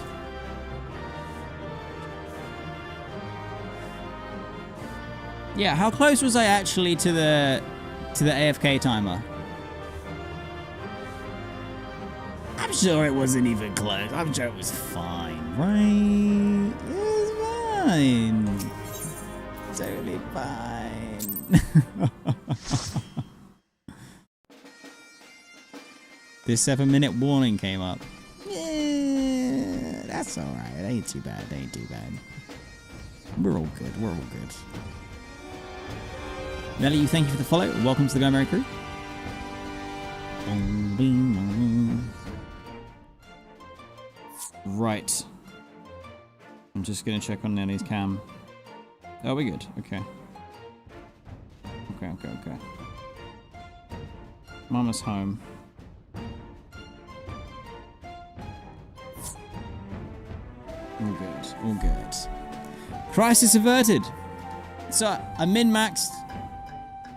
Yeah, how close was I actually to the AFK timer? I'm sure it wasn't even close. I'm sure it was fine, right? It was fine. Totally fine. This 7-minute warning came up. Yeah, that's alright. It ain't too bad. It ain't too bad. We're all good. We're all good. Nelly, you thank you for the follow. Welcome to the Go Merry crew. Right. I'm just going to check on Nelly's cam. Oh, we're good. Okay. Okay. Mama's home. All good. Crisis averted. So, I min-maxed.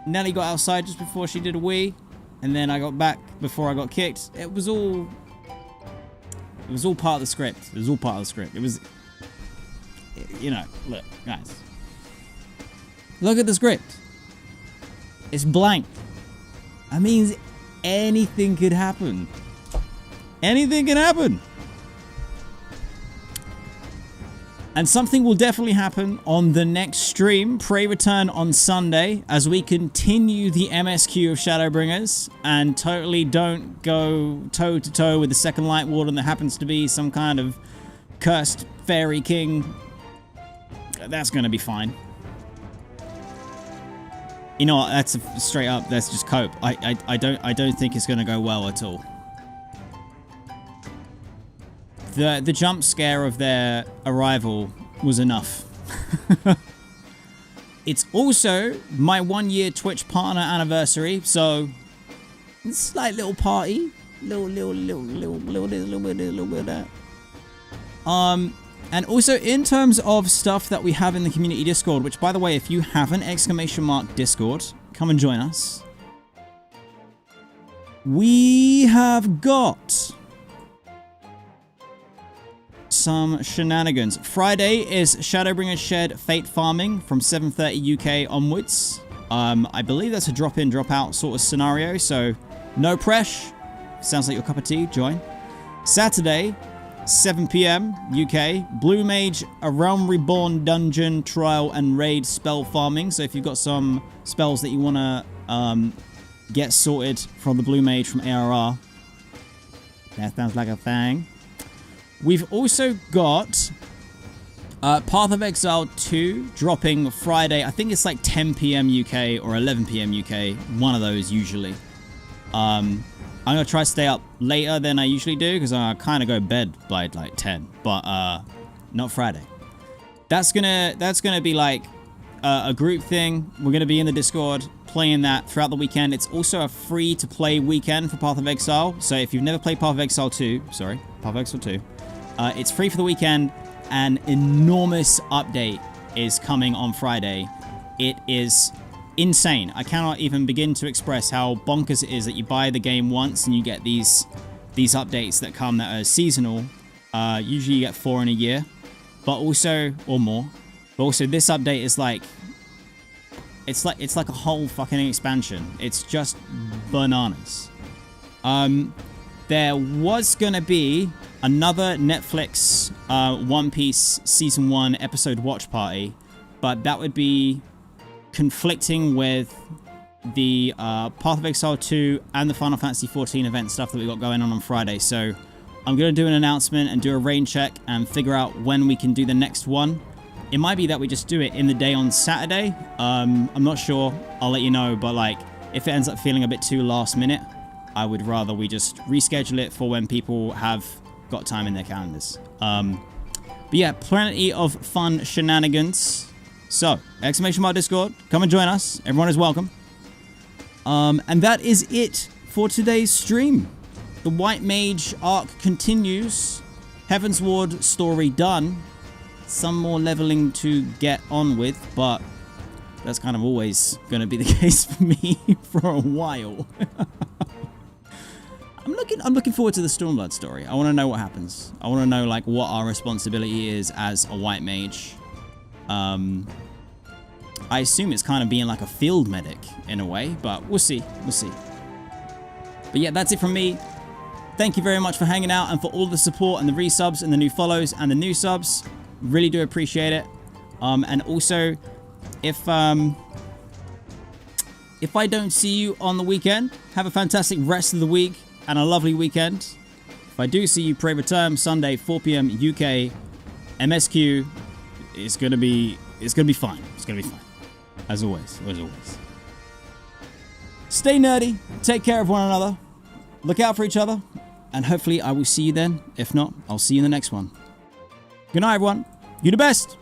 Nelly got outside just before she did a wee, and then I got back before I got kicked. It was all part of the script. It was all part of the script. It was, you know, look, guys. Look at the script. It's blank. That means anything could happen. Anything can happen. And something will definitely happen on the next stream. Pray return on Sunday as we continue the MSQ of Shadowbringers and totally don't go toe to toe with the second Light Warden that happens to be some kind of cursed fairy king. That's going to be fine. You know what? That's straight up. Let's just cope. I don't think it's going to go well at all. The jump scare of their arrival was enough. It's also my 1-year Twitch partner anniversary, so it's like little party, little bit of that. And also in terms of stuff that we have in the community Discord, which by the way, if you haven't, !Discord, come and join us. We have got some shenanigans. Friday is Shadowbringers Shed Fate Farming from 7:30 UK onwards. I believe that's a drop-in, drop-out sort of scenario, so no press. Sounds like your cup of tea, join. Saturday, 7 PM UK, Blue Mage, A Realm Reborn Dungeon Trial and Raid Spell Farming. So if you've got some spells that you want to get sorted from the Blue Mage from ARR, that sounds like a thing. We've also got Path of Exile 2 dropping Friday. I think it's like 10 PM UK or 11 PM UK. One of those usually. I'm going to try to stay up later than I usually do because I kind of go to bed by like 10. But not Friday. That's gonna be like a group thing. We're going to be in the Discord playing that throughout the weekend. It's also a free-to-play weekend for Path of Exile. So if you've never played Path of Exile 2, sorry, Path of Exile 2, it's free for the weekend. An enormous update is coming on Friday. It is insane. I cannot even begin to express how bonkers it is that you buy the game once and you get these updates that come that are seasonal. Usually you get 4 in a year, but also, or more. But also this update is like, it's like a whole fucking expansion. It's just bananas. There was gonna be another Netflix One Piece Season 1 episode watch party, but that would be conflicting with the Path of Exile 2 and the Final Fantasy 14 event stuff that we got going on Friday. So I'm going to do an announcement and do a rain check and figure out when we can do the next one. It might be that we just do it in the day on Saturday. I'm not sure. I'll let you know. But like, if it ends up feeling a bit too last minute, I would rather we just reschedule it for when people have got time in their calendars. But yeah, plenty of fun shenanigans. So, !Discord, come and join us. Everyone is welcome. And that is it for today's stream. The White Mage arc continues. Heaven's Ward story done. Some more leveling to get on with, but that's kind of always going to be the case for me for a while. I'm looking forward to the Stormblood story. I want to know what happens. I want to know like what our responsibility is as a White Mage. I assume it's kind of being like a field medic in a way, but we'll see. We'll see. But yeah, that's it from me. Thank you very much for hanging out and for all the support and the resubs and the new follows and the new subs. Really do appreciate it. And also, if I don't see you on the weekend, have a fantastic rest of the week and a lovely weekend. If I do see you, pray return Sunday, 4 PM UK, MSQ. It's gonna be fine. It's gonna be fine. As always, as always. Stay nerdy. Take care of one another. Look out for each other. And hopefully I will see you then. If not, I'll see you in the next one. Good night, everyone. You the best.